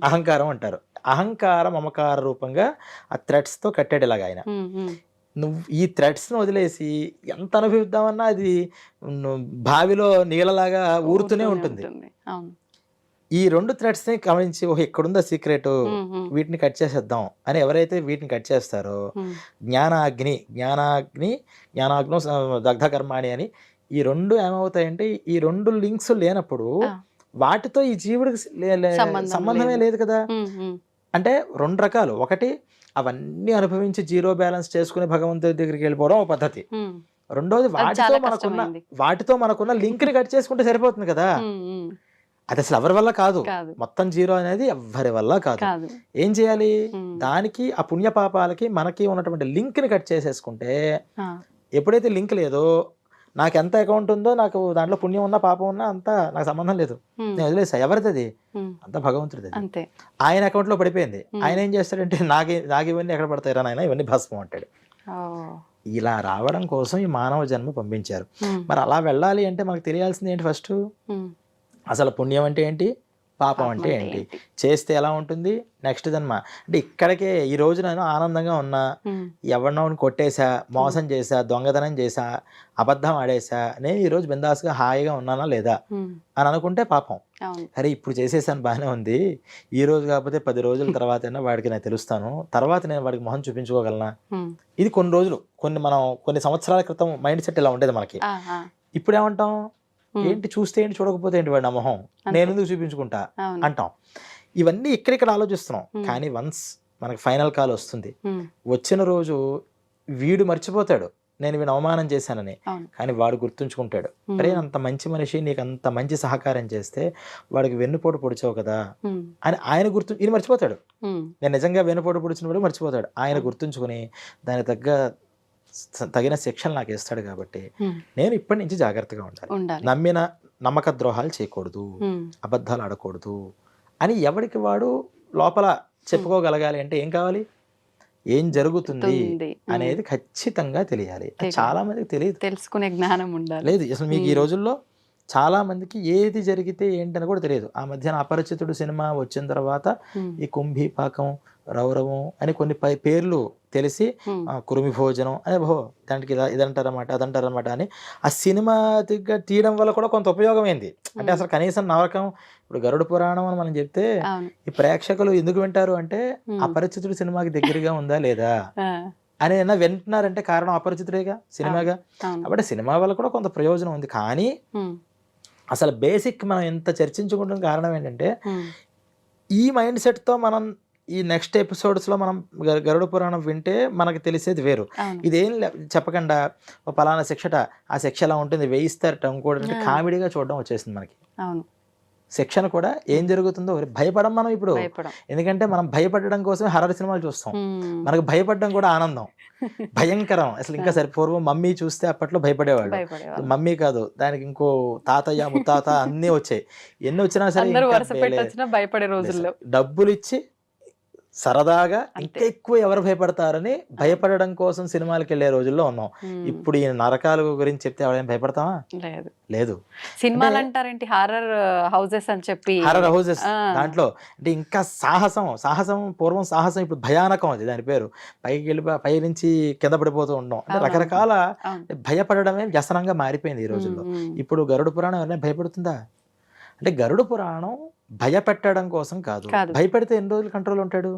అహంకారం అంటారు. అహంకార మమకార రూపంగా ఆ థ్రెడ్స్ తో కట్టాడు ఇలాగ ఆయన. నువ్వు ఈ థ్రెడ్స్ ను వదిలేసి ఎంత అనుభవిద్దామన్నా అది బావిలో నీళ్ళలాగా ఊరుతూనే ఉంటుంది. ఈ 2 థ్రెడ్స్ ని గమనించి ఓహో ఇక్కడుందా సీక్రెట్, వీటిని కట్ చేసేద్దాం అని ఎవరైతే వీటిని కట్ చేస్తారో జ్ఞానాగ్ని దగ్ధ కర్మాణి అని ఈ 2 ఏమవుతాయంటే ఈ 2 లింక్స్ లేనప్పుడు వాటితో ఈ జీవుడికి సంబంధమే లేదు కదా. అంటే 2 రకాలు, ఒకటి అవన్నీ అనుభవించి జీరో బ్యాలెన్స్ చేసుకుని భగవంతుడి దగ్గరికి వెళ్ళిపోవడం ఒక పద్ధతి, రెండోది వాటితో మనకున్న లింక్ ని కట్ చేసుకుంటే సరిపోతుంది కదా. అది అసలు ఎవరి వల్ల కాదు, మొత్తం జీరో అనేది ఎవరి వల్ల కాదు. ఏం చేయాలి, దానికి ఆ పుణ్య పాపాలకి మనకి ఉన్నటువంటి లింక్ ని కట్ చేసేసుకుంటే, ఎప్పుడైతే లింక్ లేదో నాకు ఎంత అకౌంట్ ఉందో, నాకు దాంట్లో పుణ్యం ఉన్నా పాపం ఉన్నా అంతా నాకు సంబంధం లేదు, నేను వదిలేసా. ఎవరిది అది, అంతా భగవంతుడిది. ఆయన అకౌంట్ లో పడిపోయింది. ఆయన ఏం చేస్తాడంటే నాకు ఇవన్నీ ఎక్కడ పడతాయిరా నాయన, ఇవన్నీ భస్మం అంటాడు. ఇలా రావడం కోసం ఈ మానవ జన్మ పంపించారు. మరి అలా వెళ్ళాలి అంటే మనకు తెలియాల్సింది ఏంటి, ఫస్ట్ అసలు పుణ్యం అంటే ఏంటి, పాపం అంటే ఏంటి, చేస్తే ఎలా ఉంటుంది నెక్స్ట్ జన్మ. అంటే ఇక్కడికే ఈ రోజు నేను ఆనందంగా ఉన్నా, ఎవరినో కొట్టేశా, మోసం చేశా, దొంగతనం చేశా, అబద్ధం ఆడేశా, నేను ఈరోజు బిందాస్గా హాయిగా ఉన్నానా లేదా అని అనుకుంటే పాపం. అరే ఇప్పుడు చేసేసాను బాగానే ఉంది, ఈ రోజు కాకపోతే 10 రోజుల తర్వాత అయినా వాడికి నేను తెలుస్తాను, తర్వాత నేను వాడికి మొహం చూపించుకోగలనా. ఇది కొన్ని రోజులు, కొన్ని సంవత్సరాల క్రితం మైండ్ సెట్ ఇలా ఉండేది మనకి. ఇప్పుడు ఏమంటాం, ఏంటి చూస్తే ఏంటి చూడకపోతే ఏంటి వాడి నా మొహం, నేను ఎందుకు చూపించుకుంటా అవును. అంటాం. ఇవన్నీ ఇక్కడిక్కడ ఆలోచిస్తున్నాం. కానీ వన్స్ మనకి ఫైనల్ కాల్ వస్తుంది, వచ్చిన రోజు వీడు మర్చిపోతాడు నేను వీడిని అవమానం చేశానని, అవును. కానీ వాడు గుర్తుంచుకుంటాడు, అరే అంత మంచి మనిషి నీకు అంత మంచి సహకారం చేస్తే వాడికి వెన్నుపోటు పొడిచావు కదా అని ఆయన ఈయన మర్చిపోతాడు. నేను నిజంగా వెన్నుపోటు పొడిచిన వాడు మర్చిపోతాడు. ఆయన గుర్తుంచుకుని దానికి తగిన శిక్షలు నాకు ఇస్తాడు. కాబట్టి నేను ఇప్పటి నుంచి జాగ్రత్తగా ఉండాలి, నమ్మక ద్రోహాలు చేయకూడదు, అబద్ధాలు ఆడకూడదు అని ఎవరికి వాడు లోపల చెప్పుకోగలగాలి. అంటే ఏం కావాలి, ఏం జరుగుతుంది అనేది ఖచ్చితంగా తెలియాలి. చాలా మందికి తెలియదు, తెలుసుకునే జ్ఞానం ఉండాలి. లేదు అసలు మీకు ఈ రోజుల్లో చాలా మందికి ఏది జరిగితే ఏంటని కూడా తెలియదు. ఆ మధ్యన అపరిచితుడు సినిమా వచ్చిన తర్వాత ఈ కుంభీపాకం, రౌరవం అని కొన్ని పేర్లు తెలిసి కురుమి భోజనం అనే దానికి ఇదంటారన్నమాట అదంటారన్నమాట అని ఆ సినిమా తీయడం వల్ల కూడా కొంత ఉపయోగమైంది. అంటే అసలు కనీసం నరకం, ఇప్పుడు గరుడ పురాణం అని మనం చెప్తే ఈ ప్రేక్షకులు ఎందుకు వింటారు అంటే అపరిచితుడు సినిమాకి దగ్గరగా ఉందా లేదా అని ఏమన్నా వింటున్నారంటే కారణం అపరిచితుడేగా, సినిమాగా. కాబట్టి సినిమా వల్ల కూడా కొంత ప్రయోజనం ఉంది. కానీ అసలు బేసిక్ మనం ఎంత చర్చించుకుంటున్న కారణం ఏంటంటే ఈ మైండ్ సెట్తో మనం ఈ నెక్స్ట్ ఎపిసోడ్స్లో మనం గరుడ పురాణం వింటే మనకు తెలిసేది వేరు. ఇదేం చెప్పకుండా పలానా శిక్షట, ఆ శిక్ష ఎలా ఉంటుంది, వేయిస్తారట, ఇంకోటి కామెడీగా చూడడం వచ్చేసింది మనకి. శిక్షణ కూడా ఏం జరుగుతుందో భయపడం మనం ఇప్పుడు. ఎందుకంటే మనం భయపడడం కోసమే హర్రర్ సినిమాలు చూస్తాం. మనకు భయపడడం కూడా ఆనందం, భయంకరం. అసలు ఇంకా సరే పూర్వం మమ్మీ చూస్తే అప్పట్లో భయపడేవాళ్ళు. మమ్మీ కాదు దానికి ఇంకో తాతయ్య ముత్తాత అన్నీ వచ్చాయి. ఎన్ని వచ్చినా సరే భయపడే రోజుల్లో డబ్బులు ఇచ్చి సరదాగా ఇంకా ఎక్కువ ఎవరు భయపడతారని భయపడడం కోసం సినిమాలకు వెళ్ళే రోజుల్లో ఉన్నాం. ఇప్పుడు ఈ నరకాల గురించి చెప్తే ఎవరైనా భయపడతావా? లేదు. సినిమాలు అంటారేంటి హారర్ హౌసెస్ అని చెప్పి, హారర్ హౌసెస్ దాంట్లో అంటే ఇంకా సాహసం పూర్వం సాహసం, ఇప్పుడు భయానకం. అది దాని పేరు. పైకి వెళ్ళి పై నుంచి కింద పడిపోతూ ఉండడం, అంటే రకరకాల భయపడడమే వ్యసనంగా మారిపోయింది ఈ రోజుల్లో. ఇప్పుడు గరుడ పురాణం ఎవరైనా భయపడుతుందా? అంటే గరుడ పురాణం భయపెట్టడం కోసం కాదు. భయపెడితే ఎన్ని రోజులు కంట్రోల్ ఉంటాడు?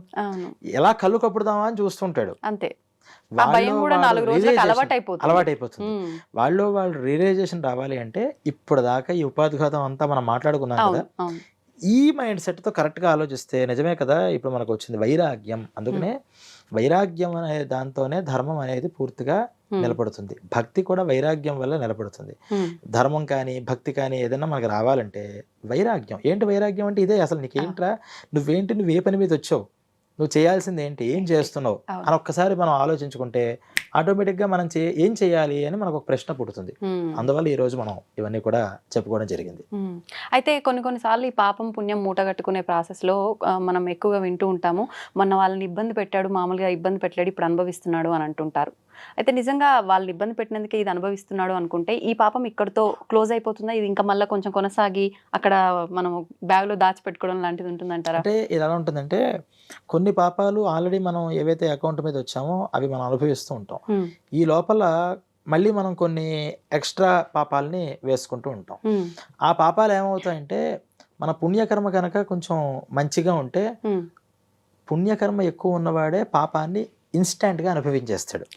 ఎలా కళ్ళు కప్పుడుదామా అని చూస్తుంటాడు. అంతే. అలవాటైపోతుంది. వాళ్ళు రియలైజేషన్ రావాలి అంటే ఇప్పుడు దాకా ఈ ఉపాధిఘాతం అంతా మనం మాట్లాడుకున్నాం కదా, ఈ మైండ్ సెట్ తో కరెక్ట్ గా ఆలోచిస్తే నిజమే కదా ఇప్పుడు మనకు వచ్చింది వైరాగ్యం. అందుకనే వైరాగ్యం అనే దాంతోనే ధర్మం అనేది పూర్తిగా నిలబడుతుంది. భక్తి కూడా వైరాగ్యం వల్ల నిలబడుతుంది. ధర్మం కానీ భక్తి కానీ ఏదైనా మనకు రావాలంటే వైరాగ్యం. ఏంటి వైరాగ్యం అంటే ఇదే. అసలు నీకేంట్రా, నువ్వు ఏ పని మీద వచ్చావు, నువ్వు చేయాల్సింది ఏంటి, ఏం చేస్తున్నావు అని ఒక్కసారి మనం ఆలోచించుకుంటే ఆటోమేటిక్గా మనం ఏం చేయాలి అని మనకు ఒక ప్రశ్న పుడుతుంది. అందువల్ల ఈ రోజు మనం ఇవన్నీ కూడా చెప్పుకోవడం జరిగింది. అయితే కొన్నిసార్లు ఈ పాపం పుణ్యం మూటగట్టుకునే ప్రాసెస్లో మనం ఎక్కువగా వింటూ ఉంటాము, మొన్న వాళ్ళని ఇబ్బంది పెట్టాడు, మామూలుగా ఇబ్బంది పెట్టాడు, ఇప్పుడు అనుభవిస్తున్నాడు అని అంటుంటారు. అయితే నిజంగా వాళ్ళని ఇబ్బంది పెట్టినందుకే ఇది అనుభవిస్తున్నాడు అనుకుంటే ఈ పాపం ఇక్కడతో క్లోజ్ అయిపోతుందా? ఇది ఇంకా మళ్ళీ కొంచెం కొనసాగి అక్కడ మనం బ్యాగ్లో దాచిపెట్టుకోవడం లాంటిది ఉంటుందంటారా? అంటే ఇలా ఉంటుందంటే కొన్ని పాపాలు ఆల్రెడీ మనం ఏవైతే అకౌంట్ మీద వచ్చామో అవి మనం అనుభవిస్తూ ఉంటాం. ఈ లోపల మళ్ళీ మనం కొన్ని ఎక్స్ట్రా పాపాలని వేసుకుంటూ ఉంటాం. ఆ పాపాలు ఏమవుతాయంటే మన పుణ్యకర్మ కనుక కొంచెం మంచిగా ఉంటే పుణ్యకర్మ ఎక్కువ ఉన్నవాడే పాపాన్ని ఇన్స్టాంట్గా అనుభవించేస్తాడు.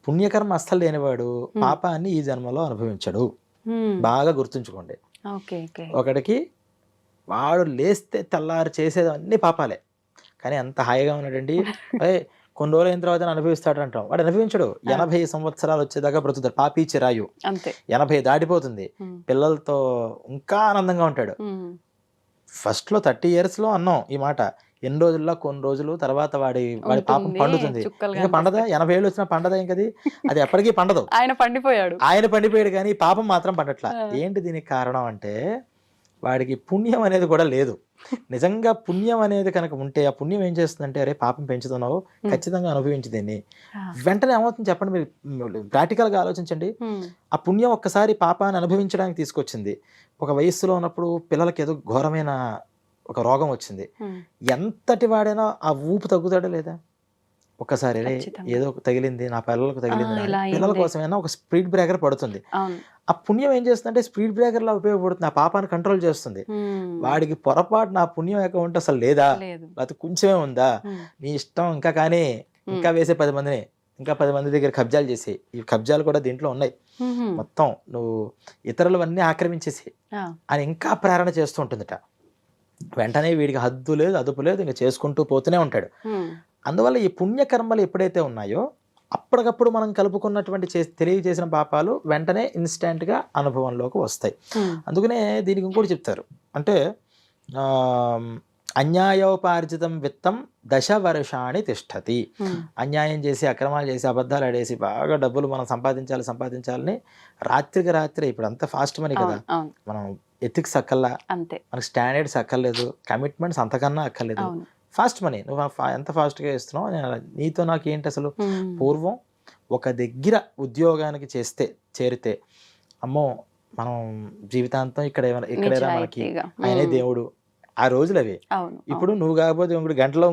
పుణ్యకర్మ అస్సలు లేనివాడు పాపాన్ని ఈ జన్మలో అనుభవించడు. బాగా గుర్తుంచుకోండి. ఒకడికి వాడు లేస్తే తెల్లారు చేసేది అన్ని పాపాలే, కానీ అంత హాయిగా ఉన్నాడండి, కొన్ని రోజులు అయిన తర్వాత అనుభవిస్తాడు అంటాం. వాడు అనుభవించడు. 80 సంవత్సరాలు వచ్చేదాకా బ్రతుకుతాడు. పాపి చిరాయు 80 దాటిపోతుంది, పిల్లలతో ఇంకా ఆనందంగా ఉంటాడు. ఫస్ట్లో 30 years అన్నాం ఈ మాట, ఎన్ని రోజుల్లో కొన్ని రోజులు తర్వాత వాడి పాపం పండుతుంది. ఇంకా పండదా? 80 ఏళ్ళు వచ్చినా పండదా? ఇంకది అది ఎప్పటికీ పండదు. ఆయన పండిపోయాడు కానీ పాపం మాత్రం పండట్లా. ఏంటి దీనికి కారణం అంటే వాడికి పుణ్యం అనేది కూడా లేదు. నిజంగా పుణ్యం అనేది కనుక ఉంటే ఆ పుణ్యం ఏం చేస్తుందంటే, అరే పాపం పెంచుతున్నావు, ఖచ్చితంగా అనుభవించి దీన్ని. వెంటనే ఏమవుతుంది చెప్పండి, మీరు ప్రాక్టికల్గా ఆలోచించండి. ఆ పుణ్యం ఒక్కసారి పాపాన్ని అనుభవించడానికి తీసుకొచ్చింది. ఒక వయస్సులో ఉన్నప్పుడు పిల్లలకి ఏదో ఘోరమైన ఒక రోగం వచ్చింది, ఎంతటి వాడైనా ఆ ఊపు తగ్గుతాడా లేదా? ఒక్కసారి ఏదో తగిలింది నా పిల్లలకు తగిలింది, పిల్లల కోసమైనా ఒక స్పీడ్ బ్రేకర్ పడుతుంది. ఆ పుణ్యం ఏం చేస్తుందంటే స్పీడ్ బ్రేకర్ లా ఉపయోగపడుతుంది, ఆ పాపాన్ని కంట్రోల్ చేస్తుంది. వాడికి పొరపాటు నా పుణ్యం అకౌంట్ అసలు లేదా, లేకపోతే కొంచెమే ఉందా, నీ ఇష్టం ఇంకా కానీ ఇంకా వేసే 10 మందిని ఇంకా 10 మంది దగ్గర కబ్జాలు చేసి, ఈ కబ్జాలు కూడా దీంట్లో ఉన్నాయి, మొత్తం నువ్వు ఇతరులవన్నీ ఆక్రమించేసి అని ఇంకా ప్రేరణ చేస్తూ ఉంటుందట. వెంటనే వీడికి హద్దు లేదు, అదుపు లేదు, ఇంకా చేసుకుంటూ పోతూనే ఉంటాడు. అందువల్ల ఈ పుణ్యకర్మలు ఎప్పుడైతే ఉన్నాయో అప్పటికప్పుడు మనం కలుపుకున్నటువంటి తెలియజేసిన పాపాలు వెంటనే ఇన్స్టెంట్గా అనుభవంలోకి వస్తాయి. అందుకనే దీనికి ఇంకోటి చెప్తారు, అంటే అన్యాయోపార్జితం విత్తం 10 వర్షాణి తిష్టతి. అన్యాయం చేసి, అక్రమాలు చేసి, అబద్ధాలు ఆడేసి బాగా డబ్బులు మనం సంపాదించాలని రాత్రికి రాత్రి, ఇప్పుడు అంతా ఫాస్ట్ మనీ కదా, మనం ఎథిక్స్ అక్కర్లా, మనకి స్టాండర్డ్స్ అక్కర్లేదు, కమిట్మెంట్స్ అంతకన్నా అక్కర్లేదు, ఫాస్ట్ మనీ. నువ్వు ఎంత ఫాస్ట్గా ఇస్తున్నావు, నీతో నాకు ఏంటి అసలు. పూర్వం ఒక దగ్గర ఉద్యోగానికి చేరితే అమ్మో మనం జీవితాంతం ఇక్కడైనా మనకి ఆయనే దేవుడు, ఆ రోజులు అవి. ఇప్పుడు నువ్వు కాకపోతే ఇంకోటి గంటలో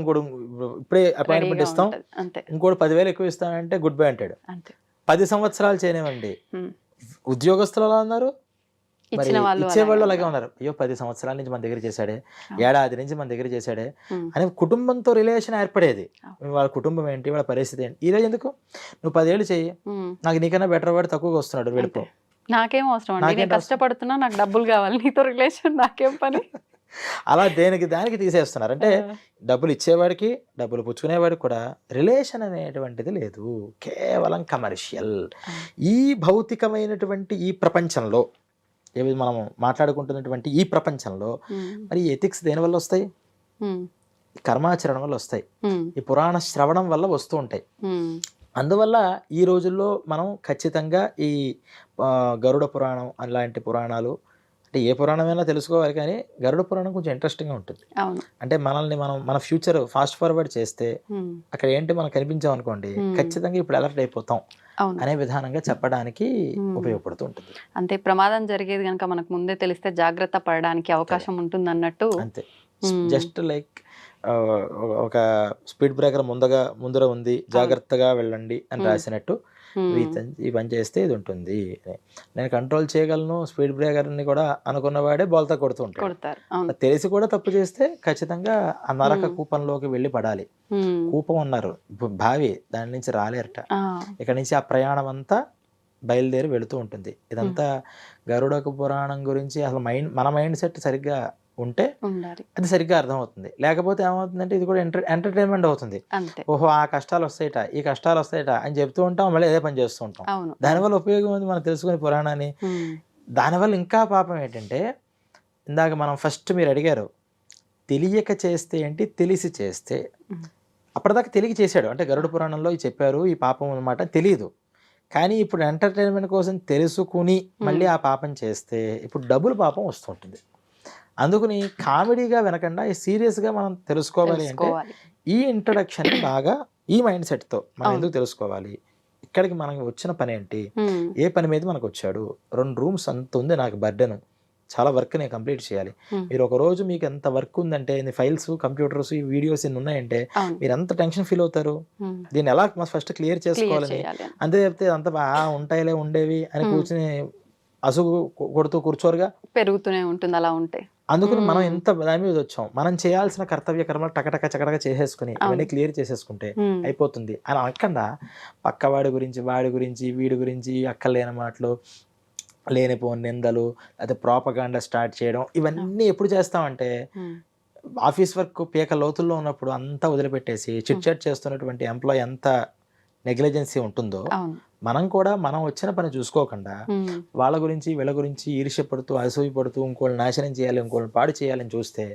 ఇప్పుడే అపాయింట్మెంట్ ఇస్తాం, ఇంకోటి 10,000 ఎక్కువ ఇస్తానంటే గుడ్ బై అంటాడు. 10 సంవత్సరాలు చేయనివ్వండి, ఉద్యోగస్తులు అలా ఉన్నారు, ఇచ్చేవాళ్ళు అలాగే ఉన్నారు. అయ్యో 10 సంవత్సరాల నుంచి మన దగ్గర చేశాడే, ఏడాది నుంచి మన దగ్గర చేశాడే అని కుటుంబంతో రిలేషన్ ఏర్పడేది. వాళ్ళ కుటుంబం ఏంటి, వాళ్ళ పరిస్థితి ఏంటి. ఈరోజు ఎందుకు నువ్వు 10 ఏళ్ళు చెయ్యి, నాకు నీకన్నా బెటర్ వాడు తక్కువగా వస్తున్నాడు, వెళ్ళిపో, నాకేం అవసరం అండి, నేను కష్టపడుతున్నా, నాకు డబ్బులు కావాలి, నీతో రిలేషన్ నాకేం పని. అలా దానికి తీసేస్తున్నారు. అంటే డబ్బులు ఇచ్చేవాడికి, డబ్బులు పుచ్చుకునేవాడికి కూడా రిలేషన్ అనేటువంటిది లేదు, కేవలం కమర్షియల్. ఈ భౌతికమైనటువంటి ఈ ప్రపంచంలో, ఏవి మనం మాట్లాడుకుంటున్నటువంటి ఈ ప్రపంచంలో మరి ఎథిక్స్ దేని వల్ల వస్తాయి? కర్మాచరణం వల్ల వస్తాయి, ఈ పురాణ శ్రవణం వల్ల వస్తూ ఉంటాయి. అందువల్ల ఈ రోజుల్లో మనం ఖచ్చితంగా ఈ గరుడ పురాణం అలాంటి పురాణాలు, అంటే ఏ పురాణమైనా తెలుసుకోవాలి, కానీ గరుడ పురాణం కొంచెం ఇంట్రెస్టింగ్గా ఉంటుంది. అంటే మనల్ని మన ఫ్యూచర్ ఫాస్ట్ ఫార్వర్డ్ చేస్తే అక్కడ ఏంటి మనం కనిపించాం అనుకోండి, ఖచ్చితంగా ఇప్పుడు అలర్ట్ అయిపోతాం అనే విధానంగా చెప్పడానికి ఉపయోగపడుతూ ఉంటుంది. అంతే, ప్రమాదం జరిగేది కనుక మనకు ముందే తెలిస్తే జాగ్రత్త పడడానికి అవకాశం ఉంటుంది అన్నట్టు. అంతే, జస్ట్ లైక్ ఒక స్పీడ్ బ్రేకర్ ముందర ఉంది, జాగ్రత్తగా వెళ్ళండి అని రాసినట్టు ఈ పని చేస్తే ఇది ఉంటుంది. నేను కంట్రోల్ చేయగలను స్పీడ్ బ్రేకర్ని కూడా అనుకున్నవాడే బోల్తా కొడుతూ ఉంటాడు. తెలిసి కూడా తప్పు చేస్తే ఖచ్చితంగా ఆ నరక కూపంలోకి వెళ్ళి పడాలి. కూపం ఉన్నారు, బావి, దాని నుంచి రాలేరట. ఇక్కడ నుంచి ఆ ప్రయాణం అంతా బయలుదేరి వెళుతూ ఉంటుంది. ఇదంతా గరుడ పురాణం గురించి అసలు మన మైండ్ సెట్ సరిగ్గా ఉంటే అది సరిగ్గా అర్థమవుతుంది. లేకపోతే ఏమవుతుందంటే ఇది కూడా ఎంటర్టైన్మెంట్ అవుతుంది. ఓహో ఆ కష్టాలు వస్తాయట, ఈ కష్టాలు వస్తాయట అని చెప్తూ ఉంటాం, మళ్ళీ అదే పని చేస్తూ ఉంటాం. దానివల్ల ఉపయోగం ఉంది మనం తెలుసుకునే పురాణాన్ని. దానివల్ల ఇంకా పాపం ఏంటంటే, ఇందాక మనం ఫస్ట్ మీరు అడిగారు తెలియక చేస్తే ఏంటి, తెలిసి చేస్తే. అప్పటిదాకా తెలియక చేశాడు, అంటే గరుడ పురాణంలో చెప్పారు ఈ పాపం అన్నమాట, తెలియదు. కానీ ఇప్పుడు ఎంటర్టైన్మెంట్ కోసం తెలుసుకుని మళ్ళీ ఆ పాపం చేస్తే ఇప్పుడు డబుల్ పాపం వస్తుంటుంది. అందుకని కామెడీగా వినకుండా సీరియస్గా మనం తెలుసుకోవాలి అంటే ఈ ఇంట్రడక్షన్ బాగా ఈ మైండ్ సెట్తో మనం ఎందుకు తెలుసుకోవాలి, ఇక్కడికి మనకి వచ్చిన పని ఏంటి, ఏ పని మీద మనకు వచ్చాడు, 2 రూమ్స్ అంత ఉంది నాకు బర్డెన్, చాలా వర్క్ నేను కంప్లీట్ చేయాలి. మీరు ఒక రోజు మీకు ఎంత వర్క్ ఉందంటే, ఫైల్స్, కంప్యూటర్స్, ఈ వీడియోస్ ఇన్ని ఉన్నాయంటే మీరు ఎంత టెన్షన్ ఫీల్ అవుతారు. దీన్ని ఎలా ఫస్ట్ క్లియర్ చేసుకోవాలని, అంతే చెప్తే అంత ఉంటాయిలే ఉండేవి అని కూర్చుని అసుగు కొడుతూ కూర్చోరుగా, పెరుగుతూనే ఉంటుంది అలా ఉంటే. అందుకని మనం ఎంత దాని మీద వచ్చాం, మనం చేయాల్సిన కర్తవ్య కర్మలు టకటక చకటక చేసేసుకుని ఇవన్నీ క్లియర్ చేసేసుకుంటే అయిపోతుంది అని అనకుండా పక్కవాడి గురించి, వాడి గురించి, వీడి గురించి అక్కర్లేని మాటలు, లేనిపోని నిందలు, అయితే ప్రాపగాండా స్టార్ట్ చేయడం, ఇవన్నీ ఎప్పుడు చేస్తామంటే ఆఫీస్ వర్క్ పీక లోతుల్లో ఉన్నప్పుడు అంతా వదిలిపెట్టేసి చిట్ చాట్ చేస్తున్నటువంటి ఎంప్లాయీ ఎంత నెగ్లిజెన్సీ ఉంటుందో, మనం కూడా మనం వచ్చిన పని చూసుకోకుండా వాళ్ళ గురించి వీళ్ళ గురించి ఈర్ష్యపడుతూ, అసూయపడుతూ, ఇంకోళ్ళు నాశనం చేయాలి, ఇంకోళ్ళు పాడు చేయాలని చూస్తే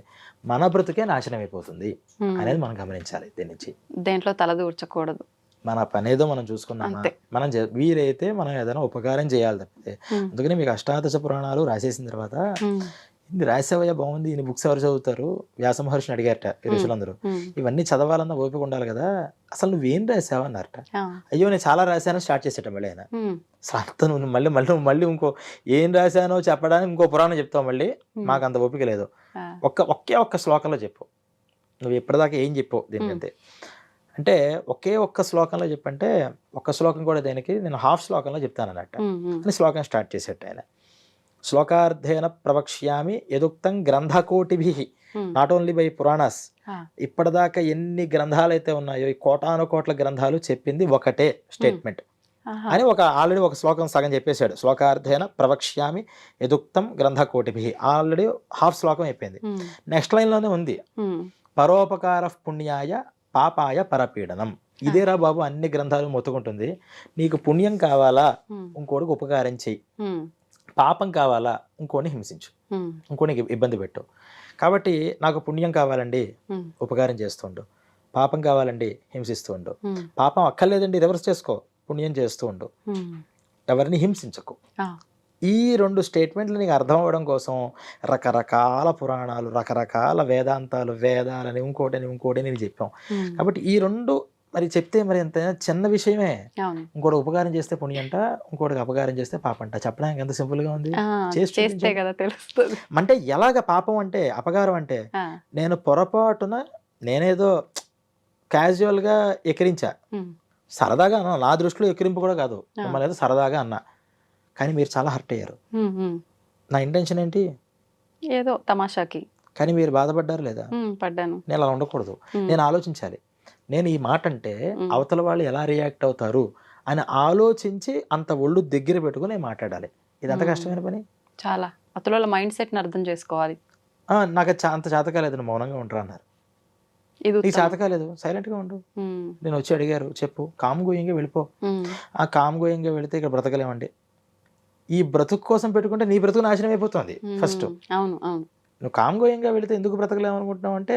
మన బ్రతుకే నాశనం అయిపోతుంది అనేది మనం గమనించాలి. దీని నుంచి దేంట్లో తలదూర్చకూడదు. మన పని ఏదో మనం చూసుకున్నామా, మనం వీలైతే మనం ఏదైనా ఉపకారం చేయాలి తప్పితే. అందుకని మీకు అష్టాదశ పురాణాలు రాసేసిన తర్వాత ఇది రాసేవయ్యా బాగుంది, ఈ బుక్స్ ఎవరు చదువుతారు, వ్యాస మహర్షిని అడిగారట ఋషులందరూ. ఇవన్నీ చదవాలన్న ఓపిక ఉండాలి కదా, అసలు నువ్వేం రాసావు అన్నారట. అయ్యో నేను చాలా రాశాను స్టార్ట్ చేసేట మళ్ళీ ఆయన. అంత నువ్వు మళ్ళీ ఇంకో ఏం రాశానో చెప్పడానికి ఇంకో పురాణం చెప్తావు, మళ్ళీ మాకు అంత ఓపిక లేదు, ఒకే ఒక్క శ్లోకంలో చెప్పు, నువ్వు ఎప్పటిదాకా ఏం చెప్పావు దీనికంతే అంటే ఒకే ఒక్క శ్లోకంలో చెప్పంటే, ఒక్క శ్లోకం కూడా దేనికి నేను హాఫ్ శ్లోకంలో చెప్తాను అన్నట్టు అని శ్లోకం స్టార్ట్ చేసేట ఆయన. శ్లోకార్థేన ప్రవక్ష్యామి యదుక్తం గ్రంథకోటిభిః నాట్ ఓన్లీ బై పురాణాస్. ఆ. ఇప్పటిదాకా ఎన్ని గ్రంథాలు అయితే ఉన్నాయో ఈ కోటాను కోట్ల గ్రంథాలు చెప్పింది ఒకటే స్టేట్మెంట్ ఆహా. అని ఆల్రెడీ ఒక శ్లోకం సగం చెప్పేశాడు. శ్లోకార్థేన ప్రవక్ష్యామి యదుక్తం గ్రంథ కోటిభి, ఆల్రెడీ హాఫ్ శ్లోకం అయిపోయింది. నెక్స్ట్ లైన్లోనే ఉంది, పరోపకార పుణ్యాయ పాపాయ పరపీడనం. ఇదేరా బాబు అన్ని గ్రంథాలు మొత్తుకుంటుంది. నీకు పుణ్యం కావాలా, ఇంకోటికి ఉపకారం చెయ్యి. పాపం కావాలా, ఇంకోని హింసించు, ఇంకోనికి ఇబ్బంది పెట్టు. కాబట్టి నాకు పుణ్యం కావాలండి, ఉపకారం చేస్తుండు. పాపం కావాలండి, హింసిస్తూ ఉండు. పాపం అక్కర్లేదండి, రివర్స్ చేసుకో, పుణ్యం చేస్తూ ఉండు, ఎవరిని హింసించకు. ఈ 2 స్టేట్మెంట్లు నీకు అర్థం అవ్వడం కోసం రకరకాల పురాణాలు, రకరకాల వేదాంతాలు, వేదాలని ఇంకోటి నేను చెప్పాం. కాబట్టి ఈ 2 మరి చెప్తే మరి ఎంత చిన్న విషయమే. ఇంకోటి ఉపకారం చేస్తే పుణ్యంట, ఇంకోటికి అపకారం చేస్తే పాపంట. చెప్పడానికి ఎంత సింపుల్ గా ఉంది. చేస్తే కదా తెలుస్తుంది. అంటే ఎలాగ పాపం అంటే, అపకారం అంటే, నేను పొరపాటున నేనేదో క్యాజువల్ గా ఎకిరించా, సరదాగా అన్నా, నా దృష్టిలో ఎక్కిరింపు కూడా కాదు, మిమ్మల్ని ఏదో సరదాగా అన్నా, కానీ మీరు చాలా హర్ట్ అయ్యారు. నా ఇంటెన్షన్ ఏంటి, ఏదో తమాషాకి. కానీ మీరు బాధపడ్డారు లేదా? పడ్డాను. నేను అలా ఉండకూడదు, నేను ఆలోచించాలి. నేను ఈ మాట అంటే అవతల వాళ్ళు ఎలా రియాక్ట్ అవుతారు అని ఆలోచించి అంత ఒళ్ళు దగ్గర పెట్టుకుని మాట్లాడాలి. ఇది అంత కష్టమైన పని. చాలా అవతల మైండ్ సెట్ ని అర్థం చేసుకోవాలి. నాకు అంత చేత కాలేదు, నువ్వు మౌనంగా ఉంటారు అన్నారు. నీకు చేత కాలేదు, సైలెంట్ గా ఉండు. నేను వచ్చి అడిగారు, చెప్పు, కామ్ గోయింగ్గా వెళ్ళిపో. ఆ కామ్ గోయింగ్గా వెళితే ఇక్కడ బ్రతకలేమండి. ఈ బ్రతుకు కోసం పెట్టుకుంటే నీ బ్రతుకు నాశనం అయిపోతుంది ఫస్ట్. అవును అవును. నువ్వు కామ్ గోయింగ్గా వెళితే ఎందుకు బ్రతకలేము అనుకుంటున్నావు అంటే,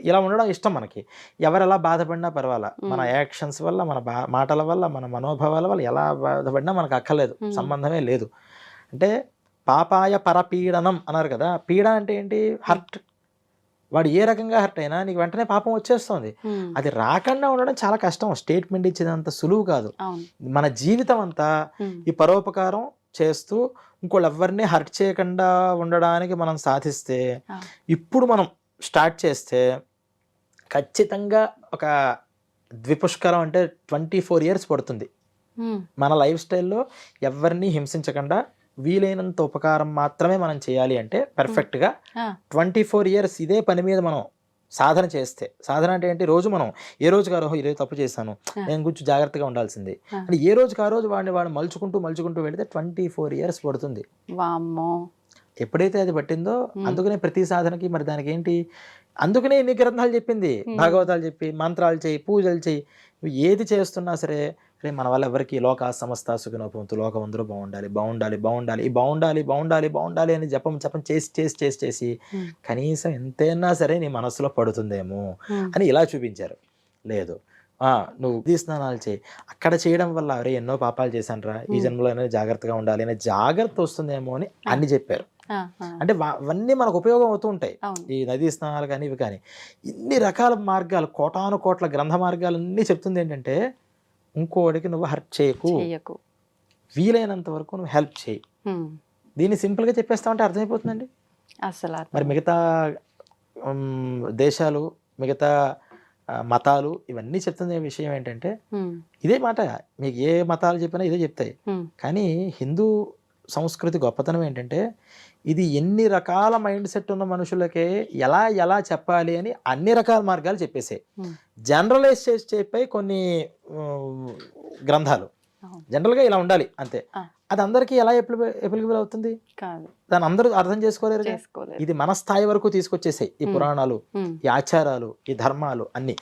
ఇలా ఉండడం ఇష్టం మనకి. ఎవరు ఎలా బాధపడినా పర్వాలా, మన యాక్షన్స్ వల్ల, మన మాటల వల్ల, మన మనోభావాల వల్ల ఎలా బాధపడినా మనకు అక్కర్లేదు, సంబంధమే లేదు. అంటే పాపాయ పరపీడనం అన్నారు కదా. పీడ అంటే ఏంటి? హర్ట్. వాడు ఏ రకంగా హర్ట్ అయినా నీకు వెంటనే పాపం వచ్చేస్తుంది. అది రాకుండా ఉండడం చాలా కష్టం. స్టేట్మెంట్ ఇచ్చేదంత సులువు కాదు. మన జీవితం అంతా ఈ పరోపకారం చేస్తూ ఇంకోళ్ళు ఎవరిని హర్ట్ చేయకుండా ఉండడానికి మనం సాధిస్తే, ఇప్పుడు మనం స్టార్ట్ చేస్తే ఖచ్చితంగా ఒక ద్విపుష్కరం అంటే 24 years పడుతుంది. మన లైఫ్ స్టైల్లో ఎవరిని హింసించకుండా వీలైనంత ఉపకారం మాత్రమే మనం చేయాలి అంటే పర్ఫెక్ట్గా 24 years ఇదే పని మీద మనం సాధన చేస్తే, సాధన అంటే ఏంటి, రోజు మనం ఏ రోజుకి ఆ రోజు ఈరోజు తప్పు చేశాను, నేను కొంచెం జాగ్రత్తగా ఉండాల్సింది అంటే ఏ రోజుకి ఆ రోజు వాడు మలుచుకుంటూ వెళితే 24 years పడుతుంది. ఎప్పుడైతే అది పట్టిందో, అందుకనే ప్రతి సాధనకి మరి దానికి ఏంటి, అందుకనే ఎన్ని గ్రంథాలు చెప్పింది, భాగవతాలు చెప్పి, మంత్రాలు చేయి, పూజలు చేయి, నువ్వు ఏది చేస్తున్నా సరే మన వల్ల ఎవరికి లోక సమస్త సుఖినో భవంతు, లోకం అందరూ బాగుండాలి బాగుండాలి బాగుండాలి ఈ బాగుండాలి బాగుండాలి బాగుండాలి అని జపం చేసి కనీసం ఎంతైనా సరే నీ మనసులో పడుతుందేమో అని ఇలా చూపించారు. లేదు, నువ్వు నదీ స్నానాలు చేయి, అక్కడ చేయడం వల్ల అరే ఎన్నో పాపాలు చేశాను రా, ఈ జన్మలో జాగ్రత్తగా ఉండాలి అనే జాగ్రత్త వస్తుందేమో అని అన్ని చెప్పారు. అంటే అవన్నీ మనకు ఉపయోగం అవుతూ ఉంటాయి. ఈ నదీ స్నానాలు కానీ ఇవి కానీ ఇన్ని రకాల మార్గాలు, కోటాను కోట్ల గ్రంథ మార్గాలు అన్నీ చెప్తుంది ఏంటంటే, ఇంకోటికి నువ్వు హర్ట్ చేయకు, వీలైనంత వరకు నువ్వు హెల్ప్ చేయి. దీన్ని సింపుల్గా చెప్పేస్తామంటే అర్థమైపోతుందండి. అసలు మరి మిగతా దేశాలు, మిగతా మతాలు ఇవన్నీ చెప్తున్న విషయం ఏంటంటే, ఇదే మాట మీకు ఏ మతాలు చెప్పినా ఇదే చెప్తాయి. కానీ హిందూ సంస్కృతి గొప్పతనం ఏంటంటే, ఇది ఎన్ని రకాల మైండ్ సెట్ ఉన్న మనుషులకే ఎలా చెప్పాలి అని అన్ని రకాల మార్గాలు చెప్పేసాయి. జనరలైజ్ చేసి చెప్పాయి కొన్ని గ్రంథాలు. జనరల్గా ఇలా ఉండాలి అంతే, అది అందరికీ ఎలా ఎప్లికబుల్ అవుతుంది? దాన్ని అందరూ అర్థం చేసుకోలేరు. ఇది మన స్థాయి వరకు తీసుకొచ్చేసాయి ఈ పురాణాలు, ఈ ఆచారాలు, ఈ ధర్మాలు అన్ని.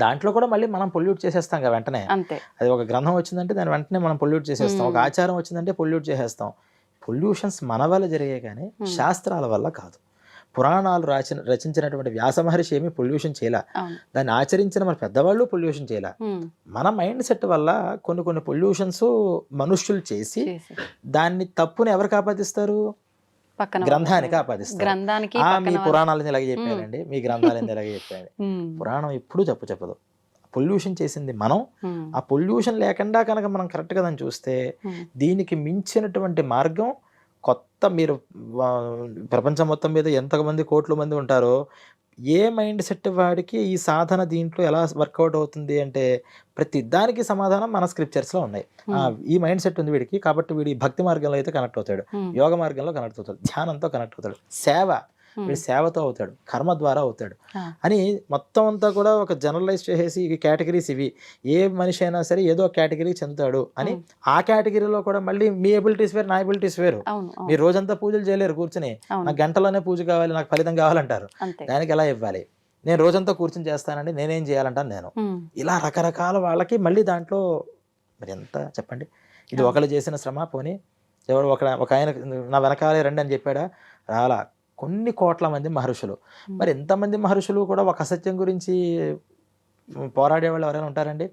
దాంట్లో కూడా మళ్ళీ మనం పొల్యూట్ చేసేస్తాం కదా వెంటనే. అది ఒక గ్రంథం వచ్చిందంటే దాని వెంటనే మనం పొల్యూట్ చేసేస్తాం, ఒక ఆచారం వచ్చిందంటే పొల్యూట్ చేసేస్తాం. పొల్యూషన్స్ మన వల్ల జరిగాయి కానీ శాస్త్రాల వల్ల కాదు. పురాణాలు రచించినటువంటి వ్యాస మహర్షి ఏమీ పొల్యూషన్ చేయలే, దాన్ని ఆచరించిన మన పెద్దవాళ్ళు పొల్యూషన్ చేయలే. మన మైండ్ సెట్ వల్ల కొన్ని పొల్యూషన్స్ మనుష్యులు చేసి దాన్ని తప్పుని ఎవరికి ఆపాదిస్తారు? గ్రంథానికి ఆపాదిస్తారు. మీ పురాణాలని ఇలాగే చెప్పారండి, మీ గ్రంథాలని ఇలాగే చెప్పారు. పురాణం ఎప్పుడు చెప్పదు. పొల్యూషన్ చేసింది మనం. ఆ పొల్యూషన్ లేకుండా కనుక మనం కరెక్ట్గా దాన్ని చూస్తే దీనికి మించినటువంటి మార్గం కొత్త, మీరు ప్రపంచం మొత్తం మీద ఎంతమంది కోట్ల మంది ఉంటారో, ఏ మైండ్ సెట్ వాడికి ఈ సాధన దీంట్లో ఎలా వర్కౌట్ అవుతుంది అంటే ప్రతి దానికి సమాధానం మన స్క్రిప్చర్స్లో ఉన్నాయి. ఈ మైండ్ సెట్ ఉంది వీడికి, కాబట్టి వీడి భక్తి మార్గంలో అయితే కనెక్ట్ అవుతాడు, యోగ మార్గంలో కనెక్ట్ అవుతాడు, ధ్యానంతో కనెక్ట్ అవుతాడు, సేవ వీడి సేవతో అవుతాడు, కర్మ ద్వారా అవుతాడు అని మొత్తం అంతా కూడా ఒక జనరలైజ్ చేసేసి ఈ కేటగిరీస్ ఇవి, ఏ మనిషి అయినా సరే ఏదో కేటగిరీకి చెందుతాడు అని. ఆ కేటగిరీలో కూడా మళ్ళీ మీ ఎబిలిటీస్ వేరు, నా ఎబిలిటీస్ వేరు. మీరు రోజంతా పూజలు చేయలేరు కూర్చుని, నాకు గంటలోనే పూజ కావాలి, నాకు ఫలితం కావాలంటారు. దానికి ఎలా ఇవ్వాలి? నేను రోజంతా కూర్చుని చేస్తానండి, నేనేం చేయాలంటాను నేను. ఇలా రకరకాల వాళ్ళకి మళ్ళీ దాంట్లో మరి ఎంత చెప్పండి. ఇది ఒకళ్ళు చేసిన శ్రమ, పోనీ ఎవరు ఒక ఆయన నా వెనకాలే రండి అని చెప్పాడా? రాలా. కొన్ని కోట్ల మంది మహర్షులు. మరి ఎంతమంది మహర్షులు కూడా ఒక అసత్యం గురించి పోరాడే వాళ్ళు ఎవరైనా ఉంటారండి?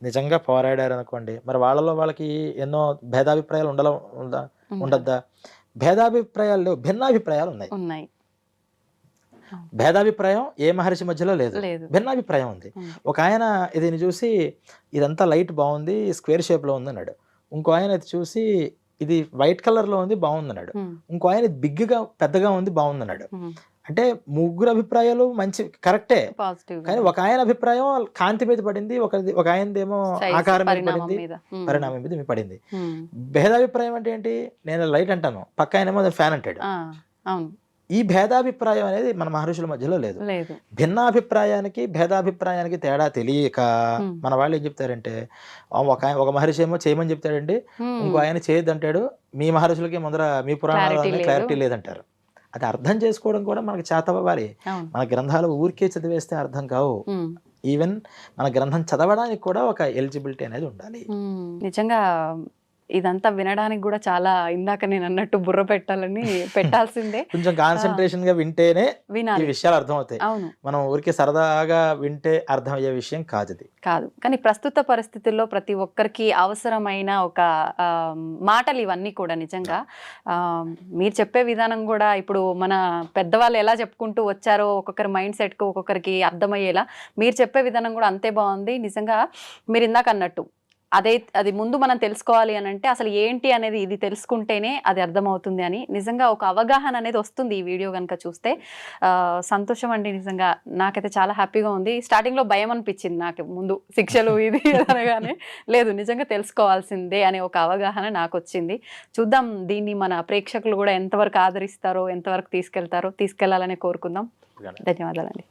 నిజంగా పోరాడారు అనుకోండి, మరి వాళ్ళలో వాళ్ళకి ఎన్నో భేదాభిప్రాయాలు ఉండద్దా? భేదాభిప్రాయాలు లేవు, భిన్నాభిప్రాయాలు ఉన్నాయి. భేదాభిప్రాయం ఏ మహర్షి మధ్యలో లేదు, భిన్నాభిప్రాయం ఉంది. ఒక ఆయన ఇది చూసి ఇదంతా లైట్ బాగుంది, స్క్వేర్ షేప్లో ఉంది అన్నాడు. ఇంకో ఆయన ఇది చూసి ఇది వైట్ కలర్లో ఉంది బాగుందన్నాడు. ఇంకో ఆయన బిగ్గా పెద్దగా ఉంది బాగుందన్నాడు. అంటే ముగ్గురు అభిప్రాయాలు మంచి కరెక్టే, కానీ ఒక ఆయన అభిప్రాయం కాంతి మీద పడింది, ఒక ఆయనదేమో ఆకారం మీద పడింది, పరిణామం మీద పడింది. భేదాభిప్రాయం అంటే ఏంటి? నేను లైట్ అంటాను, పక్క ఆయనేమో ఫ్యాన్ అంటాడు. ఈ భేదాభిప్రాయం అనేది మన మహర్షుల మధ్యలో లేదు. భిన్నాభిప్రాయానికి భేదాభిప్రాయానికి తేడా తెలియక మన వాళ్ళు ఏం చెప్తారంటే, ఒక మహర్షి ఏమో చేయమని చెప్తాడండి, ఇంకో ఆయన చేయొద్దంటాడు. మీ మహర్షులకి ముందర మీ పురాణాలు క్లారిటీ లేదంటారు. అది అర్థం చేసుకోవడం కూడా మనకి చేతవ్వాలి. మన గ్రంథాలు ఊరికే చదివేస్తే అర్థం కావు. ఈవెన్ మన గ్రంథం చదవడానికి కూడా ఒక ఎలిజిబిలిటీ అనేది ఉండాలి. నిజంగా ఇదంతా వినడానికి కూడా చాలా, ఇందాక నేను అన్నట్టు బుర్ర పెట్టాల్సిందే. కొంచెం కాన్సన్ట్రేషన్ గా వింటేనే ఈ విషయాలు అర్థం అవుతాయి. మనం ఊరికే సరదాగా వింటే అర్థమయ్యే విషయం కాదు. కానీ ప్రస్తుత పరిస్థితుల్లో ప్రతి ఒక్కరికి అవసరమైన ఒక మాటలు ఇవన్నీ కూడా నిజంగా మీరు చెప్పే విధానం కూడా ఇప్పుడు మన పెద్దవాళ్ళు ఎలా చెప్పుకుంటూ వచ్చారో ఒక్కొక్కరి మైండ్ సెట్ కు ఒక్కొక్కరికి అర్థమయ్యేలా మీరు చెప్పే విధానం కూడా అంతే బాగుంది. నిజంగా మీరు ఇందాక అన్నట్టు అది ముందు మనం తెలుసుకోవాలి అని అంటే అసలు ఏంటి అనేది ఇది తెలుసుకుంటేనే అది అర్థమవుతుంది అని నిజంగా ఒక అవగాహన అనేది వస్తుంది ఈ వీడియో కనుక చూస్తే. సంతోషం అండి, నిజంగా నాకైతే చాలా హ్యాపీగా ఉంది. స్టార్టింగ్లో భయం అనిపించింది నాకు, ముందు శిక్షలు ఇది అనగానే లేదు నిజంగా తెలుసుకోవాల్సిందే అనే ఒక అవగాహన నాకు వచ్చింది. చూద్దాం దీన్ని మన ప్రేక్షకులు కూడా ఎంతవరకు ఆదరిస్తారో, ఎంతవరకు తీసుకెళ్లాలని కోరుకుందాం. ధన్యవాదాలండి.